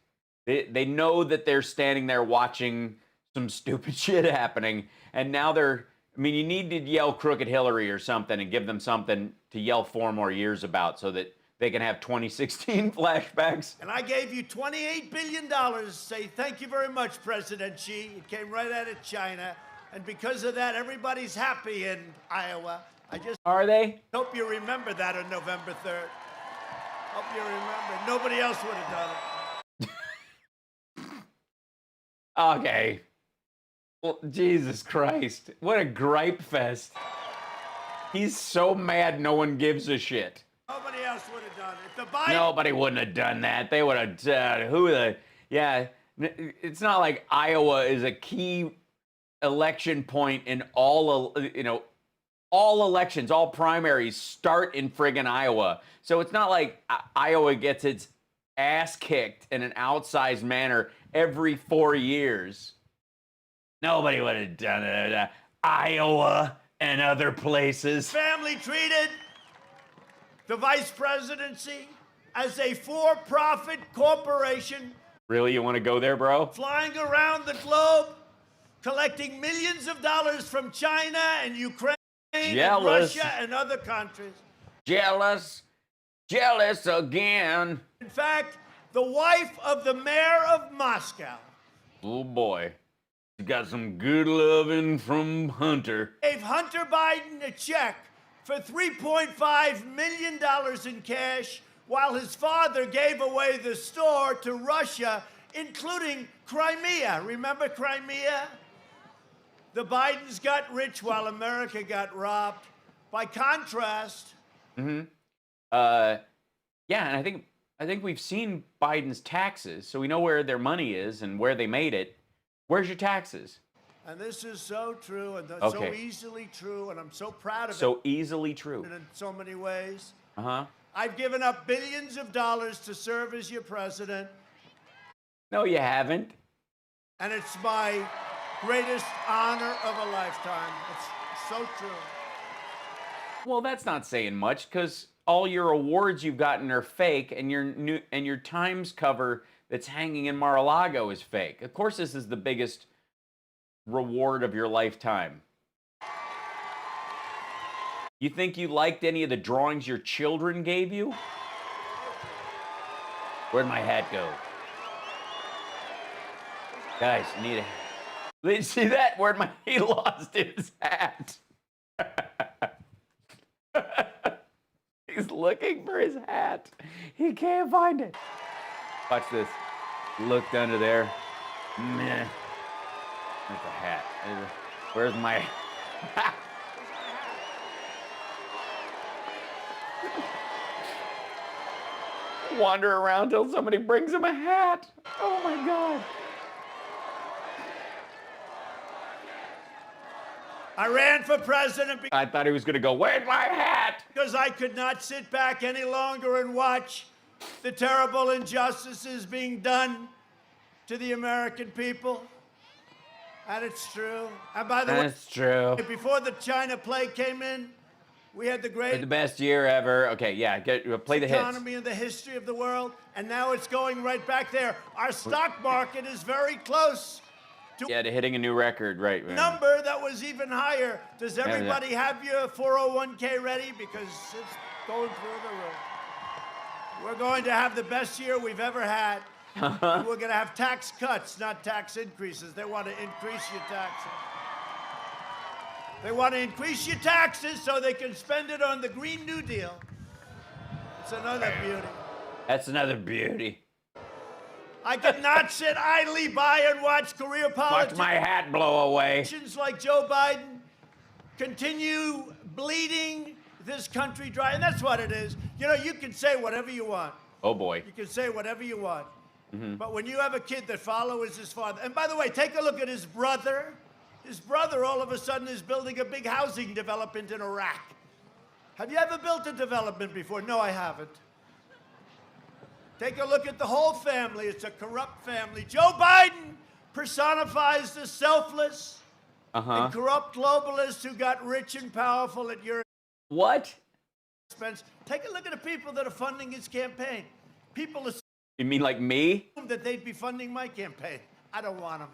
They know that they're standing there watching some stupid shit happening, and now you need to yell Crooked Hillary or something and give them something to yell 4 more years about so that they can have 2016 flashbacks. And I gave you $28 billion. Say thank you very much, President Xi. It came right out of China. And because of that, everybody's happy in Iowa. Are they? Hope you remember that on November 3rd. Hope you remember. Nobody else would have done it. Okay. Well, Jesus Christ. What a gripe fest. He's so mad no one gives a shit. Nobody else would have done it. The Biden. Nobody wouldn't have done that. They would have done it's not like Iowa is a key election point in all elections, all primaries start in friggin' Iowa. So it's not like Iowa gets its ass kicked in an outsized manner every 4 years. Nobody would have done it. Iowa and other places. Family treated the vice presidency as a for-profit corporation. Really, you want to go there, bro? Flying around the globe, collecting millions of dollars from China and Ukraine and Russia and other countries. Jealous again. In fact, the wife of the mayor of Moscow. Oh boy, she got some good loving from Hunter. Gave Hunter Biden a check for $3.5 million in cash, while his father gave away the store to Russia, including Crimea. Remember Crimea? The Bidens got rich while America got robbed. By contrast, yeah, and I think we've seen Biden's taxes, so we know where their money is and where they made it. Where's your taxes? and this is so true and so Okay. easily true, and I'm so proud of it. So easily true. In so many ways. Uh-huh. I've given up billions of dollars to serve as your president. No, you haven't. And it's my greatest honor of a lifetime. It's so true. Well, that's not saying much, because all your awards you've gotten are fake, and your Times cover that's hanging in Mar-a-Lago is fake. Of course, this is the biggest reward of your lifetime. You think you liked any of the drawings your children gave you? Where'd my hat go? Guys, I need a... Did you see that? He lost his hat. He's looking for his hat. He can't find it. Watch this. Looked under there. Meh. There's a hat. Where's my... Wander around till somebody brings him a hat. Oh my God. I ran for president I thought he was going to go, where's my hat? because I could not sit back any longer and watch the terrible injustices being done to the American people. And it's true. And by the way, That's true. before the China plague came in, we had the The greatest best year ever. Okay, yeah, play the hits. economy in the history of the world, and now it's going right back there. Our stock market is very close to Yeah, to hitting a new record, right. a number that was even higher. Does Yeah, yeah. everybody have your 401k ready? Because it's going through the roof. We're going to have the best year we've ever had. And we're going to have tax cuts, not tax increases. They want to increase your taxes. They want to increase your taxes so they can spend it on the Green New Deal. It's another beauty. That's another beauty. I could not sit idly by and watch career Watch politicians my hat blow away. like Joe Biden continue bleeding this country dry. And that's what it is. You know, you can say whatever you want. Oh boy. You can say whatever you want. Mm-hmm. But when you have a kid that follows his father, and by the way, take a look at his brother. His brother all of a sudden is building a big housing development in Iraq. Have you ever built a development before? No, I haven't. Take a look at the whole family. It's a corrupt family. Joe Biden personifies the selfless and corrupt globalists who got rich and powerful at your What? expense. Take a look at the people that are funding his campaign. People assume You mean like me? that they'd be funding my campaign. I don't want them.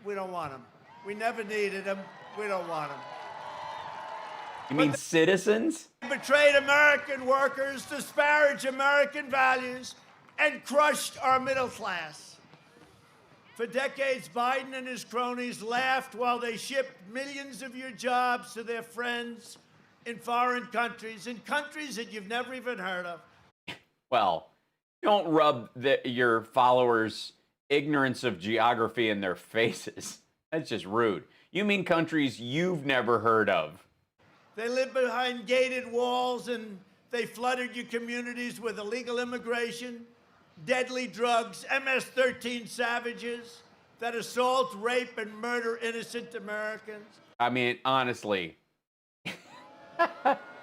We don't want them. We never needed them. We don't want them. You mean citizens? Betrayed American workers, disparaged American values, and crushed our middle class. For decades, Biden and his cronies laughed while they shipped millions of your jobs to their friends in foreign countries, in countries that you've never even heard of. Well, don't rub your followers' ignorance of geography in their faces. That's just rude. You mean countries you've never heard of. They lived behind gated walls and they flooded your communities with illegal immigration, deadly drugs, MS-13 savages that assault, rape, and murder innocent Americans. I mean, honestly.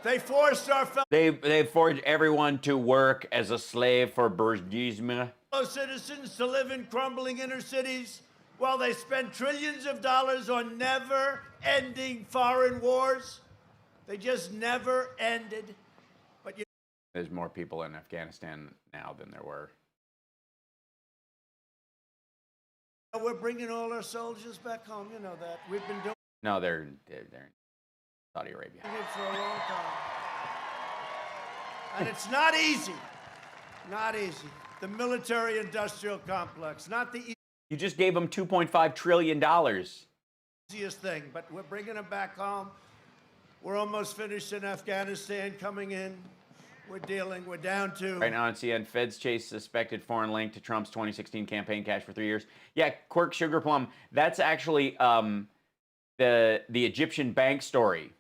They forced our They forced everyone to work as a slave for bourgeoisie. citizens to live in crumbling inner cities while they spend trillions of dollars on never-ending foreign wars. They just never ended. But there's more people in Afghanistan now than there were. we're bringing all our soldiers back home. You know that. We've been doing No, they're in Saudi Arabia. it for a long time. And it's not easy. Not easy. The military-industrial complex, not the You just gave them $2.5 trillion. easiest thing, but we're bringing them back home. We're almost finished in Afghanistan, coming in. We're down to... Right now on CNN, feds chase suspected foreign link to Trump's 2016 campaign cash for 3 years. Yeah, Quirk Sugar Plum, that's actually the Egyptian bank story.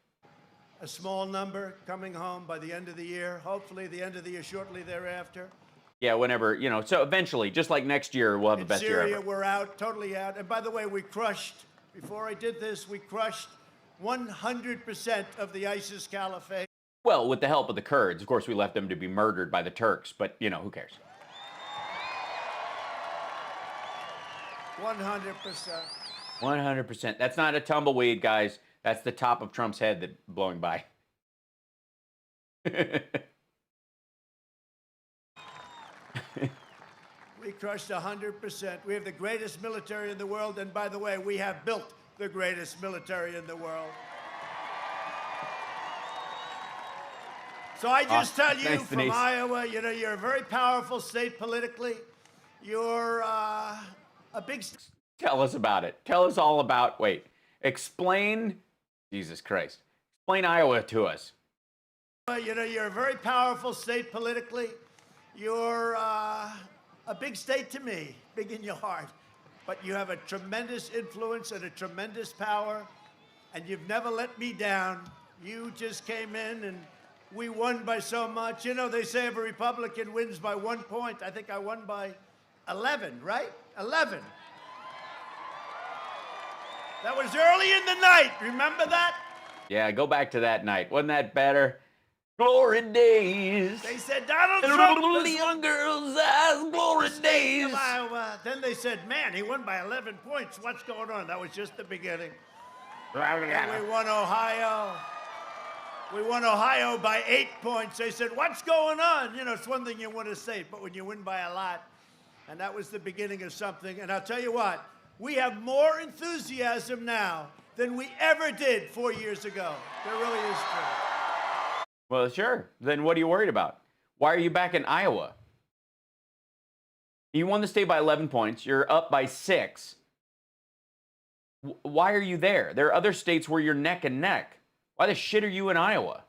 A small number coming home by the end of the year, hopefully the end of the year, shortly thereafter. Yeah, whenever, you know, so eventually, just like next year, we'll have the best year Syria, ever. we're out, totally out. And by the way, we crushed, before I did this, we crushed 100% of the ISIS caliphate. Well, with the help of the Kurds. Of course, we left them to be murdered by the Turks, but, you know, who cares? 100%. 100%. That's not a tumbleweed, guys. That's the top of Trump's head that's blowing by. We crushed 100%. We have the greatest military in the world, and by the way, we have built the greatest military in the world. So I just tell you thanks, from Denise. Iowa, you know, you're a very powerful state politically. You're a big... Tell us about it. Tell us all about, wait, explain, Jesus Christ. Explain Iowa to us. You know, you're a very powerful state politically. You're a big state to me, big in your heart. But you have a tremendous influence and a tremendous power, and you've never let me down. You just came in and we won by so much. You know, they say every Republican wins by 1 point. I think I won by 11, right? 11. That was early in the night. Remember that? Yeah, go back to that night. Wasn't that better? Glory days. They said Donald Trump was the young girl's eyes, glory days. of Iowa. Then they said, man, he won by 11 points. What's going on? That was just the beginning. And we won Ohio. We won Ohio by 8 points. They said, what's going on? You know, it's one thing you win a state, but when you win by a lot, and that was the beginning of something. And I'll tell you what, we have more enthusiasm now than we ever did 4 years ago. There really is true. Well, sure. Then what are you worried about? Why are you back in Iowa? You won the state by 11 points. You're up by 6. Why are you there? There are other states where you're neck and neck. Why the shit are you in Iowa?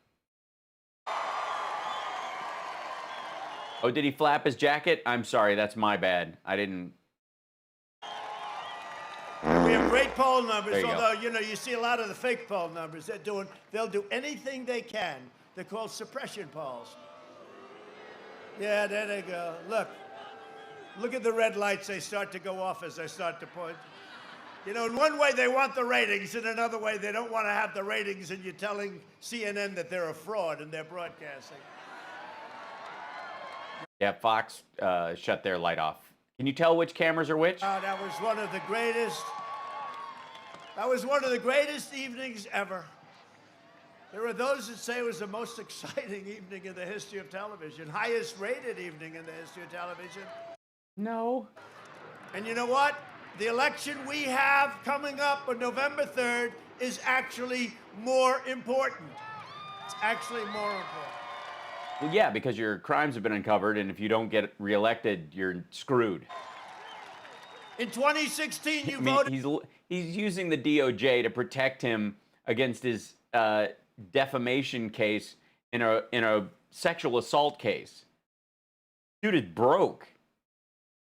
Oh, did he flap his jacket? I'm sorry, that's my bad. I didn't. We have great poll numbers, There you although, you know, you see a lot of the fake poll numbers. They'll do anything they can. They're called suppression polls. Yeah, there they go. Look at the red lights. They start to go off as I start to point. You know, in one way they want the ratings, in another way they don't want to have the ratings, and you're telling CNN that they're a fraud in their broadcasting. Yeah, Fox shut their light off. Can you tell which cameras are which? That was one of the greatest. That was one of the greatest evenings ever. There are those that say it was the most exciting evening in the history of television, highest rated evening in the history of television. No. And you know what? The election we have coming up on November 3rd is actually more important. It's actually more important. Well, yeah, because your crimes have been uncovered, and if you don't get reelected, you're screwed. In 2016, you I mean, voted. he's using the DOJ to protect him against his defamation case in a sexual assault case. Dude is broke.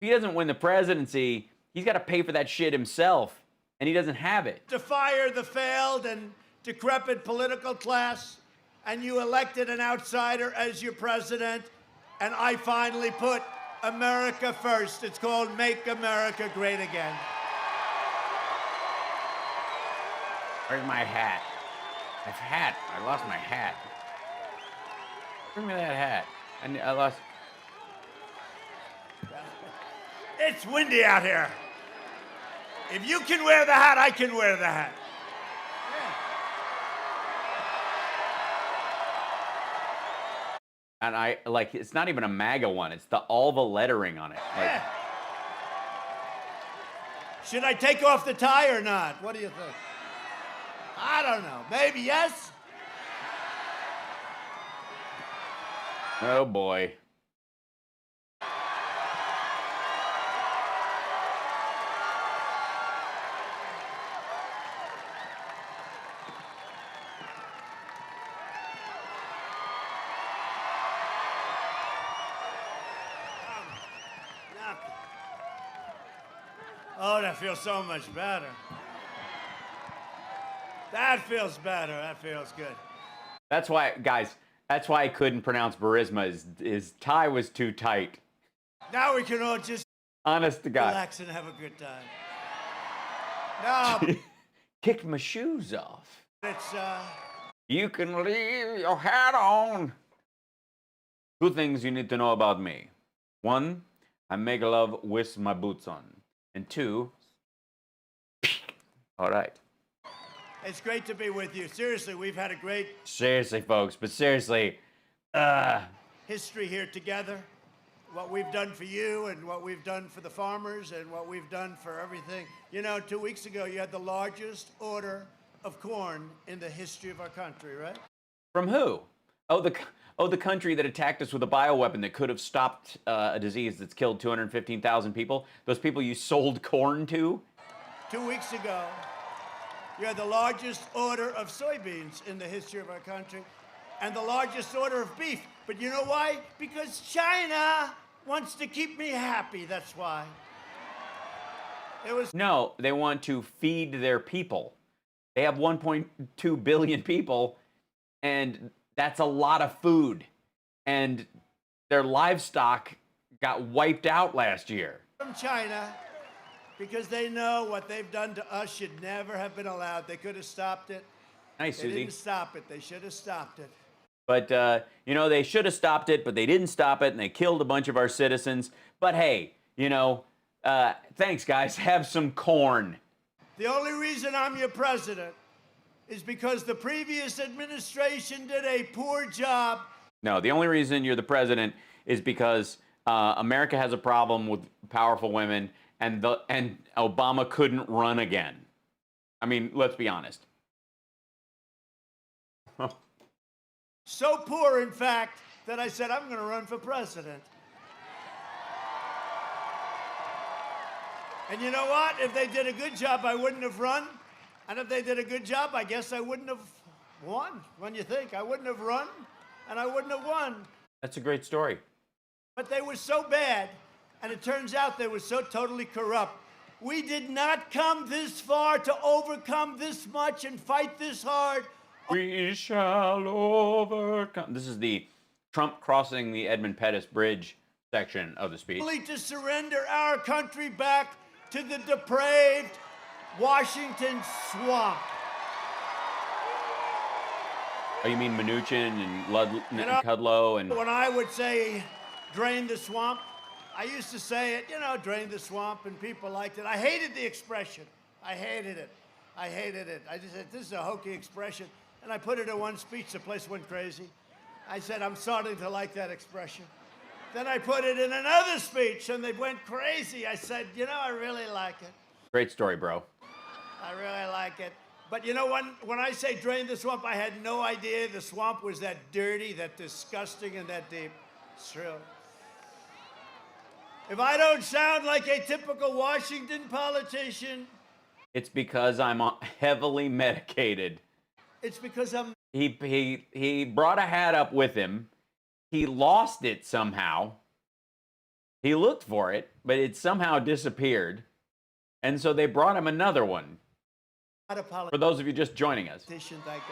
If he doesn't win the presidency, he's got to pay for that shit himself, and he doesn't have it. To fire the failed and decrepit political class, and you elected an outsider as your president, and I finally put America first. It's called Make America Great Again. Where's my hat? My hat. I lost my hat. Bring me that hat. I lost. It's windy out here. If you can wear the hat, I can wear the hat. And I like, it's not even a MAGA one. It's all the lettering on it. Like, should I take off the tie or not? What do you think? I don't know. Maybe yes? oh boy. Oh, that feels so much better. That feels better. That feels good. That's why, guys, that's why I couldn't pronounce Burisma. His tie was too tight. Now we can all just Honest to God. relax and have a good time. No, Kicked my shoes off. it's, You can leave your hat on. Two things you need to know about me. One, I make love with my boots on. And two, all right. it's great to be with you. Seriously, we've had a great Seriously, folks, but seriously, history here together. What we've done for you and what we've done for the farmers and what we've done for everything. You know, 2 weeks ago, you had the largest order of corn in the history of our country, right? from who? Oh, the country that attacked us with a bioweapon that could have stopped a disease that's killed 215,000 people. Those people you sold corn to? 2 weeks ago, you had the largest order of soybeans in the history of our country and the largest order of beef. But you know why? Because China wants to keep me happy, that's why. No, they want to feed their people. They have 1.2 billion people, and that's a lot of food. And their livestock got wiped out last year. From China, because they know what they've done to us should never have been allowed. They could have stopped it. Nice, They Susie. didn't stop it. They should have stopped it. But, you know, they should have stopped it, but they didn't stop it, and they killed a bunch of our citizens. But hey, you know, thanks, guys. Have some corn. The only reason I'm your president is because the previous administration did a poor job. No, the only reason you're the president is because America has a problem with powerful women, and Obama couldn't run again. I mean, let's be honest. So poor, in fact, that I said I'm going to run for president. And you know what? If they did a good job, I wouldn't have run. And if they did a good job, I guess I wouldn't have won. When you think, I wouldn't have run, and I wouldn't have won. That's a great story. But they were so bad, and it turns out they were so totally corrupt. We did not come this far to overcome this much and fight this hard. We shall overcome. This is the Trump crossing the Edmund Pettus Bridge section of the speech. Only to surrender our country back to the depraved Washington swamp. Oh, you mean Mnuchin and Kudlow and... When I would say drain the swamp, I used to say it, you know, drain the swamp, and people liked it. I hated the expression. I hated it. I hated it. I just said, this is a hokey expression. And I put it in one speech, the place went crazy. I said, I'm starting to like that expression. Then I put it in another speech, and they went crazy. I said, you know, I really like it. Great story, bro. I really like it. But you know, when I say drain the swamp, I had no idea the swamp was that dirty, that disgusting, and that deep. It's true. If I don't sound like a typical Washington politician... It's because I'm heavily medicated. It's because I'm... He brought a hat up with him. He lost it somehow. He looked for it, but it somehow disappeared. And so they brought him another one. For those of you just joining us. Thank God.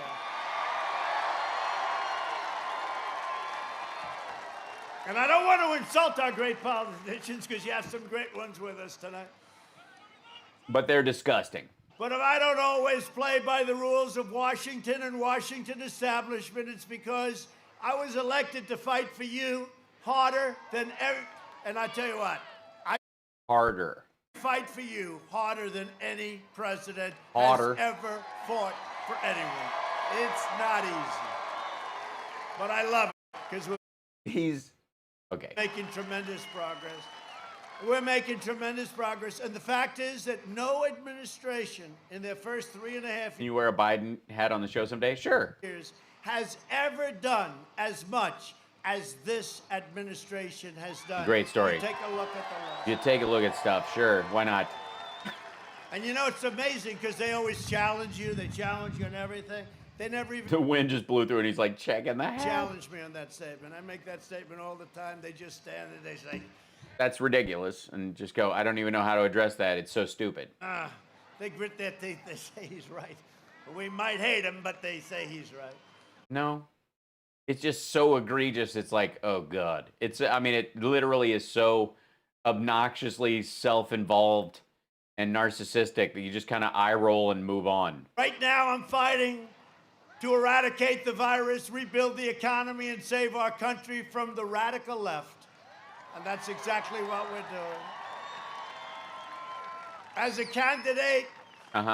And I don't want to insult our great politicians because you have some great ones with us tonight. But they're disgusting. But if I don't always play by the rules of Washington and Washington establishment, it's because I was elected to fight for you harder than ever. And I tell you what, Harder. Fight for you harder than any president Harder. has ever fought for anyone. It's not easy. But I love it because He's okay. making tremendous progress. We're making tremendous progress. And the fact is that no administration in their first 3.5 Can you wear a Biden hat on the show someday? Sure. years has ever done as much as this administration has done. Great story. You take a look at the list. You take a look at stuff. Sure. Why not? And you know, it's amazing because they always challenge you. They challenge you on everything. They never even The wind just blew through and he's like, checking the hat. challenge me on that statement. I make that statement all the time. They just stand there. They say, That's ridiculous. And just go, I don't even know how to address that. It's so stupid. they grit their teeth. They say he's right. We might hate him, but they say he's right. No. It's just so egregious. It's like, oh God. I mean, it literally is so obnoxiously self-involved and narcissistic that you just kind of eye roll and move on. Right now, I'm fighting to eradicate the virus, rebuild the economy, and save our country from the radical left. And that's exactly what we're doing. As a candidate,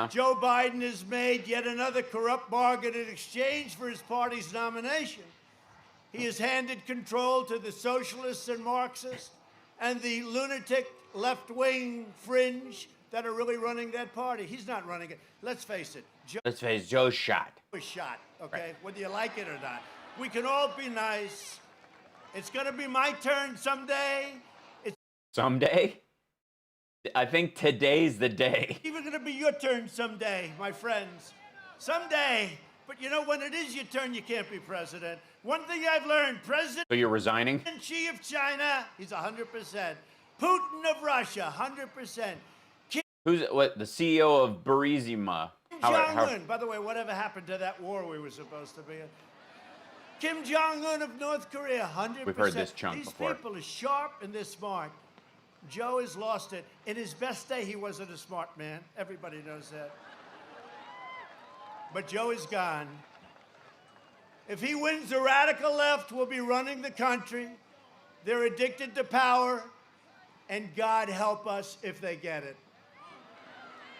Joe Biden has made yet another corrupt bargain in exchange for his party's nomination. He has handed control to the socialists and Marxists and the lunatic left-wing fringe that are really running that party. He's not running it. Let's face it. Joe's shot. Was shot, okay? Whether you like it or not. We can all be nice. It's going to be my turn someday. It's Someday? I think today's the day. even going to be your turn someday, my friends. Someday. But you know, when it is your turn, you can't be president. One thing I've learned, President So you're resigning? Xi of China, he's 100%. Putin of Russia, 100%. Who's what? The CEO of Burisma. Kim Jong-un. By the way, whatever happened to that war we were supposed to be in? Kim Jong-un of North Korea, 100%. We've heard this chunk These before. people are sharp and they're smart. Joe has lost it. In his best day, he wasn't a smart man. Everybody knows that. But Joe is gone. If he wins, the radical left will be running the country. They're addicted to power, and God help us if they get it.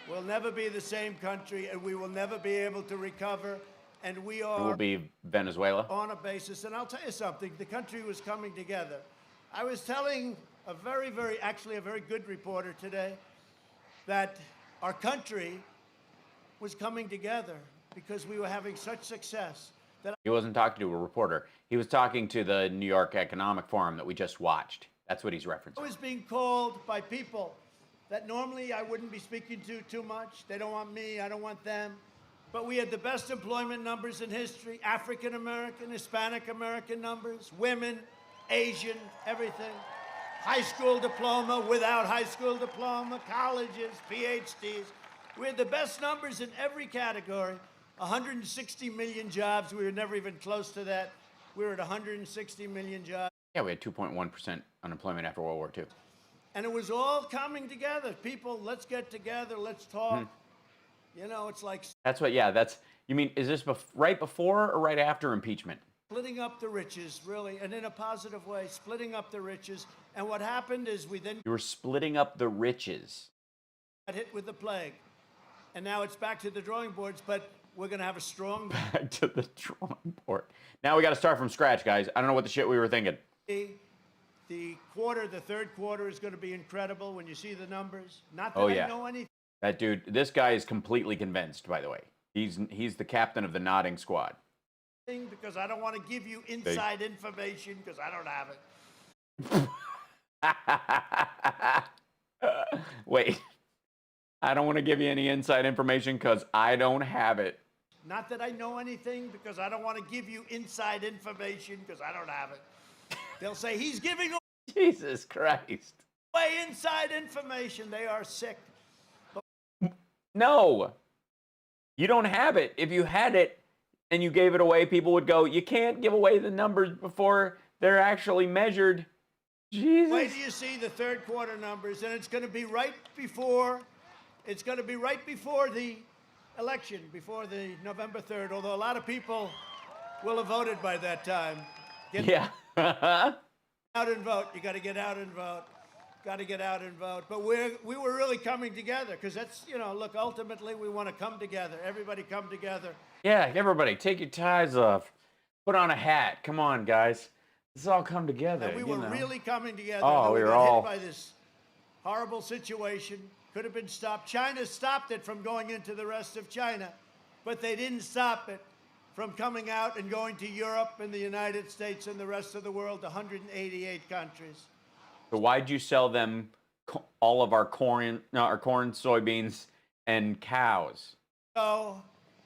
We'll never be the same country, and we will never be able to recover. And we It are will be Venezuela. on a basis. And I'll tell you something, the country was coming together. I was telling a very good reporter today that our country was coming together because we were having such success that He wasn't talking to a reporter. He was talking to the New York Economic Forum that we just watched. That's what he's referencing. I was being called by people that normally I wouldn't be speaking to too much. They don't want me, I don't want them. But we had the best employment numbers in history, African American, Hispanic American numbers, women, Asian, everything. High school diploma, without high school diploma, colleges, PhDs. We had the best numbers in every category. 160 million jobs. We were never even close to that. We were at 160 million jobs. Yeah, we had 2.1% unemployment after World War II. And it was all coming together. People, let's get together, let's talk. You know, it's like That's what, yeah, that's, you mean, is this right before or right after impeachment? splitting up the riches, really, and in a positive way, splitting up the riches. And what happened is we then You were splitting up the riches. got hit with the plague. And now it's back to the drawing boards, but we're going to have a strong Back to the drawing board. Now we got to start from scratch, guys. I don't know what the shit we were thinking. The third quarter is going to be incredible when you see the numbers. Not that Oh, I yeah. know anything. That dude, this guy is completely convinced, by the way. He's the captain of the nodding squad. Because I don't want to give you inside information because I don't have it. Wait. I don't want to give you any inside information because I don't have it. Not that I know anything because I don't want to give you inside information because I don't have it. They'll say he's giving Jesus Christ. away inside information. They are sick. No. You don't have it. If you had it and you gave it away, people would go, you can't give away the numbers before they're actually measured. Jesus. Wait till you see the third quarter numbers, and it's going to be right before the election, before the November 3rd, although a lot of people will have voted by that time. Get Yeah. out and vote. You got to get out and vote. got to get out and vote. But we were really coming together because that's, you know, look, ultimately we want to come together. Everybody come together. Yeah, everybody, take your ties off. Put on a hat. Come on, guys. Let's all come together. And we were really coming together. Oh, and we we were got all... hit by this horrible situation. Could have been stopped. China stopped it from going into the rest of China, but they didn't stop it from coming out and going to Europe and the United States and the rest of the world, 188 countries. So why'd you sell them all of our corn, soybeans, and cows? So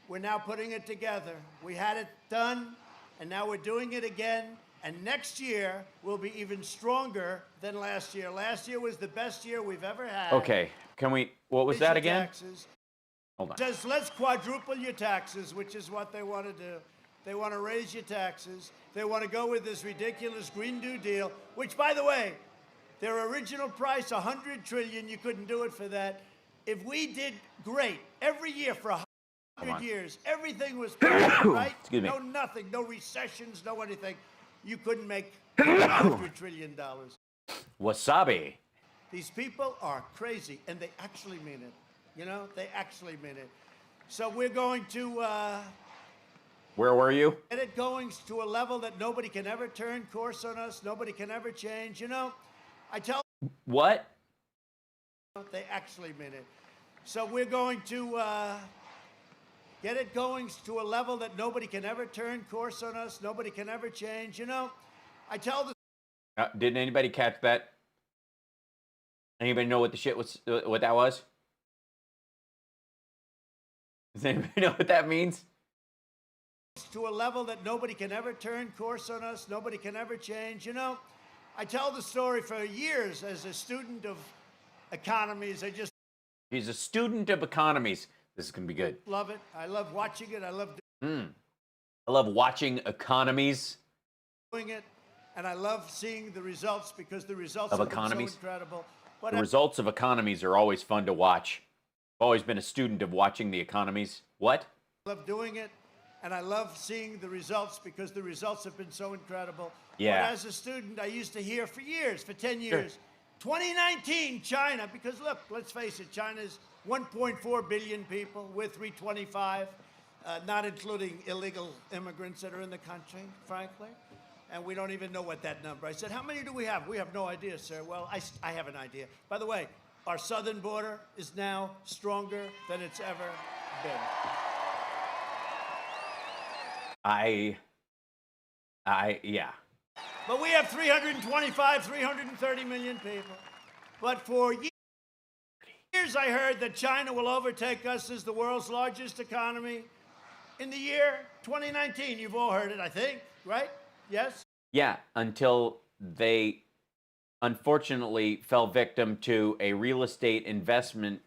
we're now putting it together. We had it done, and now we're doing it again. And next year will be even stronger than last year. Last year was the best year we've ever had. Okay, can we, what was that again? Taxes. Hold on. Says let's quadruple your taxes, which is what they want to do. They want to raise your taxes. They want to go with this ridiculous Green New Deal, which, by the way, their original price, $100 trillion, you couldn't do it for that. If we did great every year for 100 years, everything was perfect, right? Excuse me. No nothing, no recessions, no anything. You couldn't make $100 trillion. Wasabi. These people are crazy, and they actually mean it. You know, they actually mean it. So we're going to Where were you? get it going to a level that nobody can ever turn course on us. Nobody can ever change. You know, I tell What? they actually mean it. So we're going to get it going to a level that nobody can ever turn course on us. Nobody can ever change. You know, I tell the Didn't anybody catch that? Anybody know what the shit was? What that was? Does anybody know what that means? to a level that nobody can ever turn course on us. Nobody can ever change. You know, I tell the story for years as a student of economies. I just He's a student of economies. This is gonna be good. love it. I love watching it. I love I love watching economies doing it, and I love seeing the results because the results of have been economies. so incredible. But The results of economies are always fun to watch. I've always been a student of watching the economies. What? I love doing it, and I love seeing the results because the results have been so incredible. Yeah. But as a student, I used to hear for years, for 10 years, 2019 China, because look, let's face it, China's 1.4 billion people. We're 325, not including illegal immigrants that are in the country, frankly. And we don't even know what that number. I said, how many do we have? We have no idea, sir. Well, I have an idea. By the way, our southern border is now stronger than it's ever been. Yeah. But we have 325, 330 million people. But for years, I heard that China will overtake us as the world's largest economy in the year 2019. You've all heard it, I think, right? Yes? Yeah, until they unfortunately fell victim to a real estate investment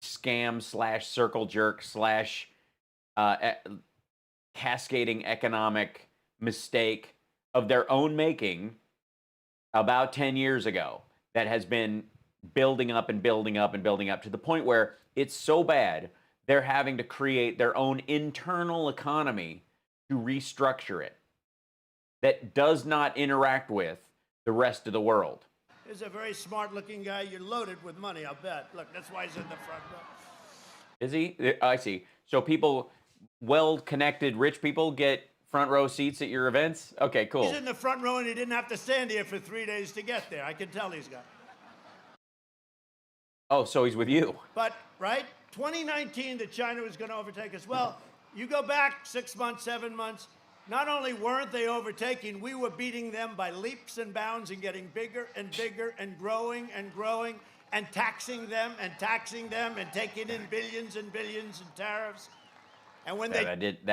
scam / circle jerk / cascading economic mistake of their own making about 10 years ago that has been building up and building up and building up to the point where it's so bad they're having to create their own internal economy to restructure it that does not interact with the rest of the world. He's a very smart-looking guy. You're loaded with money, I'll bet. Look, that's why he's in the front row. Is he? I see. So people, well-connected rich people get front row seats at your events? Okay, cool. He's in the front row and he didn't have to stand here for 3 days to get there. I can tell he's got. Oh, so he's with you. But, right, 2019 that China was going to overtake us. Well, you go back 6 months, 7 months, not only weren't they overtaking, we were beating them by leaps and bounds and getting bigger and bigger and growing and taxing them and taking in billions and billions in tariffs. And when that did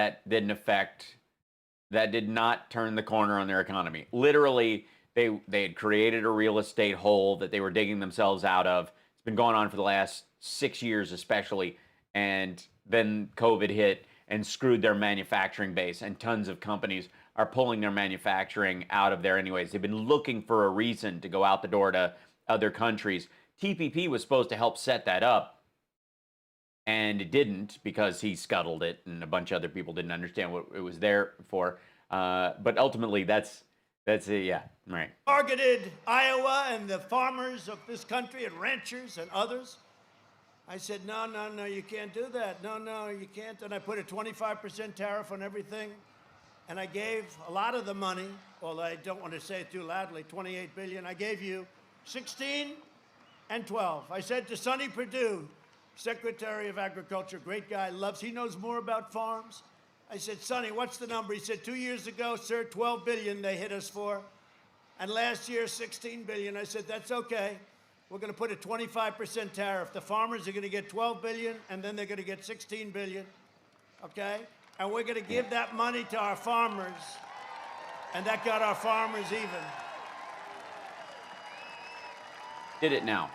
not turn the corner on their economy. Literally, they had created a real estate hole that they were digging themselves out of. It's been going on for the last 6 years especially, and then COVID hit and screwed their manufacturing base, and tons of companies are pulling their manufacturing out of there anyways. They've been looking for a reason to go out the door to other countries. TPP was supposed to help set that up, and it didn't because he scuttled it, and a bunch of other people didn't understand what it was there for. But ultimately, that's That's it, yeah, right. Targeted Iowa and the farmers of this country and ranchers and others. I said, no, you can't do that. No, you can't. And I put a 25% tariff on everything. And I gave a lot of the money, although I don't want to say it too loudly, $28 billion. I gave you 16 and 12. I said to Sonny Perdue, Secretary of Agriculture, great guy, he knows more about farms. I said, Sonny, what's the number? He said, 2 years ago, sir, 12 billion they hit us for. And last year, 16 billion. I said, that's okay. We're going to put a 25% tariff. The farmers are going to get 12 billion, and then they're going to get 16 billion, okay? And we're going to give that money to our farmers, and that got our farmers even. Did it now.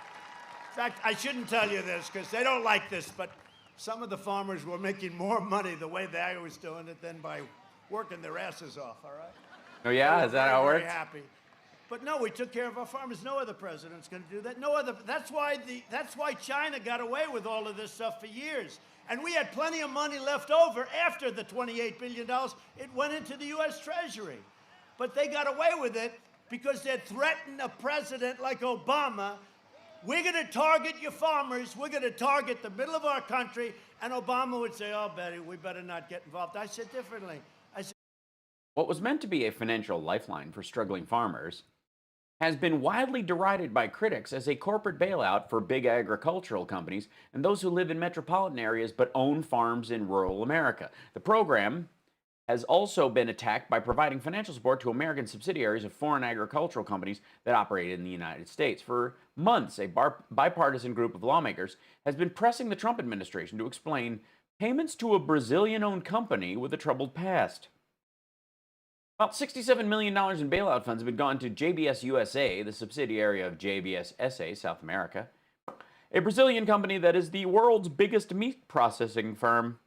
In fact, I shouldn't tell you this because they don't like this, but some of the farmers were making more money the way they was doing it than by working their asses off, all right? Oh, yeah? Is that how it works? Very happy. But no, we took care of our farmers. No other president's going to do that. No other. That's why China got away with all of this stuff for years. And we had plenty of money left over after the $28 billion. It went into the U.S. Treasury. But they got away with it because they threatened a president like Obama. We're going to target your farmers. We're going to target the middle of our country. And Obama would say, oh, Betty, we better not get involved. I said differently. I said, what was meant to be a financial lifeline for struggling farmers has been widely derided by critics as a corporate bailout for big agricultural companies and those who live in metropolitan areas but own farms in rural America. The program has also been attacked by providing financial support to American subsidiaries of foreign agricultural companies that operate in the United States. For months, a bipartisan group of lawmakers has been pressing the Trump administration to explain payments to a Brazilian-owned company with a troubled past. About $67 million in bailout funds have been gone to JBS USA, the subsidiary of JBS SA, South America, a Brazilian company that is the world's biggest meat processing firm.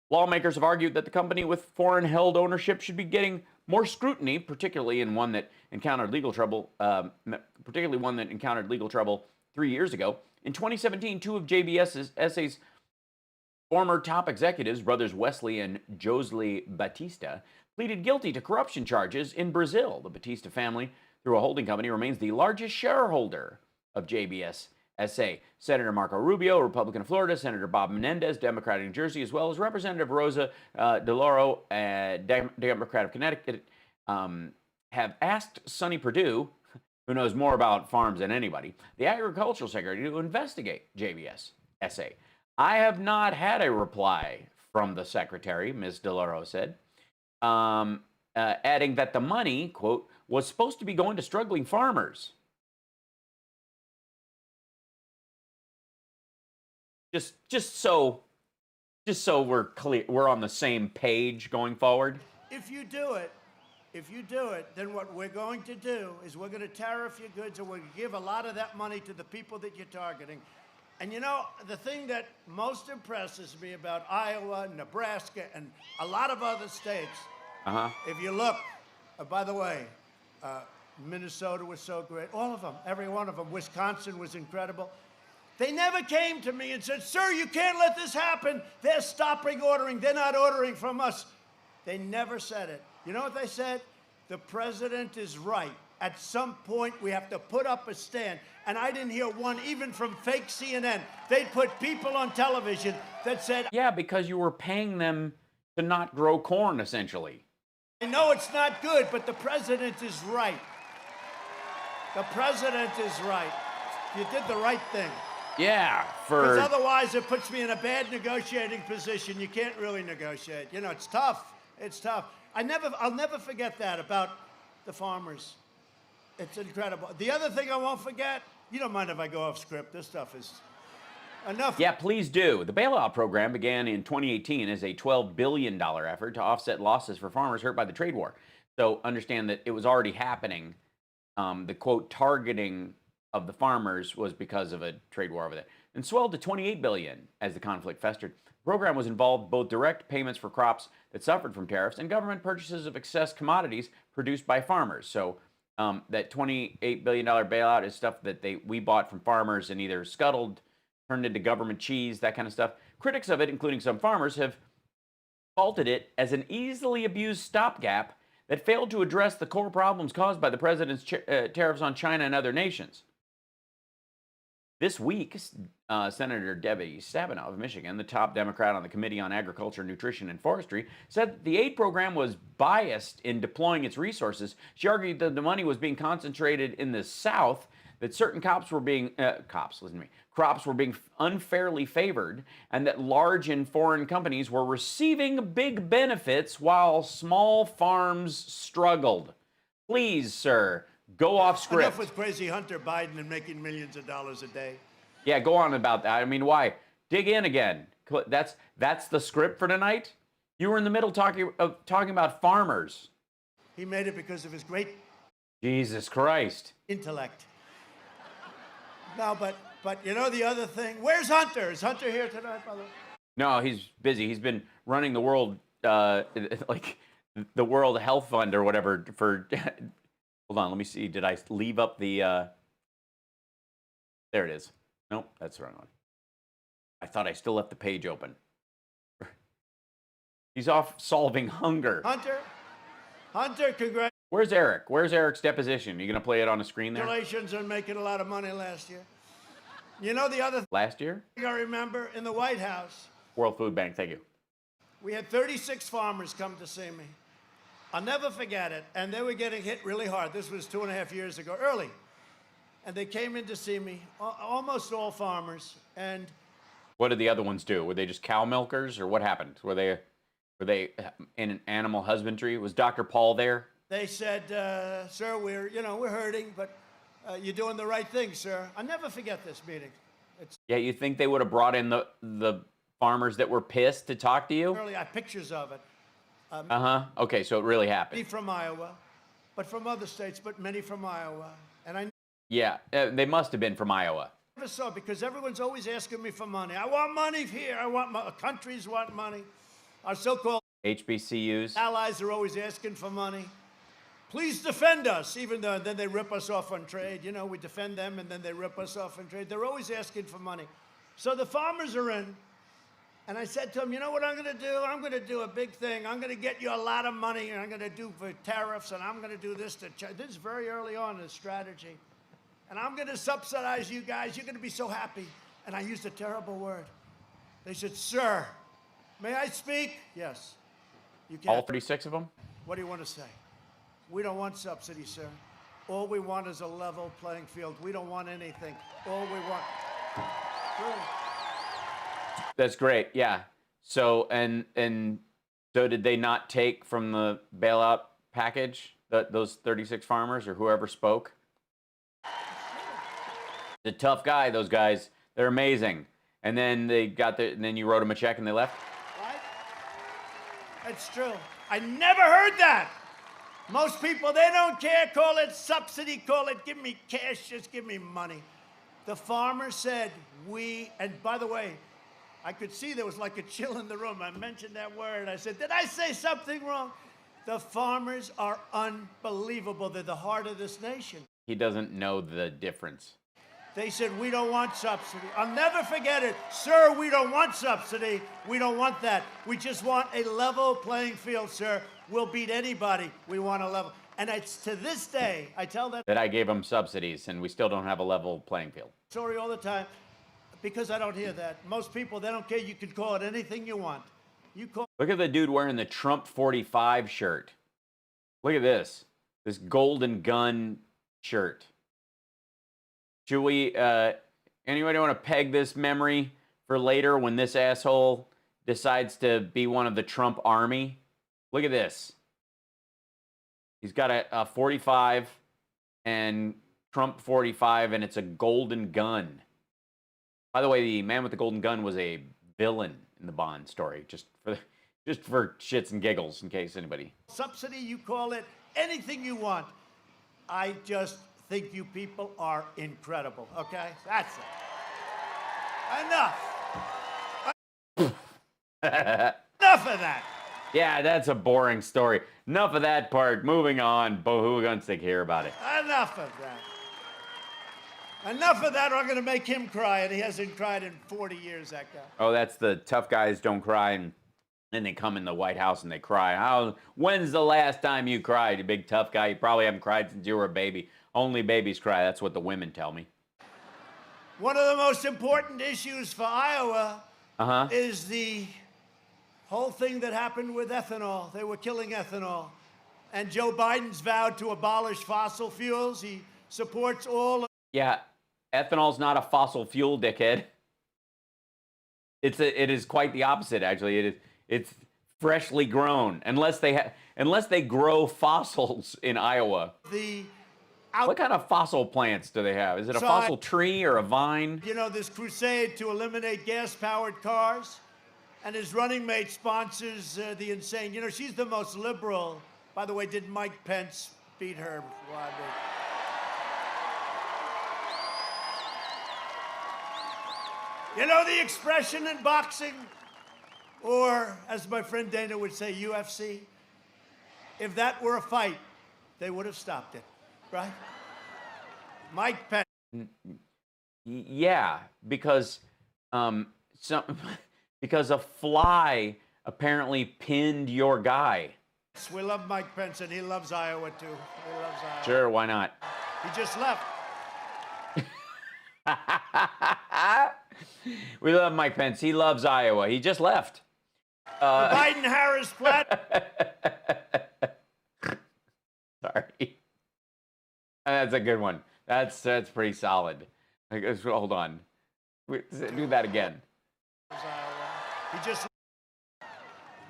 Lawmakers have argued that the company with foreign-held ownership should be getting more scrutiny, particularly one that encountered legal trouble 3 years ago. In 2017, two of JBS SA's former top executives, brothers Wesley and Josely Batista, pleaded guilty to corruption charges in Brazil. The Batista family, through a holding company, remains the largest shareholder of JBS SA. Senator Marco Rubio, Republican of Florida, Senator Bob Menendez, Democrat of New Jersey, as well as Representative Rosa DeLauro, Democrat of Connecticut, have asked Sonny Perdue, who knows more about farms than anybody, the agricultural secretary, to investigate JBS SA. I have not had a reply from the secretary, Ms. DeLauro said, adding that the money, quote, was supposed to be going to struggling farmers. Just so we're clear, we're on the same page going forward. if you do it, then what we're going to do is we're going to tariff your goods and we're going to give a lot of that money to the people that you're targeting. And you know, the thing that most impresses me about Iowa, Nebraska, and a lot of other states, if you look, by the way, Minnesota was so great, all of them, every one of them. Wisconsin was incredible. They never came to me and said, sir, you can't let this happen. They're stopping ordering. They're not ordering from us. They never said it. You know what they said? The president is right. At some point, we have to put up a stand. And I didn't hear one, even from fake CNN. They'd put people on television that said... Yeah, because you were paying them to not grow corn, essentially. I know it's not good, but the president is right. The president is right. You did the right thing. Yeah, Because otherwise it puts me in a bad negotiating position. You can't really negotiate. You know, it's tough. It's tough. I'll never forget that about the farmers. It's incredible. The other thing I won't forget, you don't mind if I go off script. This stuff is enough. Yeah, please do. The bailout program began in 2018 as a $12 billion effort to offset losses for farmers hurt by the trade war. So understand that it was already happening. The, quote, targeting of the farmers was because of a trade war over there. And swelled to $28 billion as the conflict festered. The program was involved both direct payments for crops that suffered from tariffs and government purchases of excess commodities produced by farmers. So that $28 billion bailout is stuff that we bought from farmers and either scuttled, turned into government cheese, that kind of stuff. Critics of it, including some farmers, have faulted it as an easily abused stopgap that failed to address the core problems caused by the president's tariffs on China and other nations. This week, Senator Debbie Stabenow of Michigan, the top Democrat on the Committee on Agriculture, Nutrition, and Forestry, said that the aid program was biased in deploying its resources. She argued that the money was being concentrated in the South, that certain crops were being unfairly favored, and that large and foreign companies were receiving big benefits while small farms struggled. Please, sir, go off script. Enough with crazy Hunter Biden and making millions of dollars a day. Yeah, go on about that. I mean, why? Dig in again. That's the script for tonight? You were in the middle talking about farmers. He made it because of his great Jesus Christ. intellect. No, but you know the other thing? Where's Hunter? Is Hunter here tonight, by the way? No, he's busy. He's been running the world, like the World Health Fund or whatever for... Hold on, let me see. Did I leave up the... There it is. Nope, that's the wrong one. I thought I still left the page open. He's off solving hunger. Hunter, congratulations. Where's Eric? Where's Eric's deposition? You gonna play it on the screen there? Congratulations on making a lot of money last year. You know the other Last year? thing I remember in the White House, World Food Bank, thank you. we had 36 farmers come to see me. I'll never forget it. And they were getting hit really hard. This was 2.5 years ago, early. And they came in to see me, almost all farmers. And What did the other ones do? Were they just cow milkers, or what happened? Were they in animal husbandry? Was Dr. Paul there? they said, sir, we're hurting, but you're doing the right thing, sir. I'll never forget this meeting. Yeah, you think they would have brought in the farmers that were pissed to talk to you? Early, I have pictures of it. Okay, so it really Many happened. from Iowa, but from other states, but many from Iowa. And I Yeah, they must have been from Iowa. never saw, because everyone's always asking me for money. I want money here. Countries want money. Our so-called HBCUs. allies are always asking for money. Please defend us, even though then they rip us off on trade. You know, we defend them and then they rip us off on trade. They're always asking for money. So the farmers are in. And I said to them, you know what I'm going to do? I'm going to do a big thing. I'm going to get you a lot of money, and I'm going to do for tariffs, and I'm going to do this to China. This is very early on in the strategy. And I'm going to subsidize you guys. You're going to be so happy. And I used a terrible word. They said, sir, may I speak? Yes. You can. All 36 of them? What do you want to say? We don't want subsidies, sir. All we want is a level playing field. We don't want anything. All we want. Really? That's great. Yeah. So and so did they not take from the bailout package those 36 farmers or whoever spoke? The tough guy, those guys. They're amazing. And then they got and then you wrote them a check and they left? Right? That's true. I never heard that. Most people, they don't care. Call it subsidy. Call it, give me cash. Just give me money. The farmer said, and by the way, I could see there was like a chill in the room. I mentioned that word. I said, did I say something wrong? The farmers are unbelievable. They're the heart of this nation. He doesn't know the difference. They said, we don't want subsidy. I'll never forget it. Sir, we don't want subsidy. We don't want that. We just want a level playing field, sir. We'll beat anybody. We want a level. And it's to this day, I tell that That I gave them subsidies and we still don't have a level playing field. story all the time because I don't hear that. Most people, they don't care. You can call it anything you want. You call. Look at the dude wearing the Trump 45 shirt. Look at this golden gun shirt. Should we, anybody want to peg this memory for later when this asshole decides to be one of the Trump army? Look at this. He's got a 45 and Trump 45, and it's a golden gun. By the way, the man with the golden gun was a villain in the Bond story, just for shits and giggles, in case anybody. Subsidy, you call it anything you want. I just think you people are incredible, okay? That's it. Enough. Enough of that. Yeah, that's a boring story. Enough of that part. Moving on. Who wants to hear about it? Enough of that. Enough of that, or I'm going to make him cry, and he hasn't cried in 40 years, that guy. Oh, that's the tough guys don't cry and Then they come in the White House and they cry. When's the last time you cried, you big tough guy? You probably haven't cried since you were a baby. Only babies cry. That's what the women tell me. One of the most important issues for Iowa is the whole thing that happened with ethanol. They were killing ethanol. And Joe Biden's vowed to abolish fossil fuels. He supports all. Yeah, ethanol's not a fossil fuel, dickhead. It is quite the opposite, actually. It's freshly grown. Unless they grow fossils in Iowa. What kind of fossil plants do they have? Is it a fossil tree or a vine? You know, this crusade to eliminate gas-powered cars, and his running mate sponsors the insane. You know, she's the most liberal. By the way, did Mike Pence beat her? You know the expression in boxing, or as my friend Dana would say, UFC? If that were a fight, they would have stopped it, right? Mike Pence. Yeah, because because a fly apparently pinned your guy. We love Mike Pence, and he loves Iowa too. He loves Iowa. Sure, why not? He just left. We love Mike Pence. He loves Iowa. He just left. The Biden-Harris platform. Sorry. That's a good one. That's pretty solid. Hold on. Do that again. He just.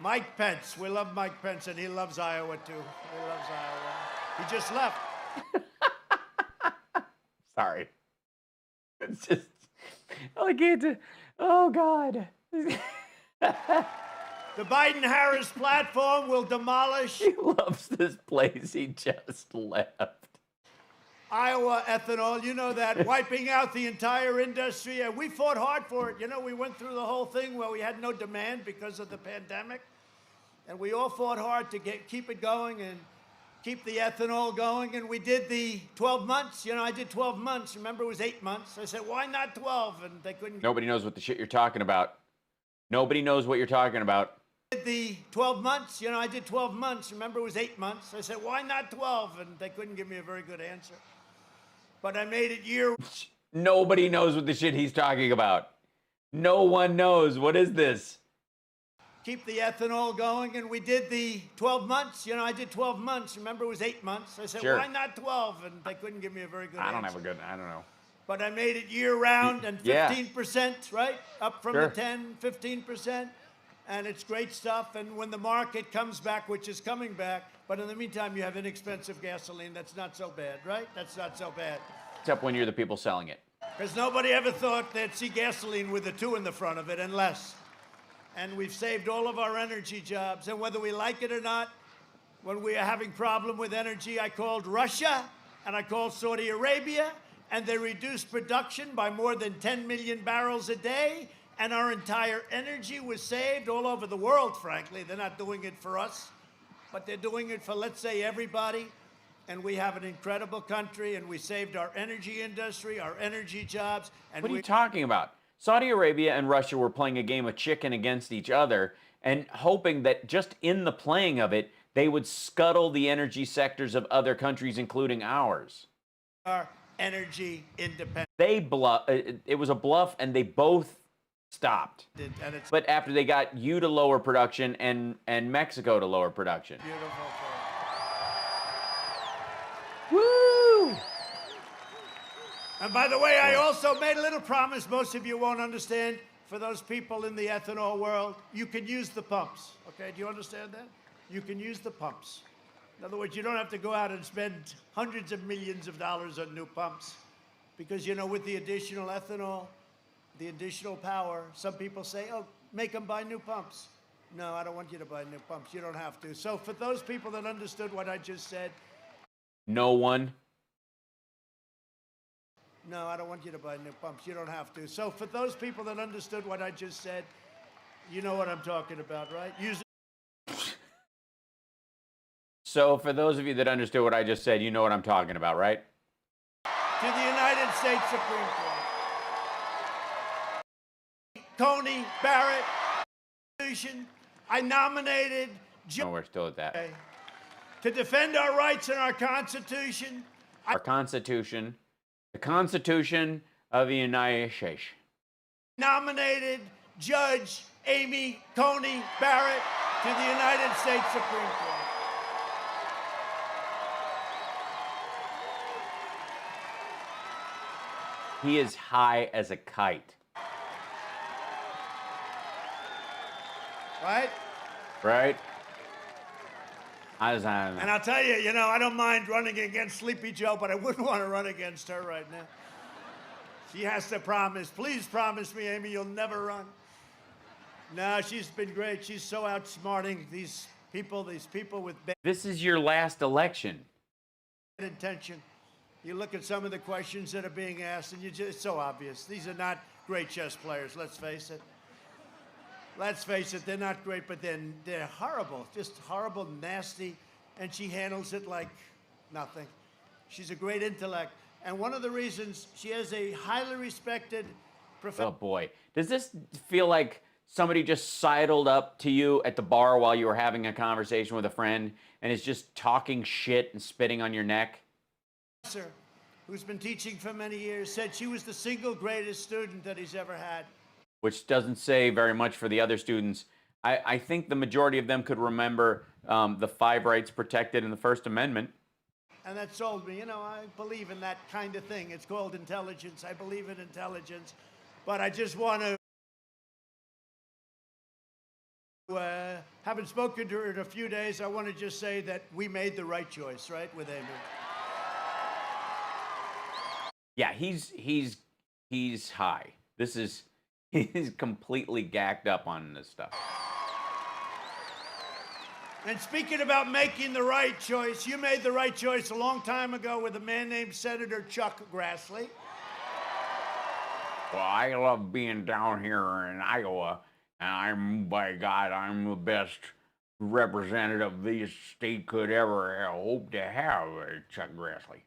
Mike Pence. We love Mike Pence, and he loves Iowa too. He loves Iowa. He just left. Sorry. It's just. I can't. Oh God. The Biden-Harris platform will demolish. He loves this place. He just left. Iowa ethanol, you know that, wiping out the entire industry. And we fought hard for it. You know, we went through the whole thing where we had no demand because of the pandemic. And we all fought hard to keep it going and keep the ethanol going. And we did the 12 months. You know, I did 12 months. Remember, it was 8 months. I said, why not 12? And they couldn't. Nobody knows what the shit you're talking about. Nobody knows what you're talking about. The 12 months. You know, I did 12 months. Remember, it was 8 months. I said, why not 12? And they couldn't give me a very good answer. But I made it year. Nobody knows what the shit he's talking about. No one knows. What is this? Keep the ethanol going. And we did the 12 months. You know, I did 12 months. Remember, it was 8 months. I said, Sure. why not 12? And they couldn't give me a very good answer. I don't know. But I made it year round and 15%, right? Up from the 10, 15%. And it's great stuff. And when the market comes back, which is coming back, but in the meantime, you have inexpensive gasoline. That's not so bad, right? That's not so bad. Except when you're the people selling it. Because nobody ever thought they'd see gasoline with a 2 in the front of it and less. And we've saved all of our energy jobs. And whether we like it or not, when we are having problem with energy, I called Russia and I called Saudi Arabia, and they reduced production by more than 10 million barrels a day. And our entire energy was saved all over the world, frankly. They're not doing it for us, but they're doing it for, let's say, everybody. And we have an incredible country, and we saved our energy industry, our energy jobs. And What are you talking about? Saudi Arabia and Russia were playing a game of chicken against each other and hoping that just in the playing of it, they would scuttle the energy sectors of other countries, including ours. Our energy independence. It was a bluff, and they both stopped. But after they got you to lower production and Mexico to lower production. Beautiful. Woo! And by the way, I also made a little promise most of you won't understand. For those people in the ethanol world, you can use the pumps. Okay, do you understand that? You can use the pumps. In other words, you don't have to go out and spend hundreds of millions of dollars on new pumps. Because, you know, with the additional ethanol, the additional power, some people say, oh, make them buy new pumps. No, I don't want you to buy new pumps. You don't have to. So for those people that understood what I just said. No one. No, I don't want you to buy new pumps. You don't have to. So for those people that understood what I just said, you know what I'm talking about, right? So for those of you that understood what I just said, you know what I'm talking about, right? To the United States Supreme Court. Coney Barrett, I nominated No, we're still at that. to defend our rights and our Constitution. Our Constitution, the Constitution of the United States. Nominated Judge Amy Coney Barrett to the United States Supreme Court. He is high as a kite. Right? Right? And I'll tell you, you know, I don't mind running against Sleepy Joe, but I wouldn't want to run against her right now. She has to promise. Please promise me, Amy, you'll never run. No, she's been great. She's so outsmarting these people with bad This is your last election. intention. You look at some of the questions that are being asked, and it's so obvious. These are not great chess players, let's face it. Let's face it, they're not great, but they're horrible, just horrible, nasty, and she handles it like nothing. She's a great intellect, and one of the reasons she has a highly respected professor. Oh boy. Does this feel like somebody just sidled up to you at the bar while you were having a conversation with a friend and is just talking shit and spitting on your neck? Who's been teaching for many years, said she was the single greatest student that he's ever had. Which doesn't say very much for the other students. I think the majority of them could remember the 5 rights protected in the First Amendment. And that sold me. You know, I believe in that kind of thing. It's called intelligence. I believe in intelligence. But I just want to, having spoken to her in a few days, I want to just say that we made the right choice, right, with Amy. Yeah, he's high. He's completely gacked up on this stuff. And speaking about making the right choice, you made the right choice a long time ago with a man named Senator Chuck Grassley. Well, I love being down here in Iowa, and by God, I'm the best representative this state could ever hope to have, Chuck Grassley.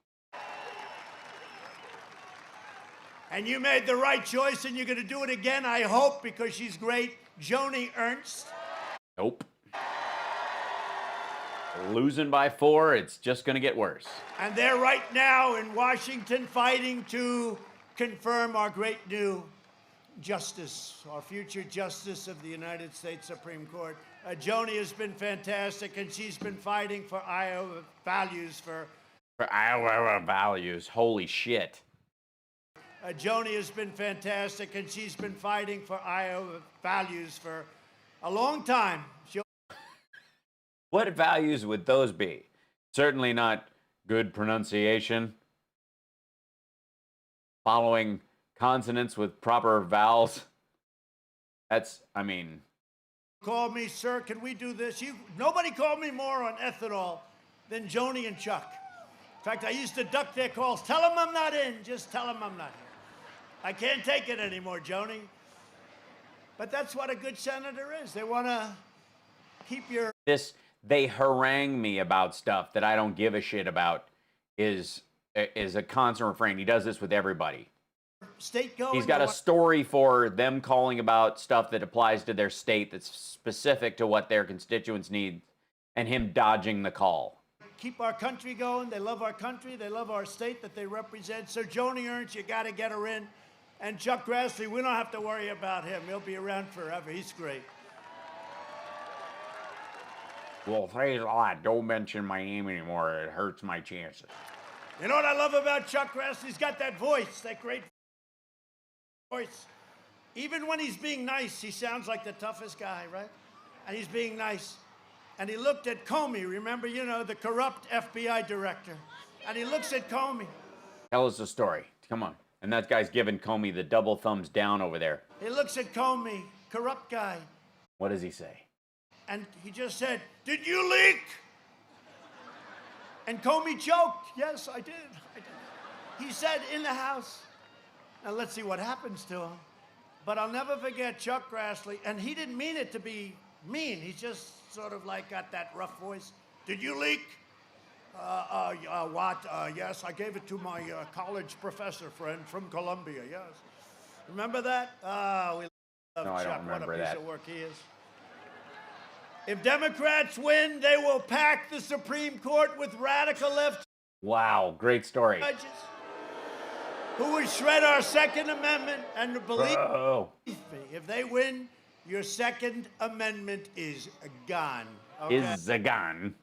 And you made the right choice, and you're going to do it again, I hope, because she's great. Joni Ernst. Nope. Losing by 4, it's just going to get worse. And they're right now in Washington fighting to confirm our great new justice, our future justice of the United States Supreme Court. Joni has been fantastic, and she's been fighting for Iowa values For Iowa values. Holy shit. Joni has been fantastic, and she's been fighting for Iowa values for a long time. What values would those be? Certainly not good pronunciation, following consonants with proper vowels. I mean... Call me, sir, can we do this? Nobody called me more on ethanol than Joni and Chuck. In fact, I used to duck their calls. Tell them I'm not in. Just tell them I'm not here. I can't take it anymore, Joni. But that's what a good senator is. They want to keep your... They harangue me about stuff that I don't give a shit about is a constant refrain. He does this with everybody. State going. He's got a story for them calling about stuff that applies to their state that's specific to what their constituents need, and him dodging the call. Keep our country going. They love our country. They love our state that they represent. So Joni Ernst, you got to get her in. And Chuck Grassley, we don't have to worry about him. He'll be around forever. He's great. Well, thanks a lot. Don't mention my name anymore. It hurts my chances. You know what I love about Chuck Grassley? He's got that voice, that great voice. Even when he's being nice, he sounds like the toughest guy, right? And he's being nice. And he looked at Comey, remember, you know, the corrupt FBI director. And he looks at Comey. Tell us the story. Come on. And that guy's giving Comey the double thumbs down over there. He looks at Comey, corrupt guy. What does he say? And he just said, "Did you leak?" And Comey joked, "Yes, I did. He said, "In the House." Now let's see what happens to him. But I'll never forget Chuck Grassley, and he didn't mean it to be mean. He just sort of like got that rough voice. "Did you leak?" What? Yes, I gave it to my college professor friend from Columbia, yes. Remember that? We love No, I Chuck. don't remember what a piece that. of work he is. If Democrats win, they will pack the Supreme Court with radical left Wow, great story. judges who would shred our Second Amendment. And believe me, if they win, your Second Amendment is gone. Okay? Is a gun.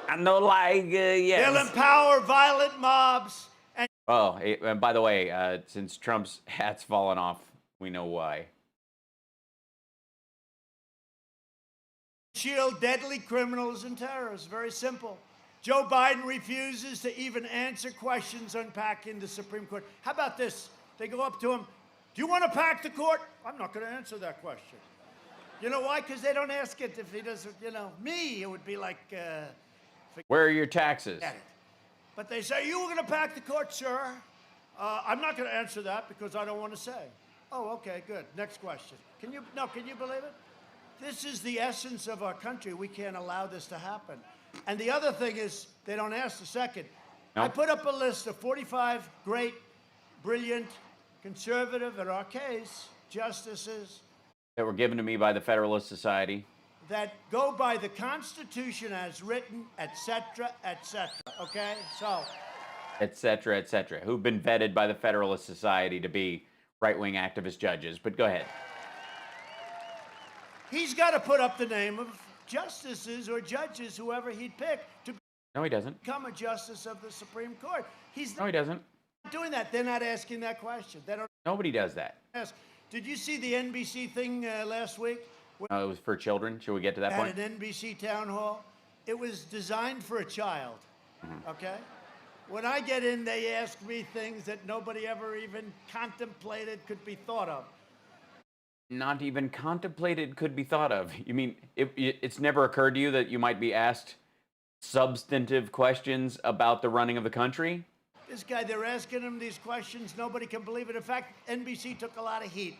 I know, like, yes. They'll empower violent mobs and Oh, and by the way, since Trump's hat's fallen off, we know why. shield deadly criminals and terrorists. Very simple. Joe Biden refuses to even answer questions unpacking the Supreme Court. How about this? They go up to him, do you want to pack the court? I'm not going to answer that question. You know why? Because they don't ask it if he doesn't, me, it would be like... Where are your taxes? But they say, you were going to pack the court, sir. I'm not going to answer that because I don't want to say. Oh, okay, good. Next question. Can you believe it? This is the essence of our country. We can't allow this to happen. And the other thing is, they don't ask the second. No. I put up a list of 45 great, brilliant, conservative, in our case, justices That were given to me by the Federalist Society. that go by the Constitution as written, etc., okay? So, Et cetera, who've been vetted by the Federalist Society to be right-wing activist judges. But go ahead. he's got to put up the name of justices or judges, whoever he'd pick, to No, he doesn't. become a justice of the Supreme Court. He's No, he doesn't. not doing that. They're not asking that question. They don't Nobody does that. ask. Did you see the NBC thing last week? No, it was for children. Should we get to that point? At an NBC town hall. It was designed for a child, okay? When I get in, they ask me things that nobody ever even contemplated could be thought of. Not even contemplated could be thought of. You mean it's never occurred to you that you might be asked substantive questions about the running of the country? This guy, they're asking him these questions. Nobody can believe it. In fact, NBC took a lot of heat.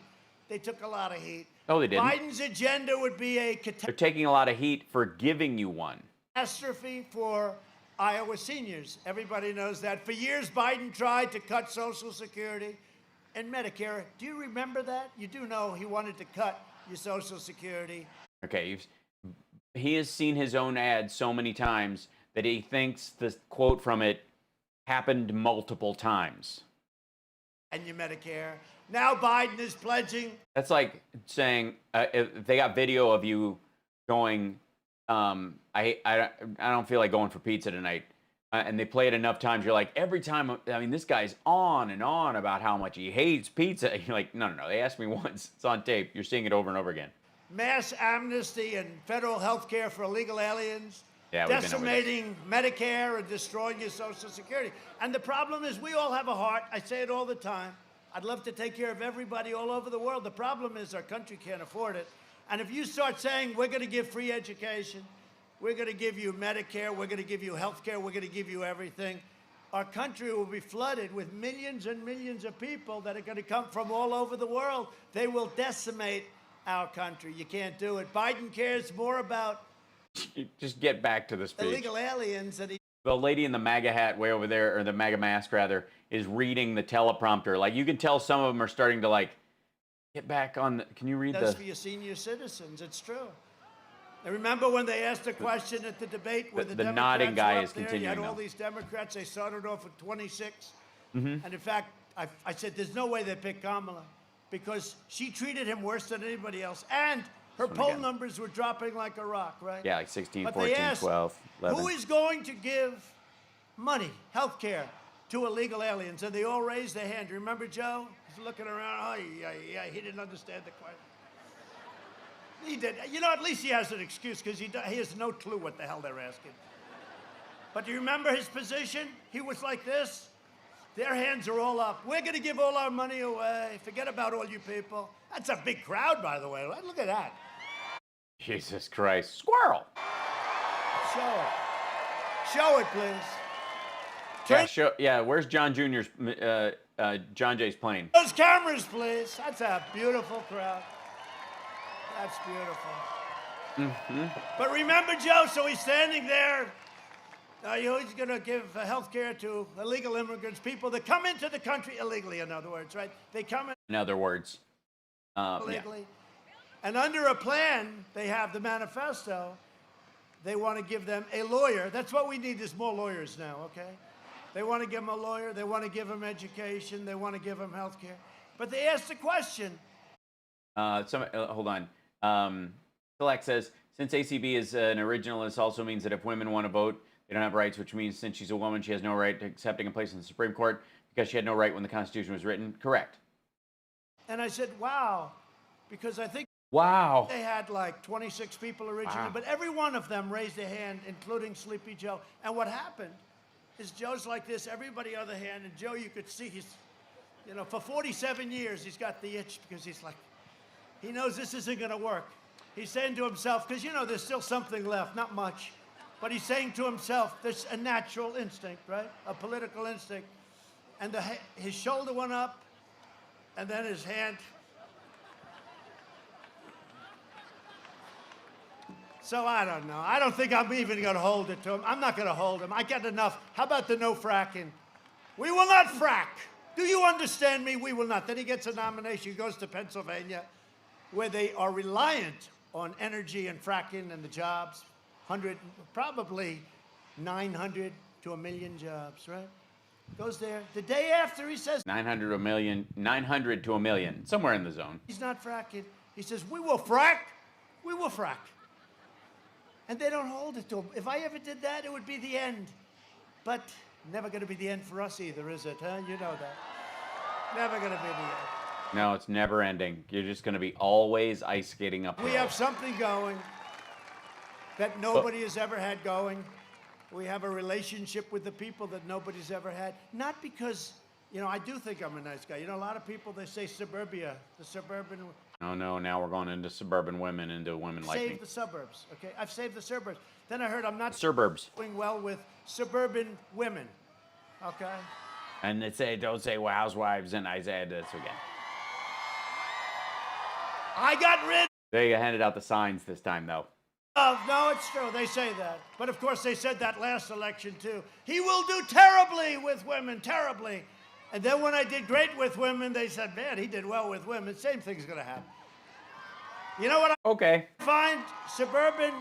They took a lot of heat. No, they didn't. Biden's agenda would be a They're taking a lot of heat for giving you one. catastrophe for Iowa seniors. Everybody knows that. For years, Biden tried to cut Social Security and Medicare. Do you remember that? You do know he wanted to cut your Social Security. Okay, he has seen his own ad so many times that he thinks the quote from it happened multiple times. And your Medicare. Now Biden is pledging. That's like saying if they got video of you going, I don't feel like going for pizza tonight, and they play it enough times, you're like, every time, I mean, this guy's on and on about how much he hates pizza. You're like, no, they asked me once. It's on tape. You're seeing it over and over again. Mass amnesty and federal health care for illegal aliens. Yeah, we've been over this. Decimating Medicare and destroying your Social Security. And the problem is we all have a heart. I say it all the time. I'd love to take care of everybody all over the world. The problem is our country can't afford it. And if you start saying we're going to give free education, we're going to give you Medicare, we're going to give you health care, we're going to give you everything, our country will be flooded with millions and millions of people that are going to come from all over the world. They will decimate our country. You can't do it. Biden cares more about Just get back to the speech. illegal aliens than he... The lady in the MAGA hat way over there, or the MAGA mask rather, is reading the teleprompter. Like, you can tell some of them are starting to, like, get back on the... Can you read does the... for your senior citizens. It's true. And remember when they asked a question at the debate where the nodding Democrats guy were up is there, you continuing had all now. these Democrats, they started off with 26. Mhm. And in fact, I said, there's no way they picked Kamala because she treated him worse than anybody else. And her one poll again. numbers were dropping like a rock, right? Yeah, like 16, But 14, they asked, 12, 11. who is going to give money, health care, to illegal aliens? And they all raised their hand. Remember Joe? He's looking around. Oh, yeah, he didn't understand the question. He did. You know, at least he has an excuse because he has no clue what the hell they're asking. But do you remember his position? He was like this. Their hands are all up. We're going to give all our money away. Forget about all you people. That's a big crowd, by the way. Look at that. Jesus Christ. Squirrel! Show it. Show it, please. Yeah, where's John Jr.'s, John Jay's plane? Those cameras, please. That's a beautiful crowd. That's beautiful. But remember, Joe, so he's standing there. He's going to give health care to illegal immigrants, people that come into the country illegally, in other words, right? They come in In other words. Yeah. illegally. And under a plan, they have the manifesto. They want to give them a lawyer. That's what we need is more lawyers now, okay? They want to give them a lawyer. They want to give them education. They want to give them health care. But they asked the question. Hold on. Select says, since ACB is an originalist, this also means that if women want to vote, they don't have rights, which means since she's a woman, she has no right to accepting a place in the Supreme Court because she had no right when the Constitution was written. Correct. And I said, wow, because I think wow. They had like 26 people originally, but every one of them raised their hand, including Sleepy Joe. And what happened is Joe's like this, everybody other hand, and Joe, you could see he's, you know, for 47 years, he's got the itch because he's like, he knows this isn't going to work. He's saying to himself, because, you know, there's still something left, not much, but he's saying to himself, there's a natural instinct, right? A political instinct. And his shoulder went up, and then his hand. So I don't know. I don't think I'm even going to hold it to him. I'm not going to hold him. I get enough. How about the no fracking? We will not frack. Do you understand me? We will not. Then he gets a nomination. He goes to Pennsylvania, where they are reliant on energy and fracking and the jobs. Probably 900 to 1 million jobs, right? Goes there. The day after, he says 900 to 1 million, 900 to 1 million, somewhere in the zone. He's not fracking. He says, we will frack. We will frack. And they don't hold it to him. If I ever did that, it would be the end. But never going to be the end for us either, is it? Huh? You know that. Never going to be the end. No, it's never ending. You're just going to be always ice skating up. We have something going that nobody has ever had going. We have a relationship with the people that nobody's ever had. Not because, you know, I do think I'm a nice guy. You know, a lot of people, they say suburbia, the suburban. Oh, no, now we're going into suburban women, into women like me. Save the suburbs, okay? I've saved the suburbs. Then I heard I'm not suburbs doing well with suburban women, okay? And they say, don't say well, housewives, and I said this again. I got rid. They handed out the signs this time, though. No, it's true. They say that. But of course, they said that last election, too. He will do terribly with women, terribly. And then when I did great with women, they said, man, he did well with women. Same thing's going to happen. You know what I find? Suburban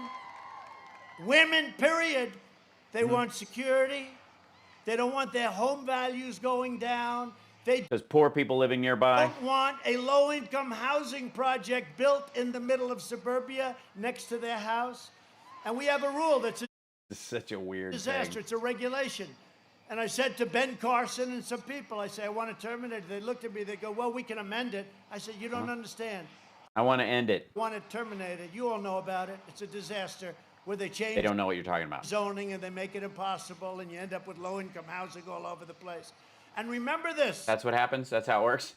women, period. They want security. They don't want their home values going down. Because poor people living nearby. Don't want a low-income housing project built in the middle of suburbia next to their house. And we have a rule that's It's such a weird disaster. thing. It's a regulation. And I said to Ben Carson and some people, I say, I want to terminate it. They looked at me, they go, well, we can amend it. I said, you don't understand. I want to end it. I want to terminate it. You all know about it. It's a disaster where they change They don't know what you're talking about. zoning and they make it impossible and you end up with low-income housing all over the place. And remember this. That's what happens? That's how it works?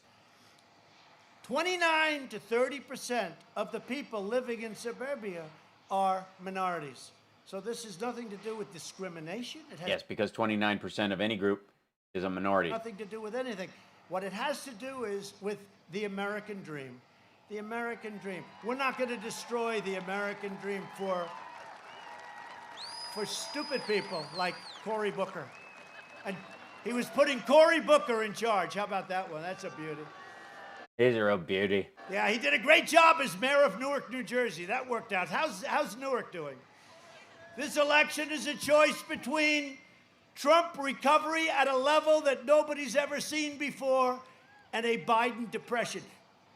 29 to 30% of the people living in suburbia are minorities. So this has nothing to do with discrimination. It has Yes, because 29% of any group is a minority. nothing to do with anything. What it has to do is with the American dream. The American dream. We're not going to destroy the American dream for stupid people like Cory Booker. And he was putting Cory Booker in charge. How about that one? That's a beauty. He's a real beauty. Yeah, he did a great job as mayor of Newark, New Jersey. That worked out. How's Newark doing? This election is a choice between Trump recovery at a level that nobody's ever seen before and a Biden depression.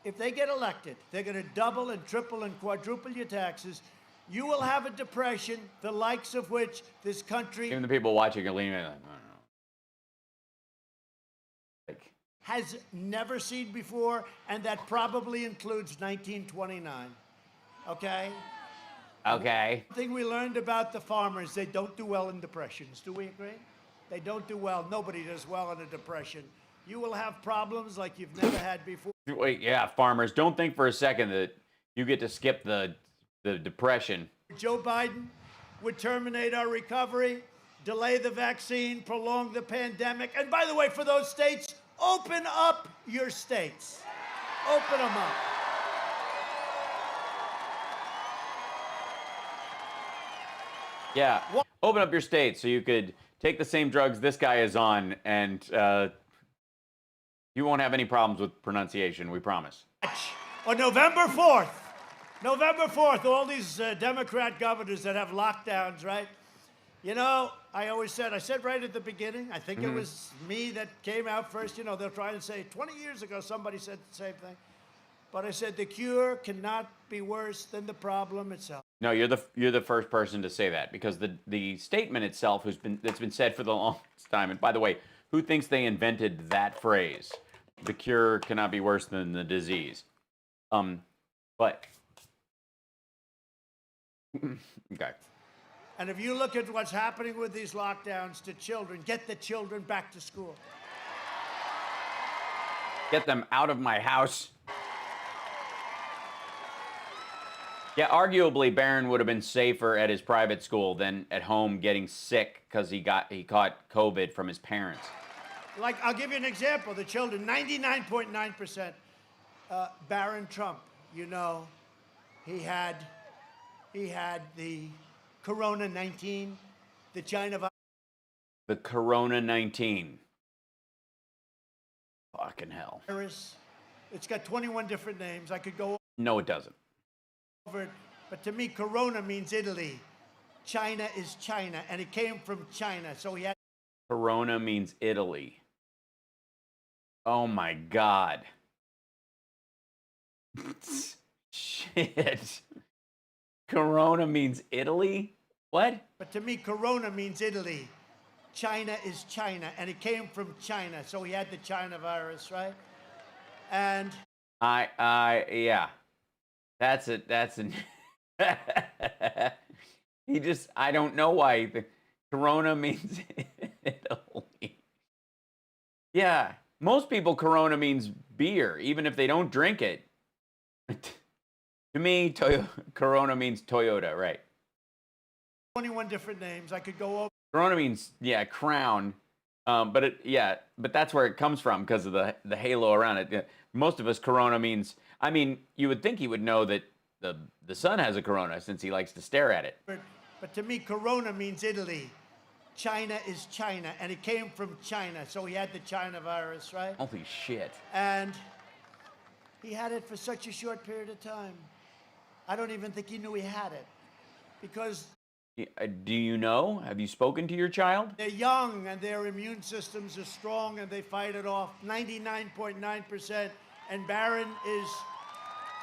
If they get elected, they're going to double and triple and quadruple your taxes. You will have a depression, the likes of which this country Even the people watching are leaning in like, I don't know. has never seen before, and that probably includes 1929. Okay? Okay. One thing we learned about the farmers, they don't do well in depressions. Do we agree? They don't do well. Nobody does well in a depression. You will have problems like you've never had before. Wait, yeah, farmers, don't think for a second that you get to skip the depression. Joe Biden would terminate our recovery, delay the vaccine, prolong the pandemic. And by the way, for those states, open up your states. Open them up. Yeah, open up your state so you could take the same drugs this guy is on and you won't have any problems with pronunciation, we promise. On November 4th, November 4th, all these Democrat governors that have lockdowns, right? You know, I said right at the beginning, I think it was me that came out first. You know, they'll try and say, 20 years ago, somebody said the same thing. But I said, the cure cannot be worse than the problem itself. No, you're the first person to say that, because the statement itself that's been said for the longest time. And by the way, who thinks they invented that phrase? The cure cannot be worse than the disease. But okay. And if you look at what's happening with these lockdowns to children, get the children back to school. Get them out of my house. Yeah, arguably Barron would have been safer at his private school than at home getting sick because he caught COVID from his parents. Like, I'll give you an example. The children, 99.9%. Barron Trump, you know, he had the Corona-19, the China virus. The Corona-19. Fucking hell. It's got 21 different names. I could go No, it doesn't. over it, but to me, Corona means Italy. China is China, and it came from China, so he had... Corona means Italy. Oh my God. Shit. Corona means Italy? What? But to me, Corona means Italy. China is China, and it came from China, so he had the China virus, right? And... yeah. That's an... I don't know why. Corona means Italy. Yeah. Most people, Corona means beer, even if they don't drink it. To me, Corona means Toyota, right? 21 different names. I could go over. Corona means, yeah, crown. But that's where it comes from because of the halo around it. Most of us, Corona means, I mean, you would think he would know that the sun has a Corona since he likes to stare at it. But to me, Corona means Italy. China is China, and it came from China, so he had the China virus, right? Holy shit. And he had it for such a short period of time. I don't even think he knew he had it, because... Do you know? Have you spoken to your child? They're young, and their immune systems are strong, and they fight it off. 99.9%, and Barron is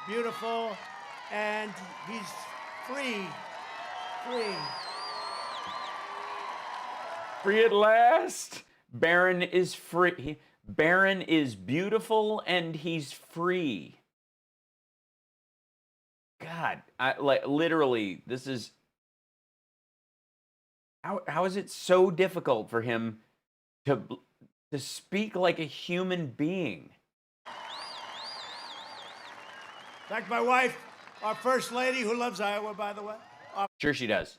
beautiful, and he's free. Free at last. Barron is free. Barron is beautiful and he's free. God, literally, this is... How is it so difficult for him to speak like a human being? Like my wife, our first lady, who loves Iowa, by the way. Sure she does.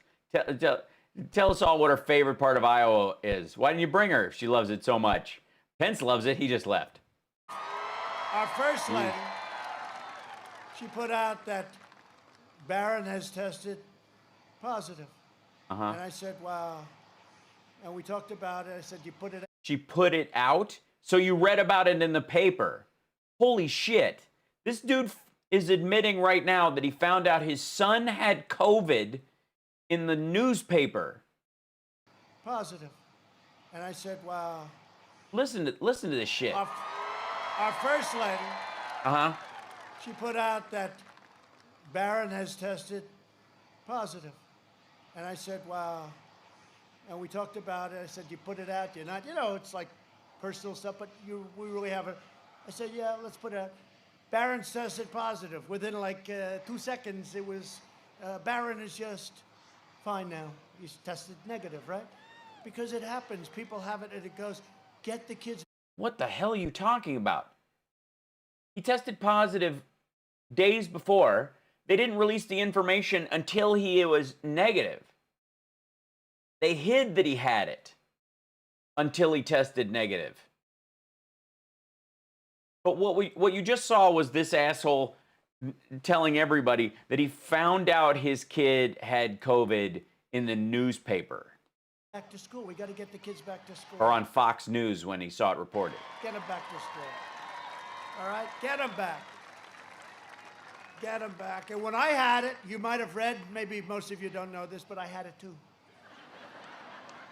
Tell us all what her favorite part of Iowa is. Why didn't you bring her? She loves it so much. Pence loves it. He just left. Our first lady, she put out that Barron has tested positive. And I said, wow. And we talked about it. I said, you put it out. She put it out? So you read about it in the paper. Holy shit. This dude is admitting right now that he found out his son had COVID in the newspaper. Positive. And I said, wow. Listen to this shit. Our first lady, she put out that Barron has tested positive. And I said, wow. And we talked about it. I said, you put it out, you're not, it's like personal stuff, but we really haven't. I said, yeah, let's put it out. Barron tested positive. Within like 2 seconds, it was, Barron is just fine now. He's tested negative, right? Because it happens. People have it and it goes. Get the kids. What the hell are you talking about? He tested positive days before. They didn't release the information until he was negative. They hid that he had it until he tested negative. But what you just saw was this asshole telling everybody that he found out his kid had COVID in the newspaper. Back to school. We got to get the kids back to school. Or on Fox News when he saw it reported. Get them back to school. All right? Get them back. Get them back. And when I had it, you might have read, maybe most of you don't know this, but I had it too.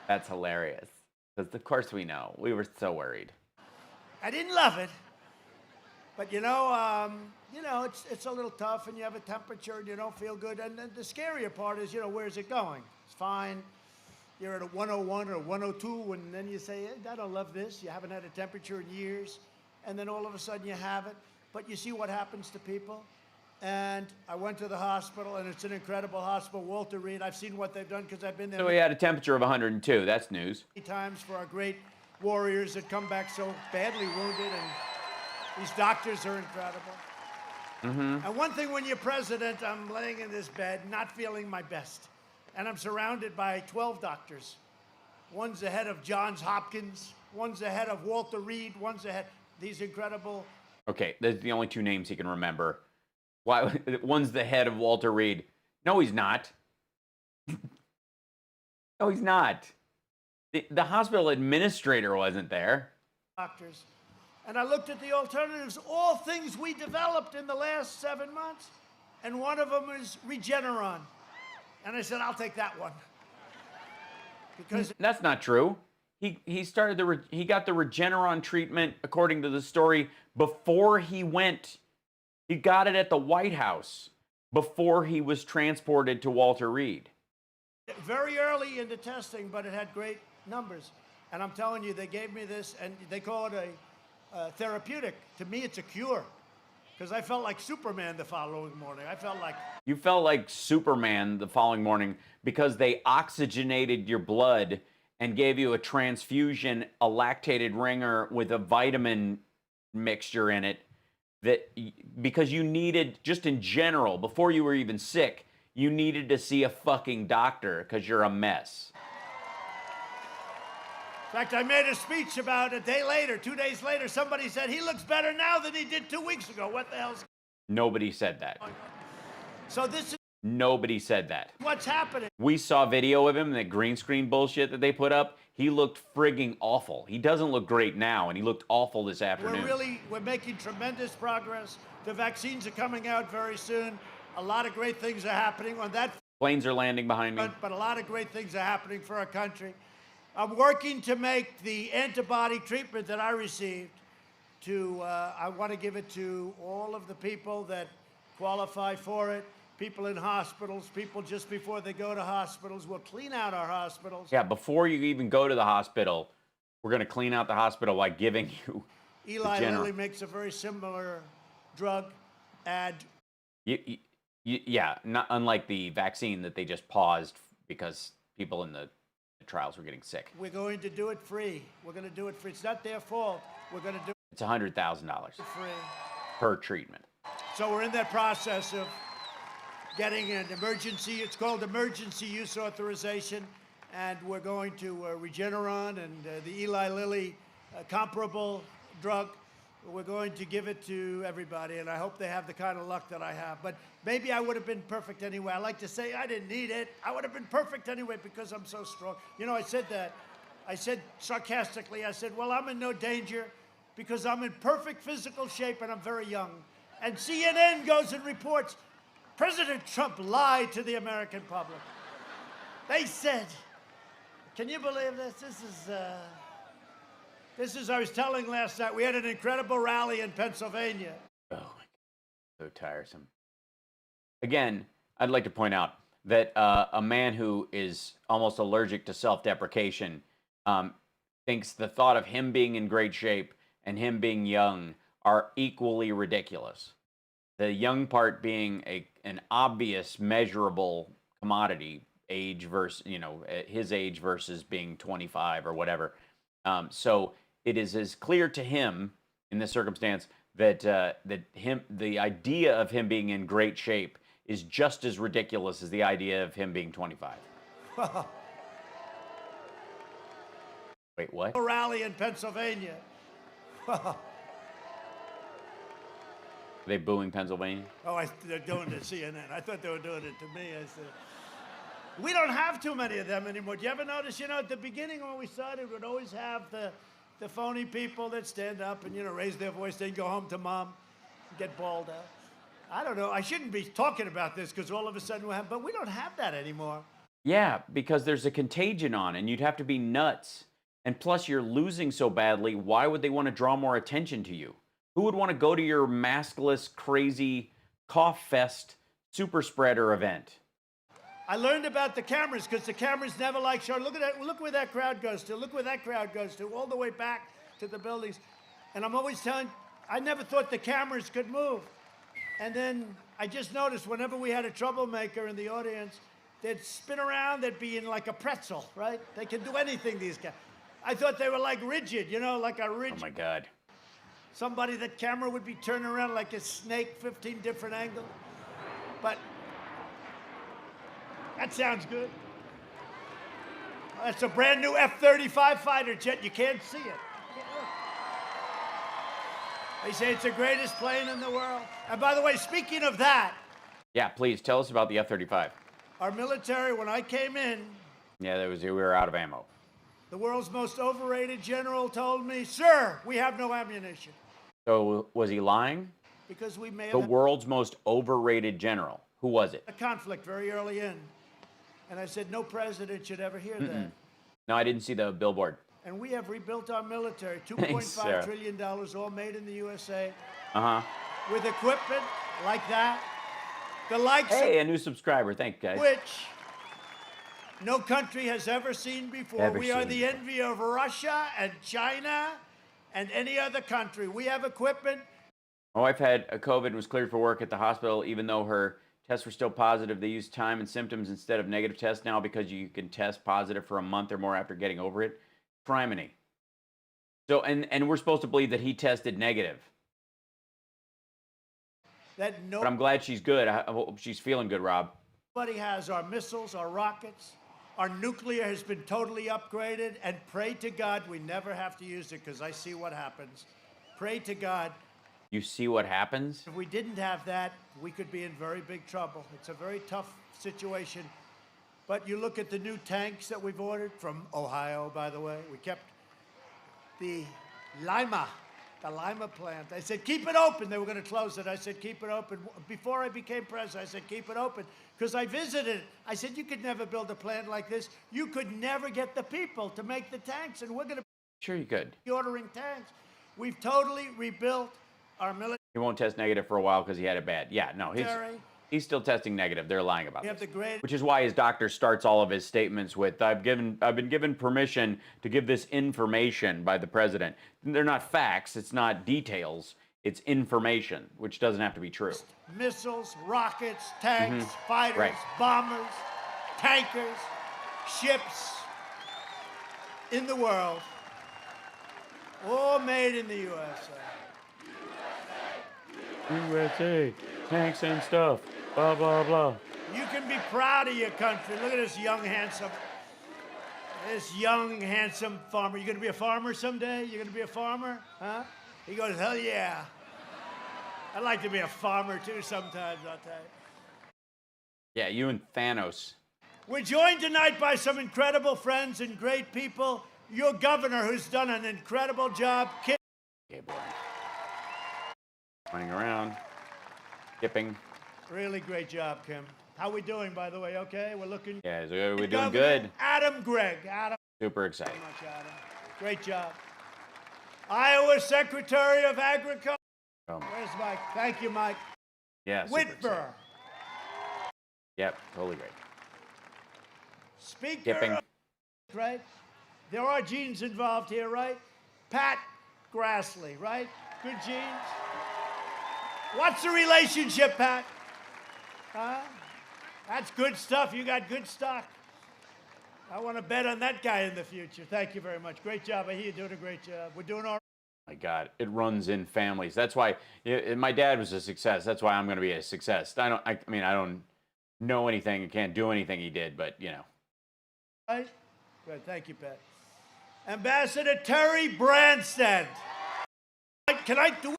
That's hilarious. Because of course we know. We were so worried. I didn't love it, but you know, it's a little tough, and you have a temperature, and you don't feel good. And then the scarier part is, where's it going? It's fine. You're at a 101 or 102, and then you say, I don't love this. You haven't had a temperature in years, and then all of a sudden you have it. But you see what happens to people. And I went to the hospital, and it's an incredible hospital, Walter Reed. I've seen what they've done because I've been there. So we had a temperature of 102. That's news. Many times for our great warriors that come back so badly wounded, and these doctors are incredible. Mm-hmm. And one thing when you're president, I'm laying in this bed, not feeling my best. And I'm surrounded by 12 doctors. One's the head of Johns Hopkins, one's the head of Walter Reed, one's the head, these incredible. Okay, those are the only two names he can remember. Why? One's the head of Walter Reed. No, he's not. No, he's not. The hospital administrator wasn't there. Doctors. And I looked at the alternatives, all things we developed in the last 7 months. And one of them is Regeneron. And I said, I'll take that one. Because that's not true. He started he got the Regeneron treatment, according to the story, before he went. He got it at the White House before he was transported to Walter Reed. Very early in the testing, but it had great numbers. And I'm telling you, they gave me this, and they call it a therapeutic. To me, it's a cure. Because I felt like Superman the following morning. I felt like... You felt like Superman the following morning because they oxygenated your blood and gave you a transfusion, a lactated ringer with a vitamin mixture in it, that because you needed, just in general, before you were even sick, you needed to see a fucking doctor because you're a mess. In fact, I made a speech about a day later, 2 days later, somebody said, he looks better now than he did 2 weeks ago. What the hell's... Nobody said that. So this is... Nobody said that. What's happening? We saw video of him, that green screen bullshit that they put up. He looked frigging awful. He doesn't look great now, and he looked awful this afternoon. We're making tremendous progress. The vaccines are coming out very soon. A lot of great things are happening on that. Planes are landing behind me. But a lot of great things are happening for our country. I'm working to make the antibody treatment that I received I want to give it to all of the people that qualify for it. People in hospitals, people just before they go to hospitals. We'll clean out our hospitals. Yeah, before you even go to the hospital, we're going to clean out the hospital by giving you Eli Lilly makes a very similar drug. Yeah, not unlike the vaccine that they just paused because people in the trials were getting sick. We're going to do it free. We're going to do it free. It's not their fault. We're going to do It's $100,000 free per treatment. So we're in that process of getting an emergency, it's called emergency use authorization, and we're going to Regeneron and the Eli Lilly comparable drug. We're going to give it to everybody, and I hope they have the kind of luck that I have. But maybe I would have been perfect anyway. I like to say I didn't need it. I would have been perfect anyway because I'm so strong. You know, I said that. I said sarcastically, I said, well, I'm in no danger because I'm in perfect physical shape and I'm very young. And CNN goes and reports, President Trump lied to the American public. They said, can you believe this? This is, I was telling last night, we had an incredible rally in Pennsylvania. Oh, my God. So tiresome. Again, I'd like to point out that a man who is almost allergic to self-deprecation thinks the thought of him being in great shape and him being young are equally ridiculous. The young part being an obvious, measurable commodity, age versus, his age versus being 25 or whatever. So it is as clear to him in this circumstance that the idea of him being in great shape is just as ridiculous as the idea of him being 25. Wait, what? A rally in Pennsylvania. Are they booing Pennsylvania? Oh, they're doing it to CNN. I thought they were doing it to me. I said, we don't have too many of them anymore. Do you ever notice, at the beginning when we started, we'd always have the phony people that stand up and, raise their voice, then go home to mom and get bawled out. I don't know. I shouldn't be talking about this because all of a sudden but we don't have that anymore. Yeah, because there's a contagion on, and you'd have to be nuts. And plus, you're losing so badly, why would they want to draw more attention to you? Who would want to go to your maskless, crazy, cough fest super spreader event? I learned about the cameras because the cameras never like show. Look at that. Look where that crowd goes to. Look where that crowd goes to. All the way back to the buildings. And I'm always telling, I never thought the cameras could move. And then I just noticed whenever we had a troublemaker in the audience, they'd spin around, they'd be in like a pretzel, right? They can do anything, these guys. I thought they were like rigid, you know, like a rigid. Oh my God. Somebody, that camera would be turning around like a snake, 15 different angles. But that sounds good. That's a brand new F-35 fighter jet. You can't see it. They say it's the greatest plane in the world. And by the way, speaking of that. Yeah, please tell us about the F-35. Our military, when I came in. Yeah, we were out of ammo. The world's most overrated general told me, sir, we have no ammunition. So was he lying? Because we may have the world's most overrated general. Who was it? A conflict very early in. And I said, no president should ever hear that. No, I didn't see the billboard. And we have rebuilt our military, $2.5 trillion, all made in the USA. Uh-huh. With equipment like that. The likes Hey, a new subscriber. Thank you, guys. Which no country has ever seen before. We are the envy of Russia and China and any other country. We have equipment. My wife had a COVID and was cleared for work at the hospital, even though her tests were still positive. They use time and symptoms instead of negative tests now because you can test positive for a month or more after getting over it. Criminy. So, and we're supposed to believe that he tested negative. But I'm glad she's good. I hope she's feeling good, Rob. Nobody has our missiles, our rockets. Our nuclear has been totally upgraded, and pray to God we never have to use it because I see what happens. Pray to God. You see what happens? If we didn't have that, we could be in very big trouble. It's a very tough situation. But you look at the new tanks that we've ordered from Ohio, by the way. We kept the Lima plant. I said, keep it open. They were going to close it. I said, keep it open. Before I became president, I said, keep it open. Because I visited it. I said, you could never build a plant like this. You could never get the people to make the tanks. And we're going to Sure you could. be ordering tanks. We've totally rebuilt our military. He won't test negative for a while because he had it bad. Yeah, no, he's still testing negative. They're lying about this. Which is why his doctor starts all of his statements with, I've been given permission to give this information by the president. They're not facts. It's not details. It's information, which doesn't have to be true. Missiles, rockets, tanks, fighters, bombers, tankers, ships in the world, all made in the USA. USA, tanks and stuff, blah, blah, blah. You can be proud of your country. Look at this young, handsome farmer. You gonna be a farmer someday? You gonna be a farmer? Huh? He goes, hell yeah. I'd like to be a farmer too sometimes, I'll tell you. Yeah, you and Thanos. We're joined tonight by some incredible friends and great people. Your governor, who's done an incredible job. Okay, boy. Running around, skipping. Really great job, Kim. How we doing, by the way? Okay, we're looking. Yeah, we're doing Governor good. Adam Gregg. Adam. Super excited. Very much, Adam. Great job. Iowa Secretary of Agriculture. Where's Mike? Thank you, Mike. Yeah. Whitmer. Yep, totally great. Speaker. Skipping. Right? There are genes involved here, right? Pat Grassley, right? Good genes. What's the relationship, Pat? Huh? That's good stuff. You got good stock. I want to bet on that guy in the future. Thank you very much. Great job. I hear you're doing a great job. We're doing all right. My God, it runs in families. That's why my dad was a success. That's why I'm going to be a success. I don't know anything and can't do anything he did, but you know. Right? Good. Thank you, Pat. Ambassador Terry Branstad. Can I do?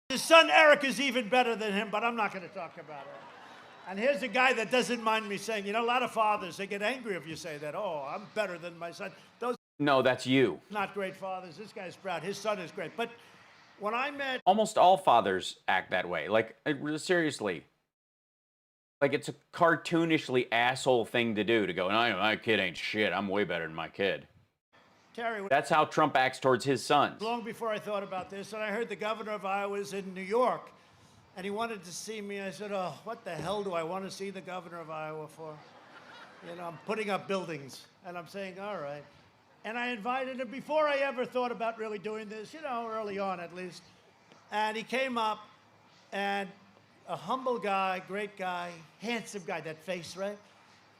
His son Eric is even better than him, but I'm not going to talk about it. And here's a guy that doesn't mind me saying, you know, a lot of fathers, they get angry if you say that. Oh, I'm better than my son. Those No, that's you. not great fathers. This guy's proud. His son is great. But when I met... Almost all fathers act that way. Like, seriously. Like, it's a cartoonishly asshole thing to do, to go, no, my kid ain't shit. I'm way better than my kid. Terry, that's how Trump acts towards his sons. Long before I thought about this, and I heard the governor of Iowa was in New York, and he wanted to see me. I said, oh, what the hell do I want to see the governor of Iowa for? You know, I'm putting up buildings, and I'm saying, all right. And I invited him before I ever thought about really doing this, you know, early on at least. And he came up, and a humble guy, great guy, handsome guy, that face, right?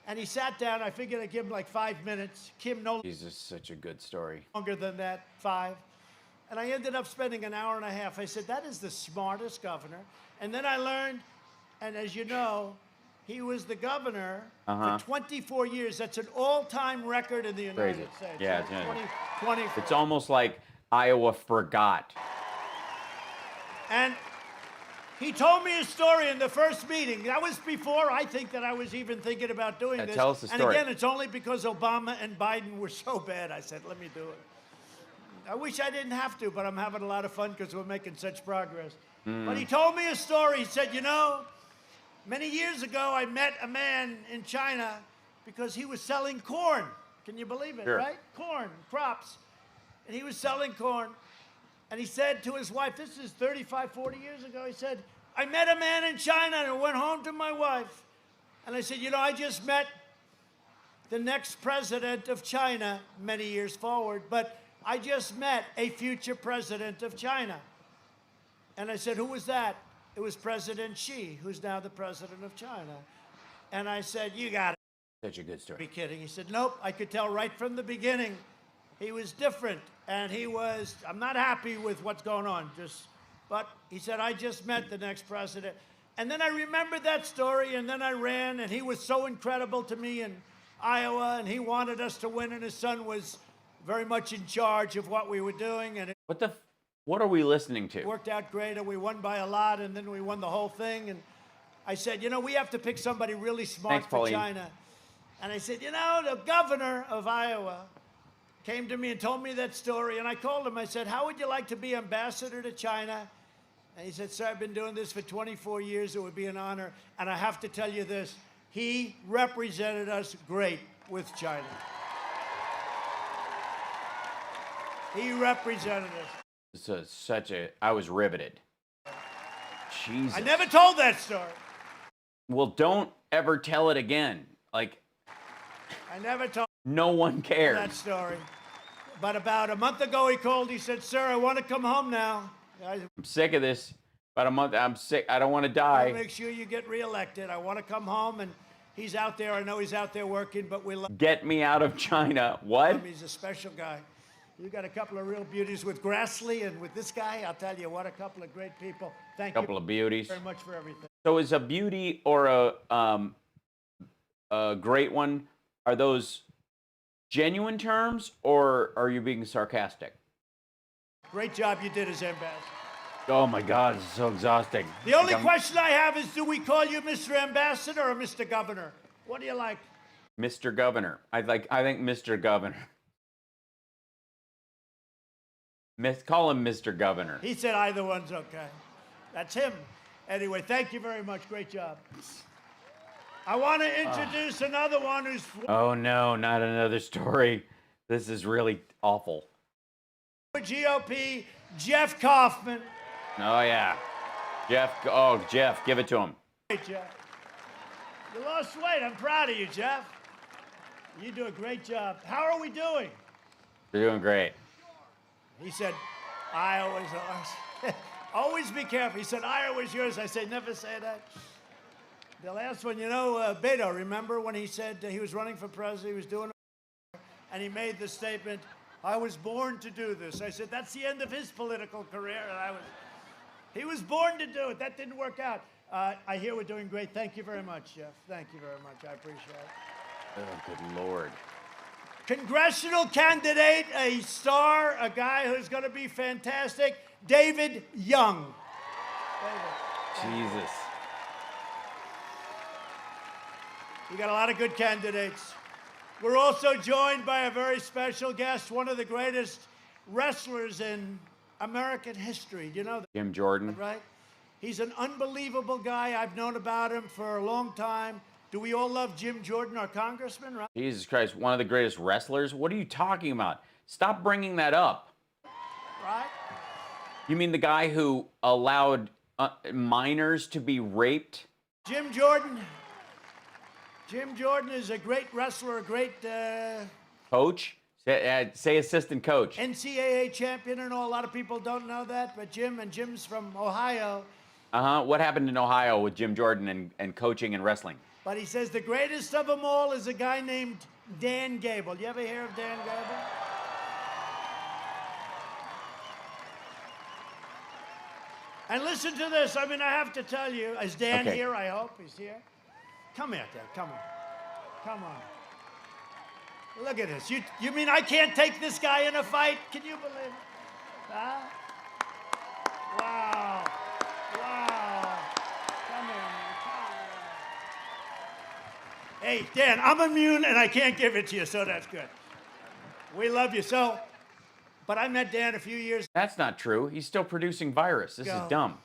And he sat down. I figured I'd give him like 5 minutes. Kim, no Jesus, such a good story. longer than that, 5. And I ended up spending an hour and a half. I said, that is the smartest governor. And then I learned, and as you know, he was the governor for 24 years. That's an all-time record in the United States. Yeah, so 20. It's almost like Iowa forgot. And he told me a story in the first meeting. That was before I think that I was even thinking about doing this. Tell us the story. And again, it's only because Obama and Biden were so bad. I said, let me do it. I wish I didn't have to, but I'm having a lot of fun because we're making such progress. But he told me a story. He said, you know, many years ago, I met a man in China because he was selling corn. Can you believe it, right? Corn, crops. And he was selling corn. And he said to his wife, this is 35, 40 years ago, he said, I met a man in China and I went home to my wife. And I said, you know, I just met the next president of China many years forward, but I just met a future president of China. And I said, who was that? It was President Xi, who's now the president of China. And I said, you got it. Such a good story. Be kidding. He said, nope, I could tell right from the beginning. He was different, and he was, I'm not happy with what's going on, but he said, I just met the next president. And then I remembered that story, and then I ran, and he was so incredible to me in Iowa, and he wanted us to win, and his son was very much in charge of what we were doing. And what are we listening to? It worked out great, and we won by a lot, and then we won the whole thing. And I said, you know, we have to pick somebody really smart for China. And I said, you know, the governor of Iowa came to me and told me that story, and I called him. I said, how would you like to be ambassador to China? And he said, sir, I've been doing this for 24 years. It would be an honor. And I have to tell you this, he represented us great with China. He represented us. I was riveted. Jesus. I never told that story. Well, don't ever tell it again. Like, I never told no one cares. That story. But about a month ago, he called. He said, sir, I want to come home now. I'm sick of this. About a month, I'm sick. I don't want to die. Make sure you get reelected. I want to come home. And he's out there. I know he's out there working, but we love Get me out of China. What? him. He's a special guy. You got a couple of real beauties with Grassley and with this guy. I'll tell you what, a couple of great people. Thank you. Couple of beauties. Very much for everything. So is a beauty or a great one, are those genuine terms, or are you being sarcastic? Great job you did as ambassador. Oh my God, it's so exhausting. The only question I have is, do we call you Mr. Ambassador or Mr. Governor? What do you like? Mr. Governor. I think Mr. Governor. Call him Mr. Governor. He said either one's okay. That's him. Anyway, thank you very much. Great job. I want to introduce another one who's... Oh no, not another story. This is really awful. GOP, Jeff Kaufman. Oh yeah. Jeff, give it to him. Hey, Jeff. You lost weight. I'm proud of you, Jeff. You do a great job. How are we doing? You're doing great. He said, Iowa's ours. Always be careful. He said, Iowa's yours. I said, never say that. The last one, you know, Beto, remember when he said he was running for president, he was doing it, and he made the statement, I was born to do this. I said, that's the end of his political career, and he was born to do it. That didn't work out. I hear we're doing great. Thank you very much, Jeff. Thank you very much. I appreciate it. Oh, good Lord. Congressional candidate, a star, a guy who's going to be fantastic, David Young. Jesus. We got a lot of good candidates. We're also joined by a very special guest, one of the greatest wrestlers in American history. Do you know that? Jim Jordan. Right? He's an unbelievable guy. I've known about him for a long time. Do we all love Jim Jordan, our congressman, right? Jesus Christ, one of the greatest wrestlers? What are you talking about? Stop bringing that up. Right? You mean the guy who allowed minors to be raped? Jim Jordan. Jim Jordan is a great wrestler, a great Coach? Say assistant coach. NCAA champion and all. A lot of people don't know that, but Jim's from Ohio. What happened in Ohio with Jim Jordan and coaching and wrestling? But he says the greatest of them all is a guy named Dan Gable. You ever hear of Dan Gable? And listen to this. I mean, I have to tell you, is Dan here? I hope he's here. Come here, Dan. Come on. Come on. Look at this. You mean I can't take this guy in a fight? Can you believe it? Huh? Wow. Wow. Come here, man. Come here. Hey, Dan, I'm immune and I can't give it to you, so that's good. We love you. So, but I met Dan a few years ago. That's not true. He's still producing virus. This is dumb.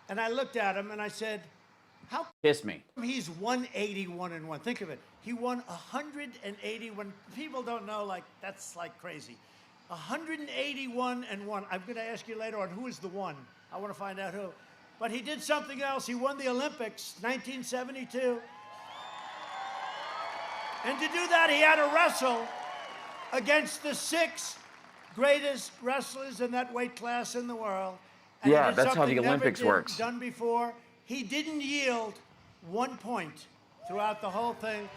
And I looked at him and I said, how? Kiss me. He's 181-1. Think of it. He won 181. People don't know, like, that's like crazy. 181-1. I'm going to ask you later on who is the one. I want to find out who. But he did something else. He won the Olympics, 1972. And to do that, he had to wrestle against the 6 greatest wrestlers in that weight class in the world. And yeah, that's how the Olympics works. Done before. He didn't yield 1 point throughout the whole thing.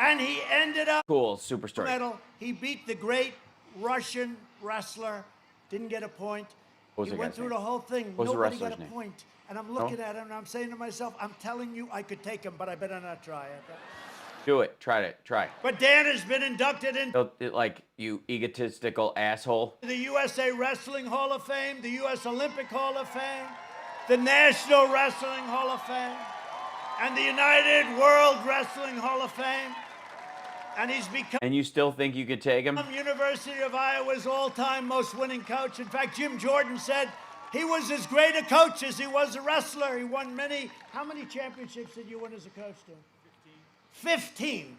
And he ended up cool, super story. Medal. He beat the great Russian wrestler. Didn't get a point. What was he went through the whole thing. What was Nobody the got a name? point. And I'm looking at him and I'm saying to myself, I'm telling you I could take him, but I better not try it. Do it. Try it. Try. But Dan has been inducted into like, you egotistical asshole. the USA Wrestling Hall of Fame, the US Olympic Hall of Fame, the National Wrestling Hall of Fame, and the United World Wrestling Hall of Fame. And he's become And you still think you could take him? University of Iowa's all-time most winning coach. In fact, Jim Jordan said he was as great a coach as he was a wrestler. He won many. How many championships did you win as a coach, Dan? 15.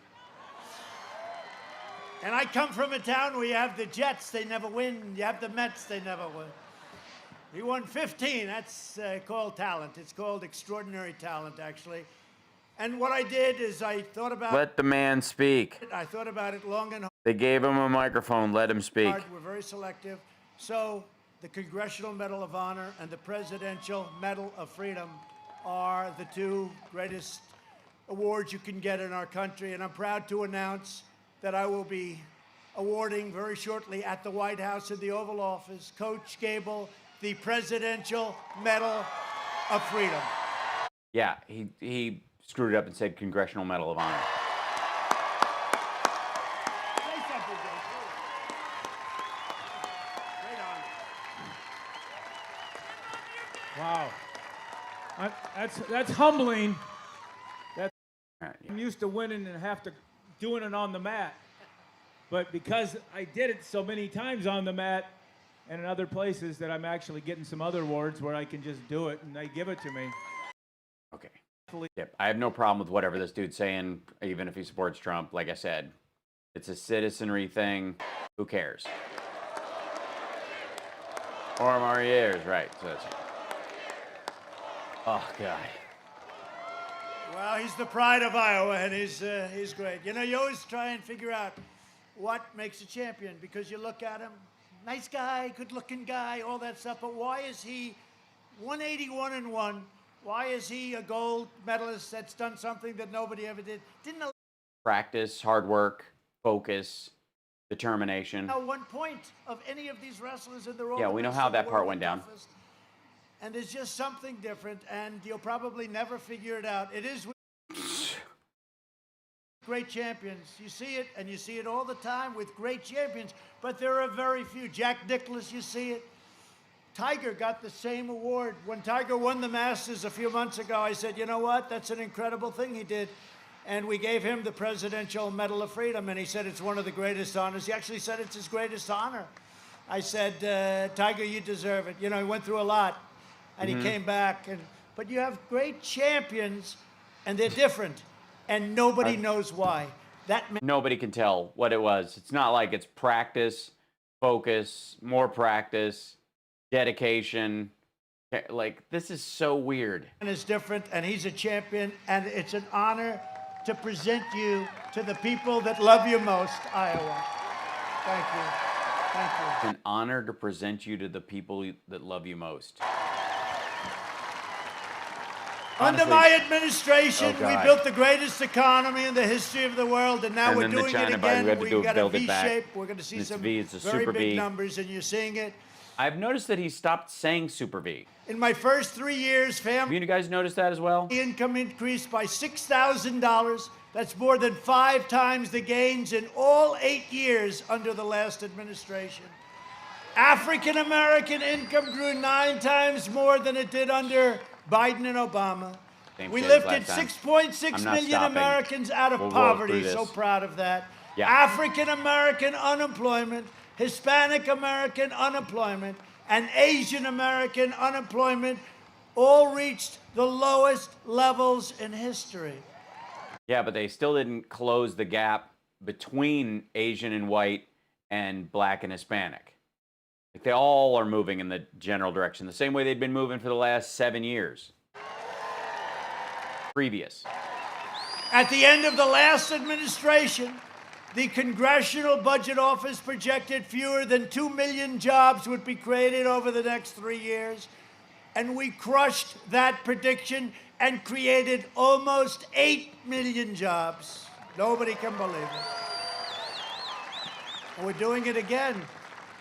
And I come from a town where you have the Jets, they never win. You have the Mets, they never win. He won 15. That's called talent. It's called extraordinary talent, actually. And what I did is I thought about Let the man speak. I thought about it long and hard. They gave him a microphone. Let him speak. We're very selective. So the Congressional Medal of Honor and the Presidential Medal of Freedom are the 2 greatest awards you can get in our country. And I'm proud to announce that I will be awarding very shortly at the White House in the Oval Office, Coach Gable, the Presidential Medal of Freedom. Yeah, he screwed it up and said Congressional Medal of Honor. Say something, Jay. Great honor. Wow. That's humbling. Right, yeah. I'm used to winning and have to doing it on the mat. But because I did it so many times on the mat and in other places that I'm actually getting some other awards where I can just do it and they give it to me. Okay. Yep. I have no problem with whatever this dude's saying, even if he supports Trump. Like I said, it's a citizenry thing. Who cares? Or Mariere's right. So that's... Oh, God. Well, he's the pride of Iowa, and he's great. You know, you always try and figure out what makes a champion, because you look at him, nice guy, good-looking guy, all that stuff, but why is he 181-1? Why is he a gold medalist that's done something that nobody ever did? Didn't Practice, hard work, focus, determination. allow 1 point of any of these wrestlers in the world. Yeah, we know how that part went down. And there's just something different, and you'll probably never figure it out. It is great champions. You see it, and you see it all the time with great champions, but there are very few. Jack Nicklaus, you see it. Tiger got the same award. When Tiger won the Masters a few months ago, I said, you know what? That's an incredible thing he did. And we gave him the Presidential Medal of Freedom, and he said it's one of the greatest honors. He actually said it's his greatest honor. I said, Tiger, you deserve it. You know, he went through a lot, and he came back. But you have great champions, and they're different, and nobody knows why. Nobody can tell what it was. It's not like it's practice, focus, more practice, dedication. Like, this is so weird. And it's different, and he's a champion, and it's an honor to present you to the people that love you most, Iowa. Thank you. Thank you. It's an honor to present you to the people that love you most. Under my administration, we built the greatest economy in the history of the world, and now we're doing it again. We've got a V shape. We're going to see some very big numbers, and you're seeing it. I've noticed that he stopped saying Super V. In my first 3 years, family you guys noticed that as well? Income increased by $6,000. That's more than 5 times the gains in all 8 years under the last administration. African American income grew 9 times more than it did under Biden and Obama. We lifted 6.6 million Americans out of poverty. So proud of that. Yeah. African American unemployment, Hispanic American unemployment, and Asian American unemployment all reached the lowest levels in history. Yeah, but they still didn't close the gap between Asian and white and black and Hispanic. Like, they all are moving in the general direction, the same way they'd been moving for the last 7 years. Previous. At the end of the last administration, the Congressional Budget Office projected fewer than 2 million jobs would be created over the next 3 years. And we crushed that prediction and created almost 8 million jobs. Nobody can believe it. And we're doing it again.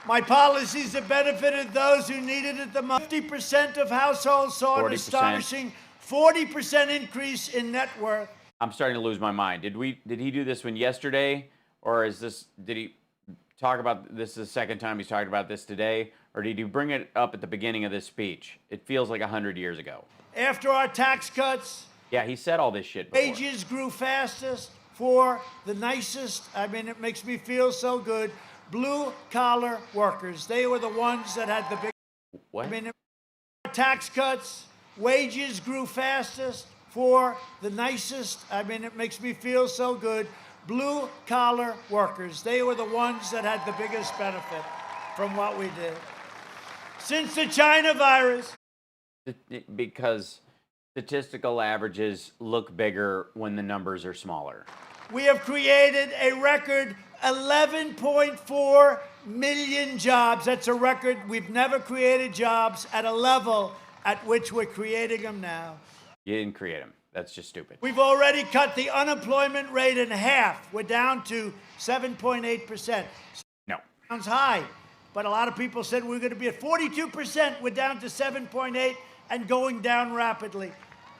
My policies have benefited those who needed it the most. 50% of households saw an astonishing 40% increase in net worth. I'm starting to lose my mind. Did he do this one yesterday? Or did he talk about this the second time he's talking about this today? Or did he bring it up at the beginning of this speech? It feels like 100 years ago. After our tax cuts, yeah, he said all this shit before. Wages grew fastest for the nicest, I mean, it makes me feel so good, blue-collar workers. They were the ones that had the big... What? I mean, tax cuts, wages grew fastest for the nicest, I mean, it makes me feel so good, blue-collar workers. They were the ones that had the biggest benefit from what we did. Since the China virus... Because statistical averages look bigger when the numbers are smaller. We have created a record 11.4 million jobs. That's a record. We've never created jobs at a level at which we're creating them now. You didn't create them. That's just stupid. We've already cut the unemployment rate in half. We're down to 7.8%. No. Sounds high, but a lot of people said we're going to be at 42%. We're down to 7.8 and going down rapidly.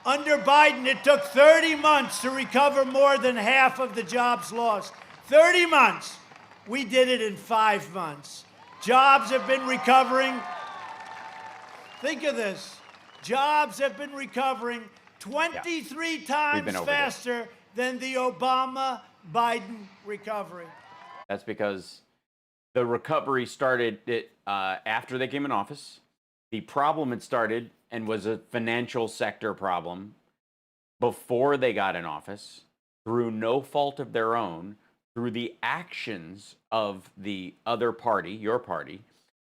Under Biden, it took 30 months to recover more than half of the jobs lost. 30 months. We did it in 5 months. Jobs have been recovering. Think of this. Jobs have been recovering 23 times faster than the Obama-Biden recovery. That's because the recovery started after they came in office. The problem had started and was a financial sector problem before they got in office, through no fault of their own, through the actions of the other party, your party,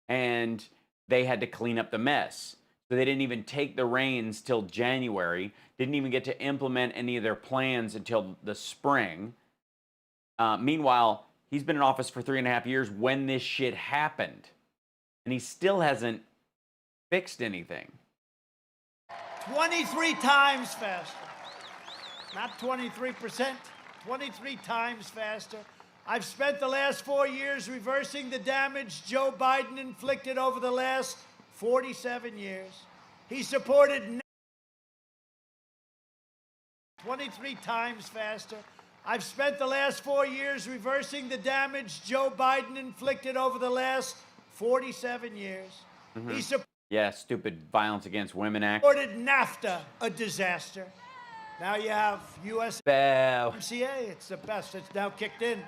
and they had to clean up the mess. So they didn't even take the reins till January, didn't even get to implement any of their plans until the spring. Meanwhile, he's been in office for 3.5 years when this shit happened, and he still hasn't fixed anything. 23 times faster. Not 23%, 23 times faster. I've spent the last 4 years reversing the damage Joe Biden inflicted over the last 47 years. He supported 23 times faster. I've spent the last 4 years reversing the damage Joe Biden inflicted over the last 47 years. He Yeah, stupid Violence Against Women Act. supported NAFTA, a disaster. Now you have USMCA, it's the best. It's now kicked in.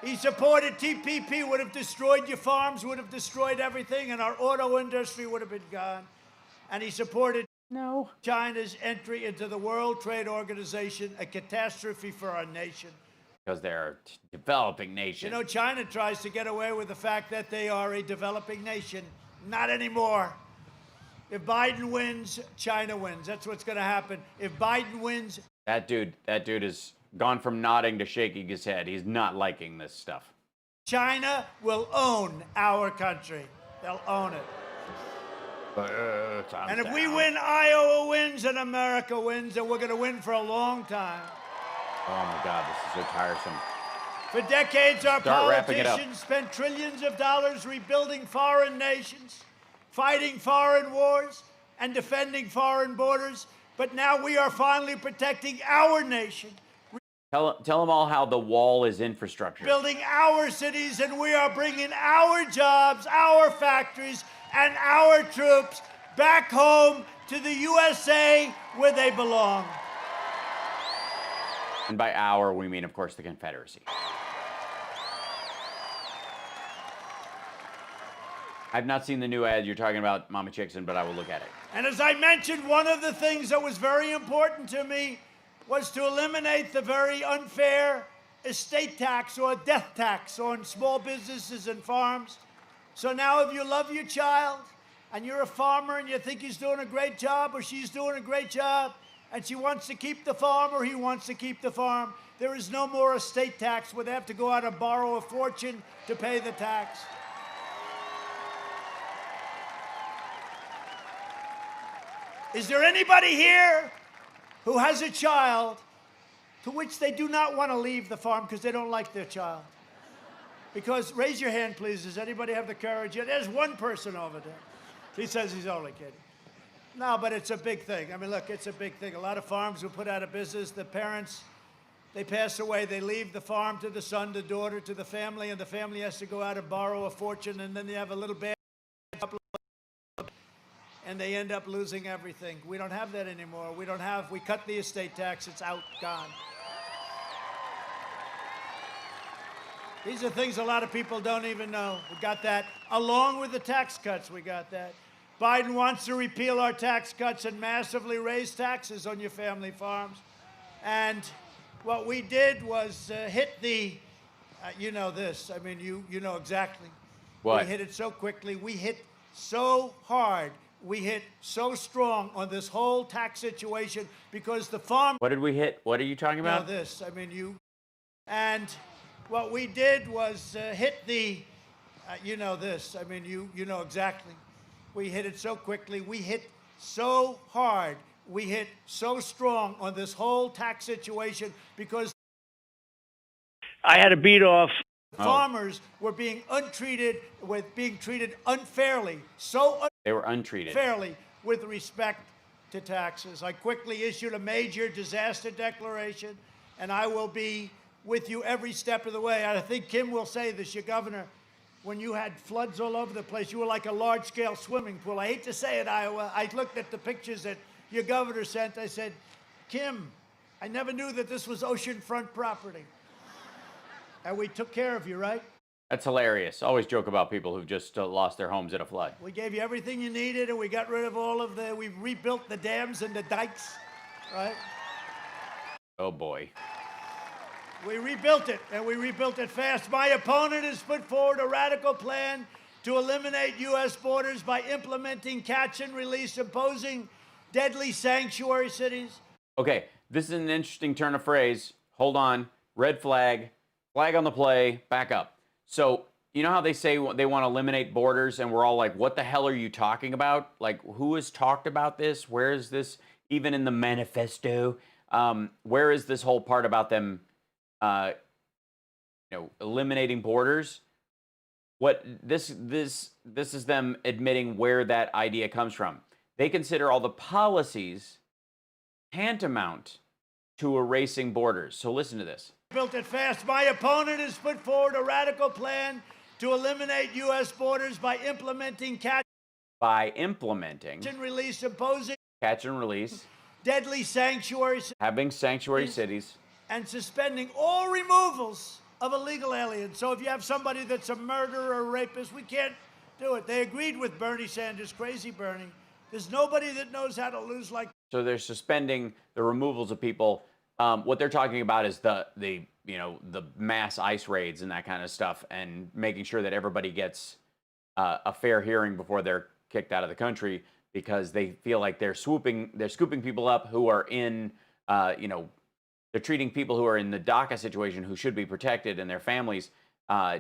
He supported TPP, would have destroyed your farms, would have destroyed everything, and our auto industry would have been gone. And he supported China's entry into the World Trade Organization, a catastrophe for our nation. Because they're a developing nation. You know, China tries to get away with the fact that they are a developing nation. Not anymore. If Biden wins, China wins. That's what's going to happen. If Biden wins... That dude has gone from nodding to shaking his head. He's not liking this stuff. China will own our country. They'll own it. And if we win, Iowa wins and America wins, and we're going to win for a long time. Oh my God, this is so tiresome. For decades, our wrapping it up. politicians spent trillions of dollars rebuilding foreign nations, fighting foreign wars, and defending foreign borders. But now we are finally protecting our nation. Tell them all how the wall is infrastructure. Building our cities, and we are bringing our jobs, our factories, and our troops back home to the USA where they belong. And by our, we mean, of course, the Confederacy. I've not seen the new ad. You're talking about Mama Chickson, but I will look at it. And as I mentioned, one of the things that was very important to me was to eliminate the very unfair estate tax or death tax on small businesses and farms. So now if you love your child and you're a farmer and you think he's doing a great job or she's doing a great job and she wants to keep the farm or he wants to keep the farm, there is no more estate tax where they have to go out and borrow a fortune to pay the tax. Is there anybody here who has a child to which they do not want to leave the farm because they don't like their child? Because, raise your hand, please. Does anybody have the courage? Yeah, there's one person over there. He says he's only kidding. No, but it's a big thing. I mean, look, it's a big thing. A lot of farms were put out of business. The parents, they pass away. They leave the farm to the son, the daughter, to the family, and the family has to go out and borrow a fortune, and then they have a little bad and they end up losing everything. We don't have that anymore. We cut the estate tax. It's out, gone. These are things a lot of people don't even know. We got that. Along with the tax cuts, we got that. Biden wants to repeal our tax cuts and massively raise taxes on your family farms. And what we did was hit the, you know this. I mean, you know exactly. What? We hit it so quickly. We hit so hard. We hit so strong on this whole tax situation because the farm... What did we hit? What are you talking about? You know this. I mean, And what we did was hit the, you know this. I mean, you know exactly. We hit it so quickly. We hit so hard. We hit so strong on this whole tax situation because I had to beat off. Farmers were being treated unfairly. They were untreated. Fairly with respect to taxes. I quickly issued a major disaster declaration, and I will be with you every step of the way. I think Kim will say this, your governor, when you had floods all over the place, you were like a large-scale swimming pool. I hate to say it, Iowa. I looked at the pictures that your governor sent. I said, Kim, I never knew that this was oceanfront property. And we took care of you, right? That's hilarious. Always joke about people who've just lost their homes in a flood. We gave you everything you needed, and we got rid of we rebuilt the dams and the dikes, right? Oh, boy. We rebuilt it, and we rebuilt it fast. My opponent has put forward a radical plan to eliminate U.S. borders by implementing catch and release, imposing deadly sanctuary cities. Okay, this is an interesting turn of phrase. Hold on. Red flag. Flag on the play. Back up. So, you know how they say they want to eliminate borders, and we're all like, what the hell are you talking about? Like, who has talked about this? Where is this even in the manifesto? Where is this whole part about them eliminating borders? What this is them admitting where that idea comes from. They consider all the policies tantamount to erasing borders. So listen to this. Built it fast. My opponent has put forward a radical plan to eliminate U.S. borders by implementing catch and release, imposing catch and release, deadly sanctuary, having sanctuary cities, and suspending all removals of illegal aliens. So if you have somebody that's a murderer or rapist, we can't do it. They agreed with Bernie Sanders, crazy Bernie. There's nobody that knows how to lose like. So they're suspending the removals of people. What they're talking about is the mass ICE raids and that kind of stuff, and making sure that everybody gets a fair hearing before they're kicked out of the country, because they feel like they're scooping people up who are in, they're treating people who are in the DACA situation who should be protected and their families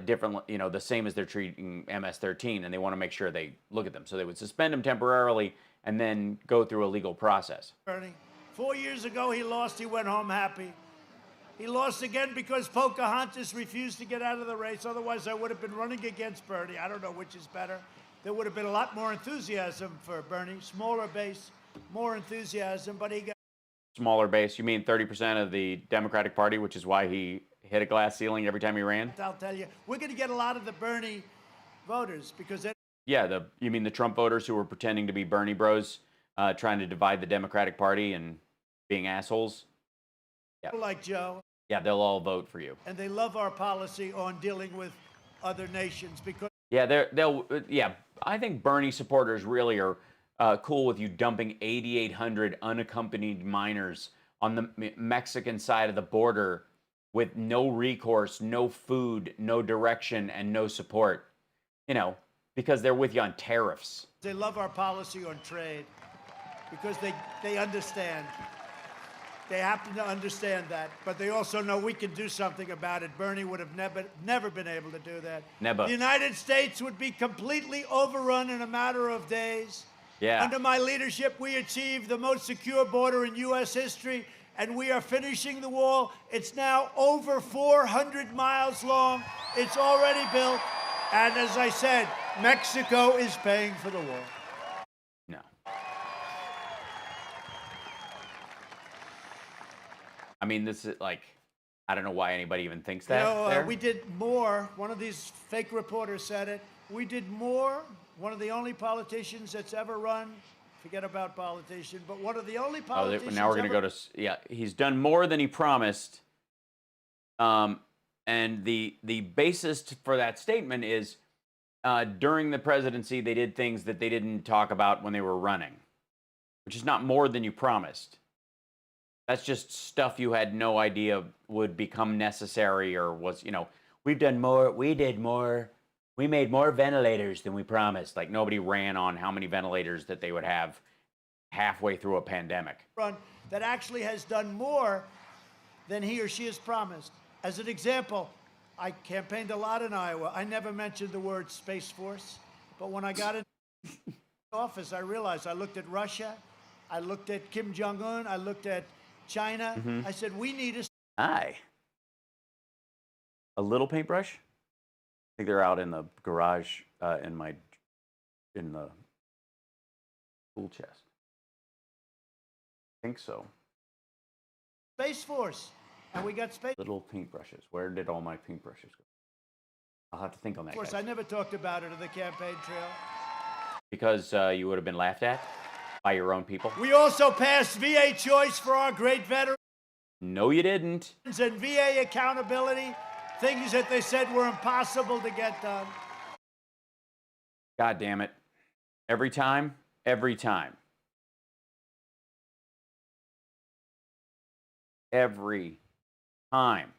different, the same as they're treating MS-13, and they want to make sure they look at them. So they would suspend them temporarily and then go through a legal process. Bernie, 4 years ago he lost, he went home happy. He lost again because Pocahontas refused to get out of the race. Otherwise, I would have been running against Bernie. I don't know which is better. There would have been a lot more enthusiasm for Bernie. Smaller base, more enthusiasm, but he got... Smaller base, you mean 30% of the Democratic Party, which is why he hit a glass ceiling every time he ran? I'll tell you, we're going to get a lot of the Bernie voters because... Yeah, you mean the Trump voters who were pretending to be Bernie bros, trying to divide the Democratic Party and being assholes? Yeah. Like Joe. Yeah, they'll all vote for you. And they love our policy on dealing with other nations because... Yeah, I think Bernie supporters really are cool with you dumping 8,800 unaccompanied minors on the Mexican side of the border with no recourse, no food, no direction, and no support. Because they're with you on tariffs. They love our policy on trade because they understand. They happen to understand that, but they also know we can do something about it. Bernie would have never been able to do that. Never. The United States would be completely overrun in a matter of days. Yeah. Under my leadership, we achieved the most secure border in U.S. history, and we are finishing the wall. It's now over 400 miles long. It's already built, and as I said, Mexico is paying for the wall. No. I mean, this is like, I don't know why anybody even thinks that. We did more. One of these fake reporters said it. We did more. One of the only politicians that's ever run. Forget about politician, but one of the only politicians. Now we're going to go to, he's done more than he promised. And the basis for that statement is during the presidency, they did things that they didn't talk about when they were running, which is not more than you promised. That's just stuff you had no idea would become necessary or was, we've done more, we did more, we made more ventilators than we promised. Like nobody ran on how many ventilators that they would have halfway through a pandemic. Run that actually has done more than he or she has promised. As an example, I campaigned a lot in Iowa. I never mentioned the word Space Force, but when I got in office, I realized I looked at Russia, I looked at Kim Jong-un, I looked at China. Mm-hmm. I said, we need a... Aye. A little paintbrush? I think they're out in the garage in the tool chest. I think so. Space Force. And we got space... Little paintbrushes. Where did all my paintbrushes go? I'll have to think on that, Of course, guys. I never talked about it on the campaign trail. Because you would have been laughed at by your own people? We also passed VA choice for our great veterans. No, you didn't. And VA accountability, things that they said were impossible to get done. God damn it. Every time, every time. Every time.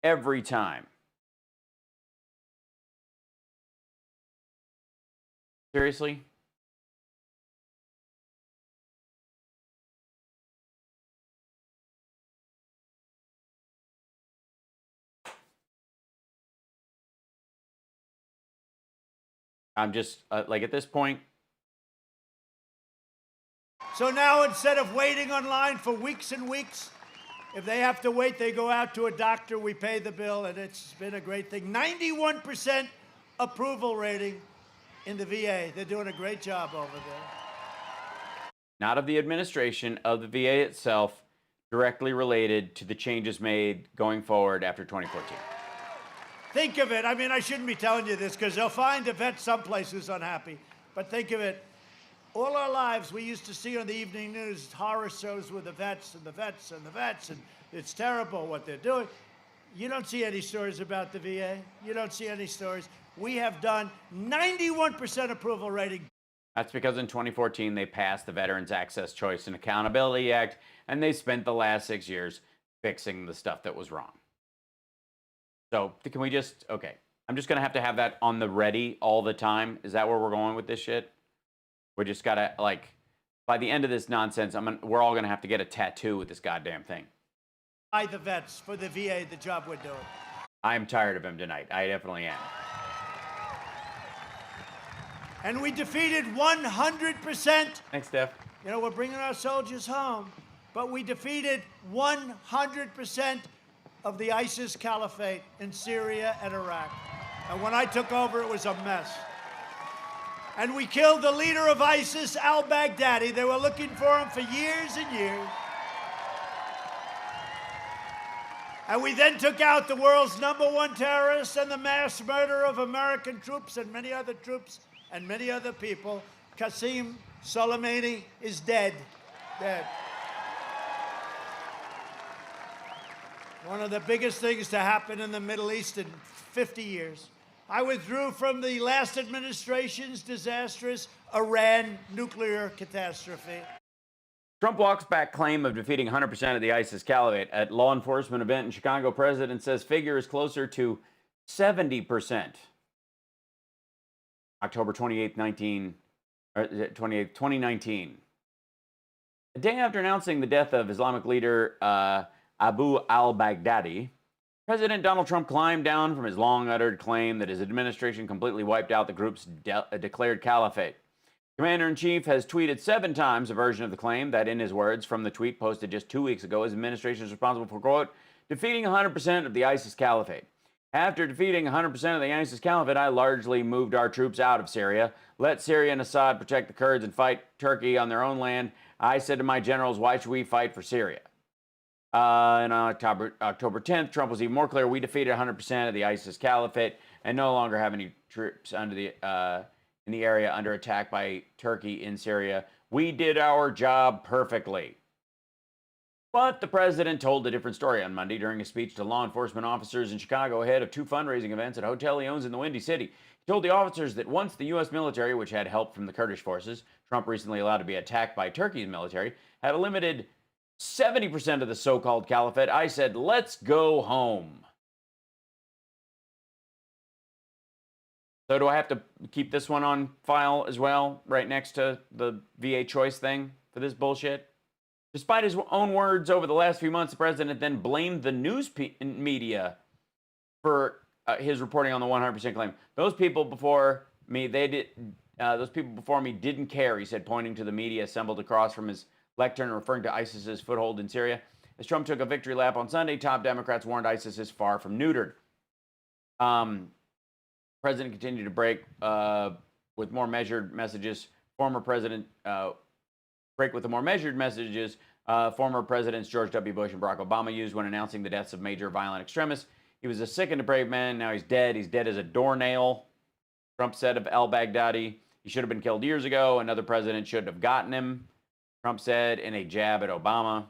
Every time. Seriously? I'm just, like, at this point. So now, instead of waiting online for weeks and weeks, if they have to wait, they go out to a doctor, we pay the bill, and it's been a great thing. 91% approval rating in the VA. They're doing a great job over there. Not of the administration, of the VA itself, directly related to the changes made going forward after 2014. Think of it. I mean, I shouldn't be telling you this because they'll find a vet someplace who's unhappy. But think of it. All our lives, we used to see on the evening news horror shows with the vets and the vets and the vets, and it's terrible what they're doing. You don't see any stories about the VA. You don't see any stories. We have done 91% approval rating. That's because in 2014 they passed the Veterans Access, Choice, and Accountability Act, and they spent the last 6 years fixing the stuff that was wrong. So can we just, okay, I'm just going to have that on the ready all the time. Is that where we're going with this shit? We just got to, like, by the end of this nonsense, we're all going to have to get a tattoo with this goddamn thing. By the vets for the VA, the job we're doing. I'm tired of him tonight. I definitely am. And we defeated 100%. Thanks, Steph. You know, we're bringing our soldiers home, but we defeated 100% of the ISIS caliphate in Syria and Iraq. And when I took over, it was a mess. And we killed the leader of ISIS, al-Baghdadi. They were looking for him for years and years. And we then took out the world's #1 terrorist and the mass murderer of American troops and many other troops and many other people. Qasem Soleimani is dead. Dead. One of the biggest things to happen in the Middle East in 50 years. I withdrew from the last administration's disastrous Iran nuclear catastrophe. Trump walks back claim of defeating 100% of the ISIS caliphate. At law enforcement event in Chicago, president says figure is closer to 70%. October 28th, 2019. A day after announcing the death of Islamic leader Abu al-Baghdadi, President Donald Trump climbed down from his long-uttered claim that his administration completely wiped out the group's declared caliphate. Commander-in-Chief has tweeted 7 times a version of the claim that, in his words, from the tweet posted just 2 weeks ago, his administration is responsible for, quote, defeating 100% of the ISIS caliphate. After defeating 100% of the ISIS caliphate, I largely moved our troops out of Syria, let Syria and Assad protect the Kurds and fight Turkey on their own land. I said to my generals, why should we fight for Syria? And on October 10th, Trump was even more clear. We defeated 100% of the ISIS caliphate and no longer have any troops under in the area under attack by Turkey in Syria. We did our job perfectly. But the president told a different story on Monday during a speech to law enforcement officers in Chicago ahead of 2 fundraising events at a hotel he owns in the Windy City. He told the officers that once the U.S. military, which had help from the Kurdish forces, Trump recently allowed to be attacked by Turkey's military, had eliminated 70% of the so-called caliphate, I said, let's go home. So do I have to keep this one on file as well, right next to the VA choice thing for this bullshit? Despite his own words over the last few months, the president then blamed the news media for his reporting on the 100% claim. Those people before me, those people before me didn't care, he said, pointing to the media assembled across from his lectern, referring to ISIS's foothold in Syria. As Trump took a victory lap on Sunday, top Democrats warned ISIS is far from neutered. President continued to break with more measured messages. Former President break with the more measured messages former Presidents George W. Bush and Barack Obama used when announcing the deaths of major violent extremists. He was a sick and depraved man. Now he's dead. He's dead as a doornail. Trump said of al-Baghdadi, he should have been killed years ago. Another president should have gotten him. Trump said in a jab at Obama.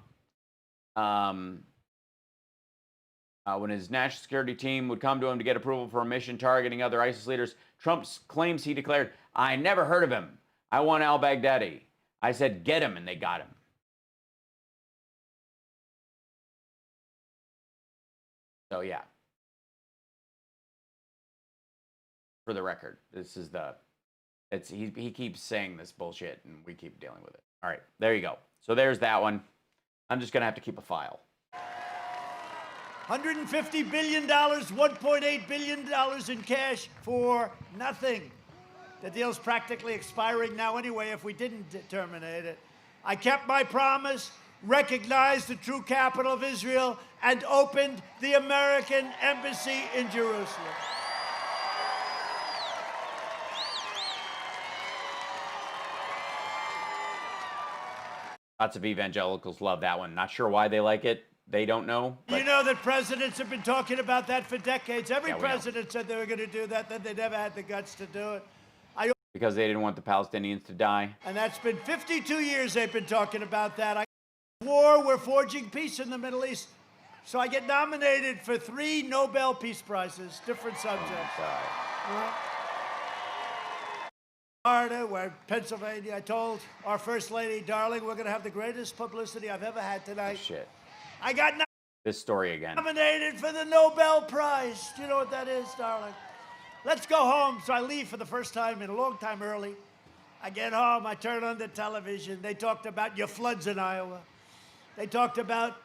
When his national security team would come to him to get approval for a mission targeting other ISIS leaders, Trump claims he declared, I never heard of him. I want al-Baghdadi. I said, get him, and they got him. So, yeah. For the record, this is he keeps saying this bullshit, and we keep dealing with it. All right, there you go. So there's that one. I'm just going to have to keep a file. $150 billion, $1.8 billion in cash for nothing. The deal's practically expiring now anyway if we didn't terminate it. I kept my promise, recognized the true capital of Israel, and opened the American embassy in Jerusalem. Lots of evangelicals love that one. Not sure why they like it. They don't know. You know that presidents have been talking about that for decades. Every president said they were going to do that, then they never had the guts to do it. Because they didn't want the Palestinians to die. And that's been 52 years they've been talking about that. War, we're forging peace in the Middle East. So I get nominated for 3 Nobel Peace Prizes, different subjects. Florida, where Pennsylvania, I told our First Lady, darling, we're going to have the greatest publicity I've ever had tonight. Shit. I got This story again. nominated for the Nobel Prize. Do you know what that is, darling? Let's go home. So I leave for the first time in a long time early. I get home, I turn on the television. They talked about your floods in Iowa. They talked about...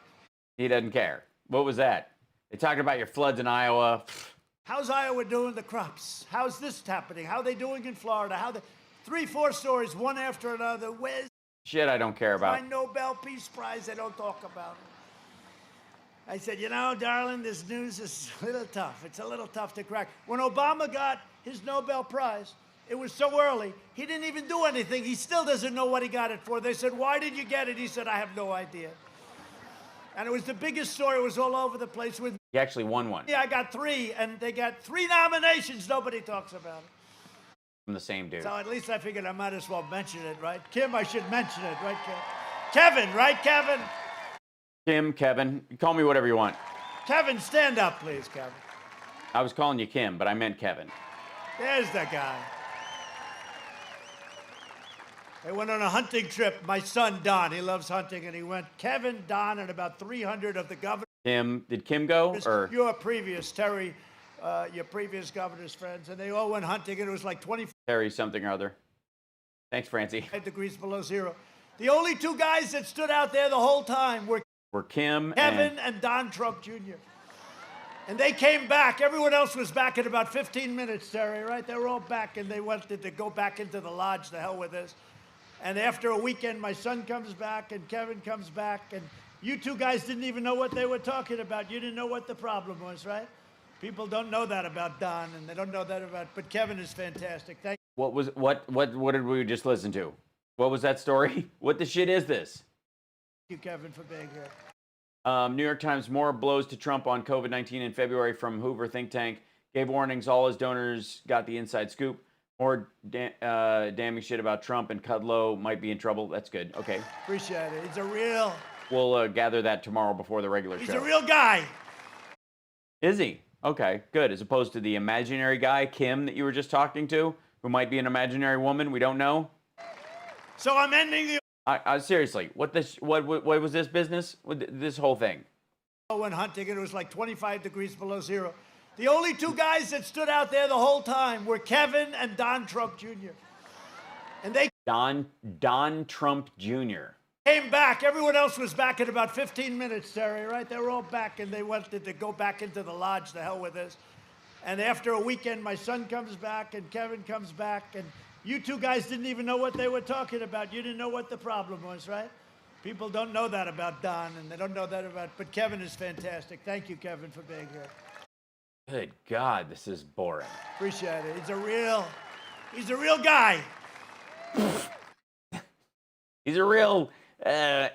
He doesn't care. What was that? They talked about your floods in Iowa. How's Iowa doing the crops? How's this happening? How are they doing in Florida? How the 3, 4 stories, one after another. Where's Shit I don't care about. my Nobel Peace Prize? They don't talk about it. I said, you know, darling, this news is a little tough. It's a little tough to crack. When Obama got his Nobel Prize, it was so early, he didn't even do anything. He still doesn't know what he got it for. They said, why did you get it? He said, I have no idea. And it was the biggest story. It was all over the place with... He actually won one. Yeah, I got 3, and they got 3 nominations. Nobody talks about it. From the same dude. So at least I figured I might as well mention it, right? Kim, I should mention it, right, Kim? Kevin, right, Kevin? Kim, Kevin. You call me whatever you want. Kevin, stand up, please, Kevin. I was calling you Kim, but I meant Kevin. There's the guy. They went on a hunting trip. My son, Don, he loves hunting, and he went, Kevin, Don, and about 300 of the governors. Kim, did Kim go? Or Your previous, Terry, your previous governor's friends, and they all went hunting, and it was like 25 Terry something or other. Thanks, Francie. degrees below zero. The only 2 guys that stood out there the whole time were Kim Kevin and Don Trump Jr. And they came back. Everyone else was back in about 15 minutes, Terry, right? They were all back, and they wanted to go back into the lodge. The hell with this. And after a weekend, my son comes back, and Kevin comes back, and you 2 guys didn't even know what they were talking about. You didn't know what the problem was, right? People don't know that about Don, and they don't know that about... But Kevin is fantastic. Thank what did we just listen to? What was that story? What the shit is this? you, Kevin, for being here. New York Times, more blows to Trump on COVID-19 in February from Hoover think tank. Gave warnings, all his donors got the inside scoop. More damning shit about Trump, and Kudlow might be in trouble. That's good. Okay. Appreciate it. He's a real... We'll gather that tomorrow before the regular He's show. a real guy. Is he? Okay, good. As opposed to the imaginary guy, Kim, that you were just talking to, who might be an imaginary woman. We don't know. So I'm ending the... Seriously, what was this business? This whole thing? Went hunting, and it was like 25 degrees below zero. The only 2 guys that stood out there the whole time were Kevin and Don Trump Jr. And they... Don Trump Jr. came back. Everyone else was back in about 15 minutes, Terry, right? They were all back, and they wanted to go back into the lodge. The hell with this. And after a weekend, my son comes back, and Kevin comes back, and you 2 guys didn't even know what they were talking about. You didn't know what the problem was, right? People don't know that about Don, and they don't know that about... But Kevin is fantastic. Thank you, Kevin, for being here. Good God, this is boring. Appreciate it. He's a real guy. He's a real...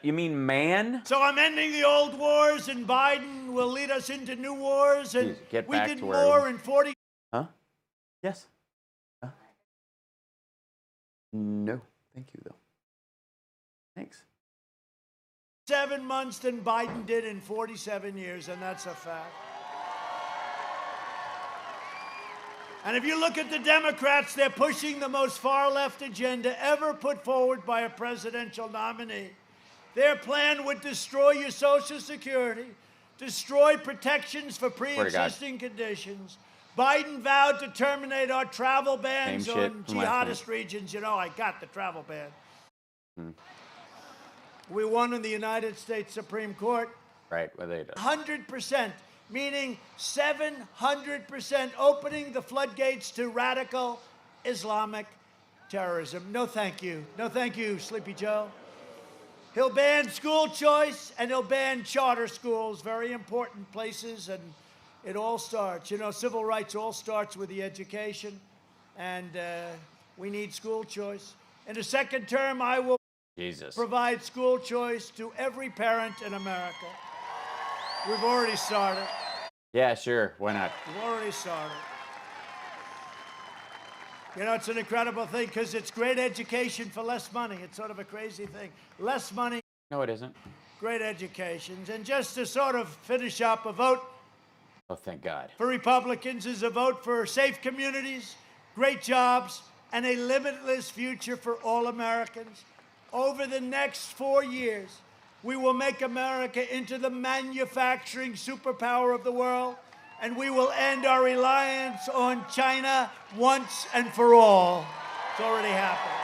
you mean man? So I'm ending the old wars, and Biden will lead us into new wars, and we did more in 40... Huh? Yes. Huh? No. Thank you, though. Thanks. 7 months than Biden did in 47 years, and that's a fact. And if you look at the Democrats, they're pushing the most far-left agenda ever put forward by a presidential nominee. Their plan would destroy your Social Security, destroy protections for pre-existing conditions. Biden vowed to terminate our travel bans on jihadist regions. You know, I got the travel ban. We won in the United States Supreme Court. Right, well, they do. 100%. Meaning 700% opening the floodgates to radical Islamic terrorism. No thank you. No thank you, Sleepy Joe. He'll ban school choice, and he'll ban charter schools, very important places, and it all starts. You know, civil rights all starts with the education, and we need school choice. In the second term, I will provide school choice to every parent in America. We've already started. Yeah, sure. Why not? We've already started. You know, it's an incredible thing because it's great education for less money. It's sort of a crazy thing. Less money. No, it isn't. great educations. And just to sort of finish up, a vote Oh, thank God. for Republicans is a vote for safe communities, great jobs, and a limitless future for all Americans. Over the next 4 years, we will make America into the manufacturing superpower of the world, and we will end our reliance on China once and for all. It's already happened.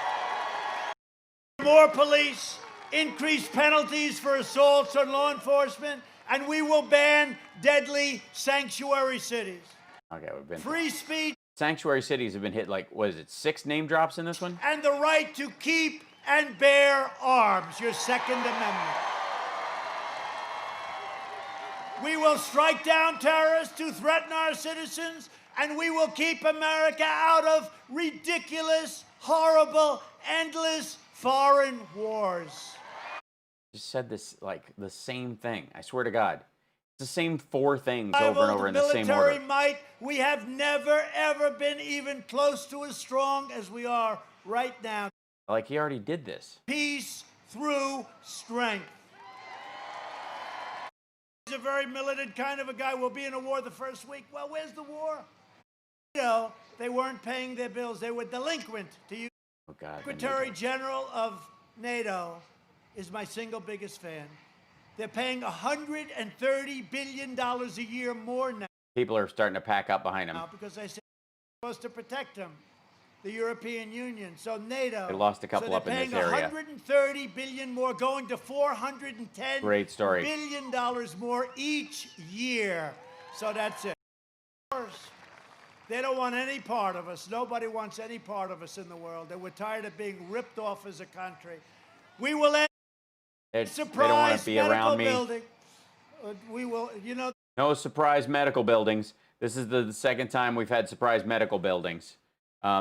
More police, increased penalties for assaults on law enforcement, and we will ban deadly sanctuary cities. Okay, we've been. Free speech Sanctuary cities have been hit like, what is it, 6 name drops in this one? and the right to keep and bear arms, your Second Amendment. We will strike down terrorists who threaten our citizens, and we will keep America out of ridiculous, horrible, endless foreign wars. Just said this, like, the same thing. I swear to God. It's the same 4 things over and over in the same order. Military might, we have never, ever been even close to as strong as we are right now. Like, he already did this. Peace through strength. He's a very militant kind of a guy. We'll be in a war the first week. Well, where's the war? You know, they weren't paying their bills. They were delinquent to you. Oh, God. Secretary General of NATO is my single biggest fan. They're paying $130 billion a year more now. People are starting to pack up behind him. Because they said they're supposed to protect them, the European Union. So NATO. They lost a couple up in this area. $130 billion more, going to $410 Great story. billion more each year. So that's it. Of course, they don't want any part of us. Nobody wants any part of us in the world. And we're tired of being ripped off as a country. We will end They don't want surprise to be medical around me. building. We will, you know. No surprise medical buildings. This is the second time we've had surprise medical buildings.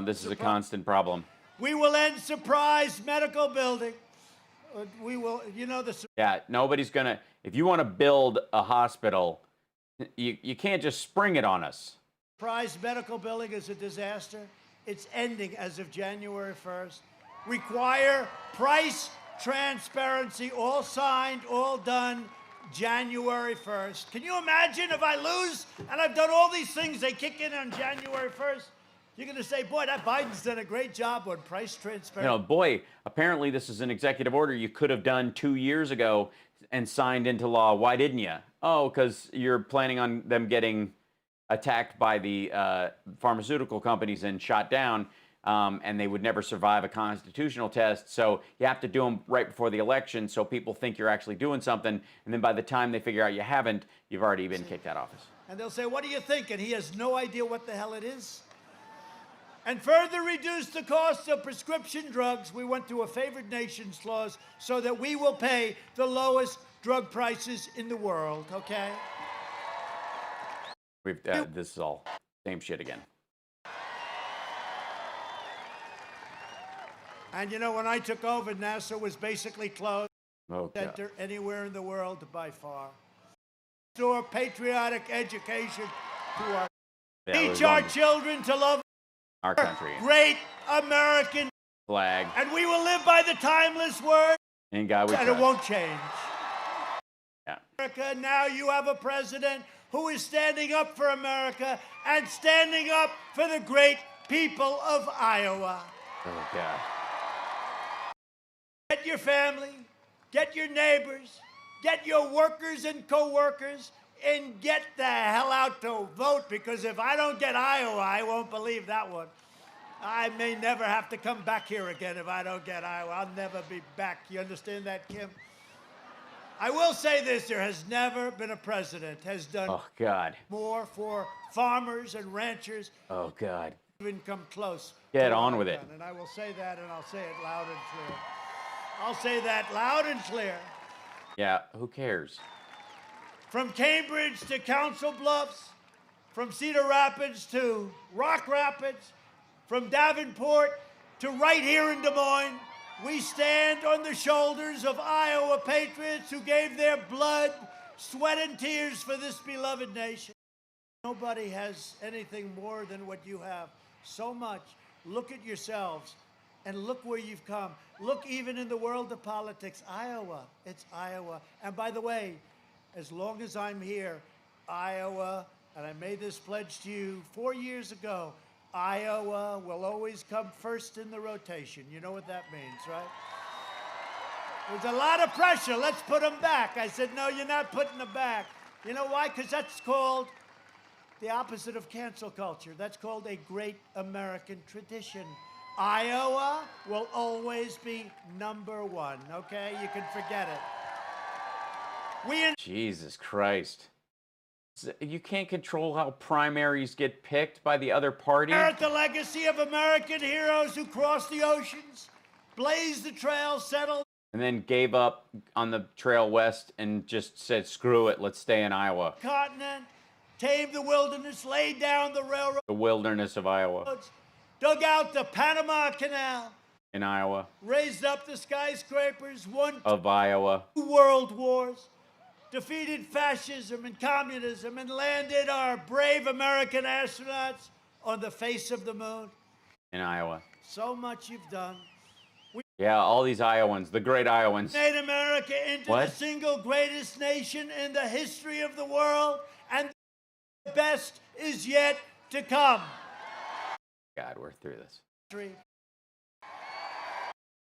This is a constant problem. We will end surprise medical building. We will, you know, the. Yeah, nobody's gonna. If you want to build a hospital, you can't just spring it on us. Surprise medical building is a disaster. It's ending as of January 1st. Require price transparency, all signed, all done, January 1st. Can you imagine if I lose and I've done all these things, they kick in on January 1st? You're going to say, boy, that Biden's done a great job on price transparency. You know, boy, apparently this is an executive order you could have done 2 years ago and signed into law. Why didn't you? Oh, because you're planning on them getting attacked by the pharmaceutical companies and shot down, and they would never survive a constitutional test. So you have to do them right before the election so people think you're actually doing something. And then by the time they figure out you haven't, you've already been kicked out of office. And they'll say, what do you think? And he has no idea what the hell it is. And further reduce the cost of prescription drugs, we went to a favored nations clause so that we will pay the lowest drug prices in the world, okay? This is all same shit again. And you know, when I took over, NASA was basically closed. Oh, God. Center anywhere in the world by far. Restore patriotic education to our teach our children to love our country. Great American flag. And we will live by the timeless word. In God we and trust. it won't change. Yeah. America, now you have a president who is standing up for America and standing up for the great people of Iowa. Oh, God. Get your family, get your neighbors, get your workers and co-workers, and get the hell out to vote, because if I don't get Iowa, I won't believe that one. I may never have to come back here again if I don't get Iowa. I'll never be back. You understand that, Kim? I will say this, there has never been a president has done more for farmers and ranchers. Oh, God. Even come close. Get on with it. And I will say that, and I'll say it loud and clear. I'll say that loud and clear. Yeah, who cares? From Cambridge to Council Bluffs, from Cedar Rapids to Rock Rapids, from Davenport to right here in Des Moines, we stand on the shoulders of Iowa patriots who gave their blood, sweat, and tears for this beloved nation. Nobody has anything more than what you have. So much. Look at yourselves. And look where you've come. Look, even in the world of politics, Iowa, it's Iowa. And by the way, as long as I'm here, Iowa, and I made this pledge to you 4 years ago, Iowa will always come first in the rotation. You know what that means, right? There's a lot of pressure. Let's put them back. I said, no, you're not putting them back. You know why? Because that's called the opposite of cancel culture. That's called a great American tradition. Iowa will always be #1, okay? You can forget it. Jesus Christ. You can't control how primaries get picked by the other party. Inherit the legacy of American heroes who crossed the oceans, blazed the trail, settled. And then gave up on the Trail West and just said, screw it, let's stay in Iowa. Continent, tamed the wilderness, laid down the railroad. The wilderness of Iowa. Dug out the Panama Canal. In Iowa. Raised up the skyscrapers, won Of Iowa. 2 world wars. Defeated fascism and communism and landed our brave American astronauts on the face of the moon. In Iowa. So much you've done. Yeah, all these Iowans, the great Iowans. Made America into What? the single greatest nation in the history of the world, and the best is yet to come. God, we're through this.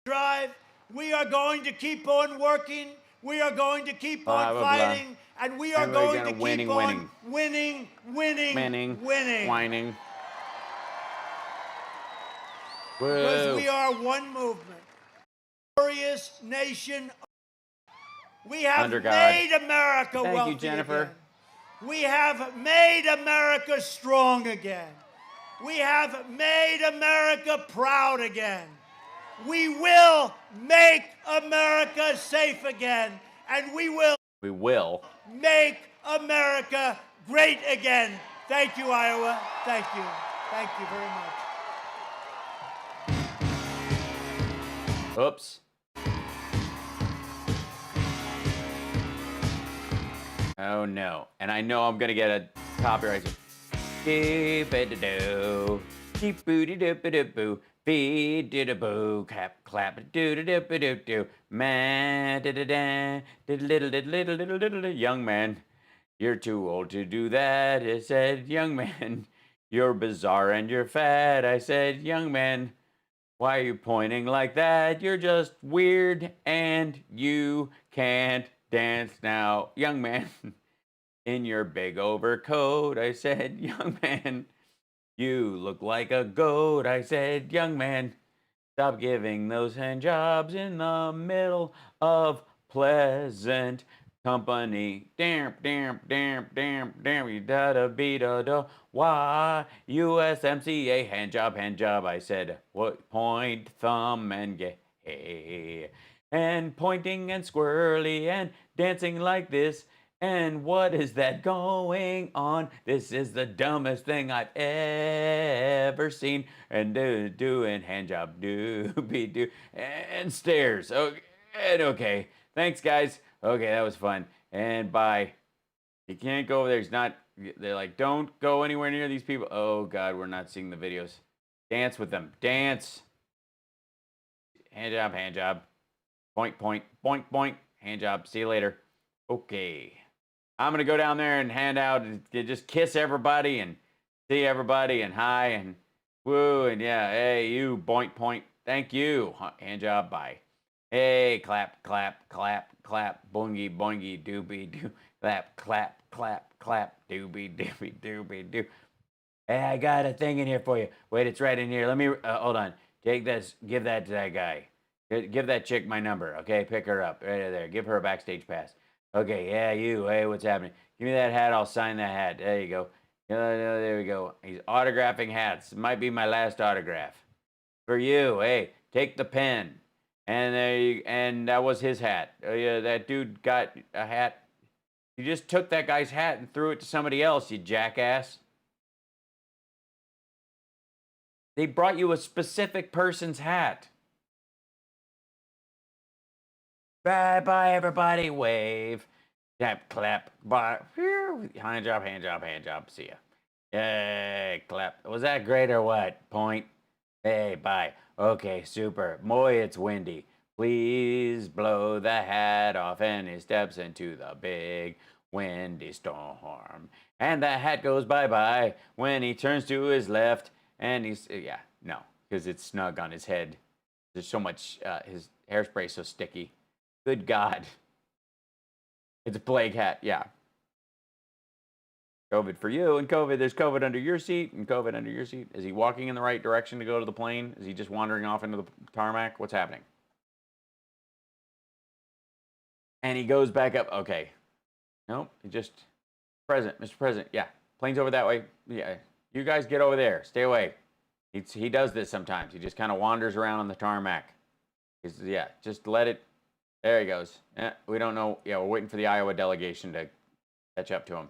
Drive. We are going to keep on working. We are going to keep Blah, on blah, blah. fighting, and we are And we're going gonna to keep winning, on winning. winning. Whining. Because Woo. we are one movement. Glorious nation. We have Under God. made America Thank wealthy you, Jennifer. again. We have made America strong again. We have made America proud again. We will make America safe again. And we will make America great again. Thank you, Iowa. Thank you. Thank you very much. Oops. Oh no. And I know I'm gonna get a copyright. Keep-a-da-do. Keep-booty-doo-ba-doo-boo. Feed-doo-da-boo. Clap, clap, doo-da-doo-ba-doo-doo. Man, da-da-da. Diddle-diddle-diddle-diddle-diddle. Young man, you're too old to do that. I said, young man, you're bizarre and you're fat. I said, young man, why are you pointing like that? You're just weird and you can't dance now. Young man, in your big overcoat. I said, young man, you look like a goat. I said, young man, stop giving those hand jobs in the middle of pleasant company. Damn, damn, damn, damn, damn, you da-da-be-da-da. Why? USMCA, hand job. I said, what? Point, thumb, and yay. And pointing and squirrely and dancing like this. And what is that going on? This is the dumbest thing I've ever seen. And doing hand job, do and stairs. Okay. Thanks, guys. Okay, that was fun. And bye. You can't go over there. It's not. They're like, don't go anywhere near these people. Oh God, we're not seeing the videos. Dance with them. Dance. Hand job. Point, boink. Hand job. See you later. Okay. I'm going to go down there and hand out and just kiss everybody and see everybody and hi and woo and yeah. Hey, you, boink, point. Thank you. Hand job, bye. Hey, clap, boingy, doobie, doo. Clap, doobie, doo. Hey, I got a thing in here for you. Wait, it's right in here. Let me, hold on. Take this, give that to that guy. Give that chick my number, okay? Pick her up right there. Give her a backstage pass. Okay, yeah, you. Hey, what's happening? Give me that hat. I'll sign that hat. There you go. There we go. He's autographing hats. Might be my last autograph. For you. Hey, take the pen. And that was his hat. Oh, yeah, that dude got a hat. You just took that guy's hat and threw it to somebody else, you jackass. They brought you a specific person's hat. Bye, everybody. Wave. Tap, clap. Bye. Hand job. See ya. Yay, clap. Was that great or what? Point. Hey, bye. Okay, super. Boy, it's windy. Please blow the hat off, and he steps into the big windy storm. And the hat goes bye-bye when he turns to his left, and he's, yeah, no, because it's snug on his head. There's so much, his hairspray so sticky. Good God. It's a plague hat, yeah. COVID for you, and COVID, there's COVID under your seat, and COVID under your seat. Is he walking in the right direction to go to the plane? Is he just wandering off into the tarmac? What's happening? And he goes back up. Okay. Nope, he just, Mr. President, yeah. Plane's over that way. Yeah, you guys get over there. Stay away. He does this sometimes. He just kind of wanders around on the tarmac. Yeah, just let it, there he goes. Yeah, we don't know. Yeah, we're waiting for the Iowa delegation to catch up to him.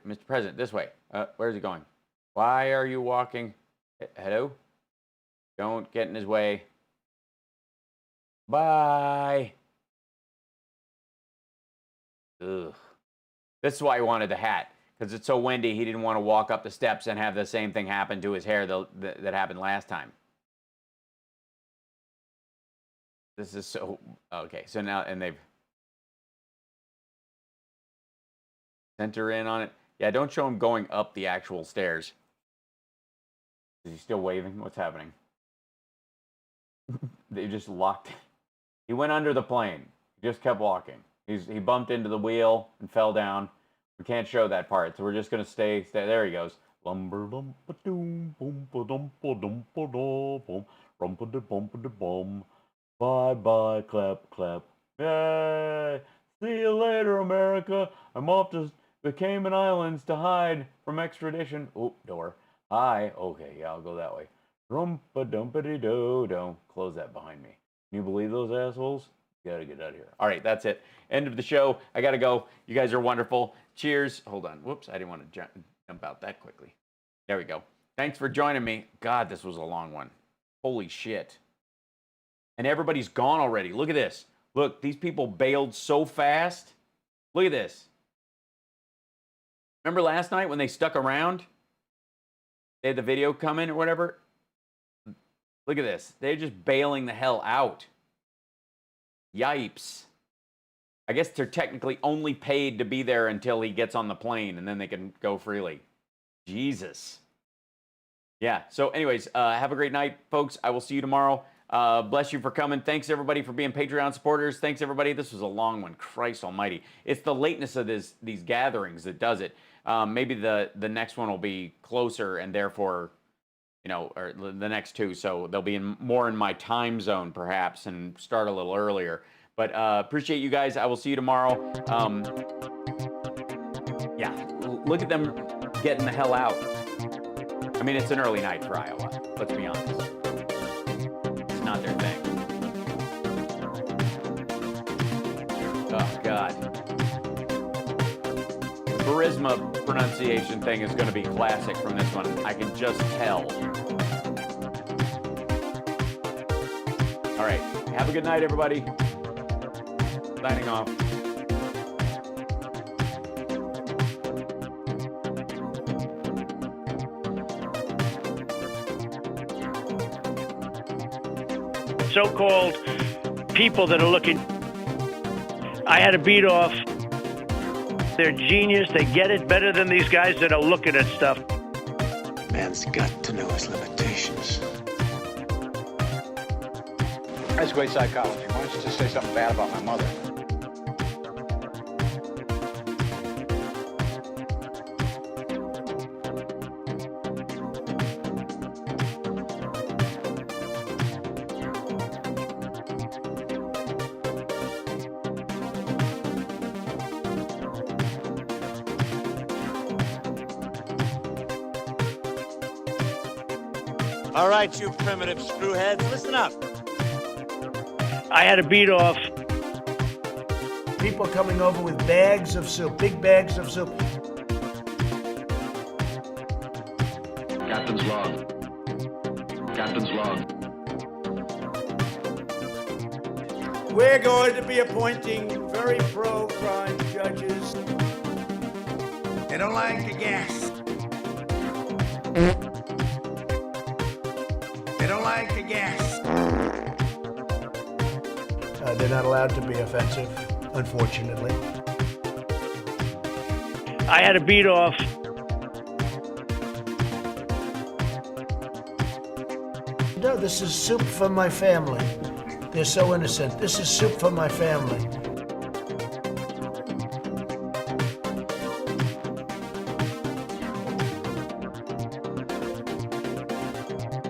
Mr. President, this way. Where's he going? Why are you walking? Hello? Don't get in his way. Bye. Ugh. This is why he wanted the hat. Because it's so windy, he didn't want to walk up the steps and have the same thing happen to his hair that happened last time. This is so... Okay, so now... And they've... Center in on it. Yeah, don't show him going up the actual stairs. Is he still waving? What's happening? They just locked. He went under the plane. He just kept walking. He bumped into the wheel and fell down. We can't show that part, so we're just gonna stay. There he goes. Lumber bum ba doom boom ba dum ba dum ba da boom rum ba da bum ba da bum. Bye bye, clap clap. Yay! See you later, America. I'm off to the Cayman Islands to hide from extradition. Oh, door. Hi. Okay, yeah, I'll go that way. Rumpa-dumpity-doo. Don't close that behind me. Can you believe those assholes? Gotta get out of here. All right, that's it. End of the show. I gotta go. You guys are wonderful. Cheers. Hold on. Whoops, I didn't want to jump out that quickly. There we go. Thanks for joining me. God, this was a long one. Holy shit. And everybody's gone already. Look at this. Look, these people bailed so fast. Look at this. Remember last night when they stuck around? They had the video coming or whatever. Look at this. They're just bailing the hell out. Yipes. I guess they're technically only paid to be there until he gets on the plane, and then they can go freely. Jesus. Yeah, so anyways, have a great night, folks. I will see you tomorrow. Bless you for coming. Thanks, everybody, for being Patreon supporters. Thanks, everybody. This was a long one. Christ almighty. It's the lateness of these gatherings that does it. Maybe the next one will be closer, and therefore, you know, or the next two, so they'll be more in my time zone, perhaps, and start a little earlier. But appreciate you guys. I will see you tomorrow. Yeah, look at them getting the hell out. I mean, it's an early night for Iowa. Let's be honest. It's not their thing. Oh, God. Charisma pronunciation thing is going to be classic from this one. I can just tell. All right. Have a good night, everybody. Signing off. So-called people that are looking. I had to beat off. They're genius. They get it better than these guys that are looking at stuff. Man's got to know his limitations. That's great psychology. Why don't you just say something bad about my mother? All right, you primitive screwheads, listen up. I had to beat off. People coming over with bags of soup, big bags of soup. Captain's log. Captain's log. We're going to be appointing very pro-crime judges. They don't like the gas. They don't like tank of gas. They're not allowed to be offensive, unfortunately. I had to beat off. No, this is soup for my family. They're so innocent. This is soup for my family.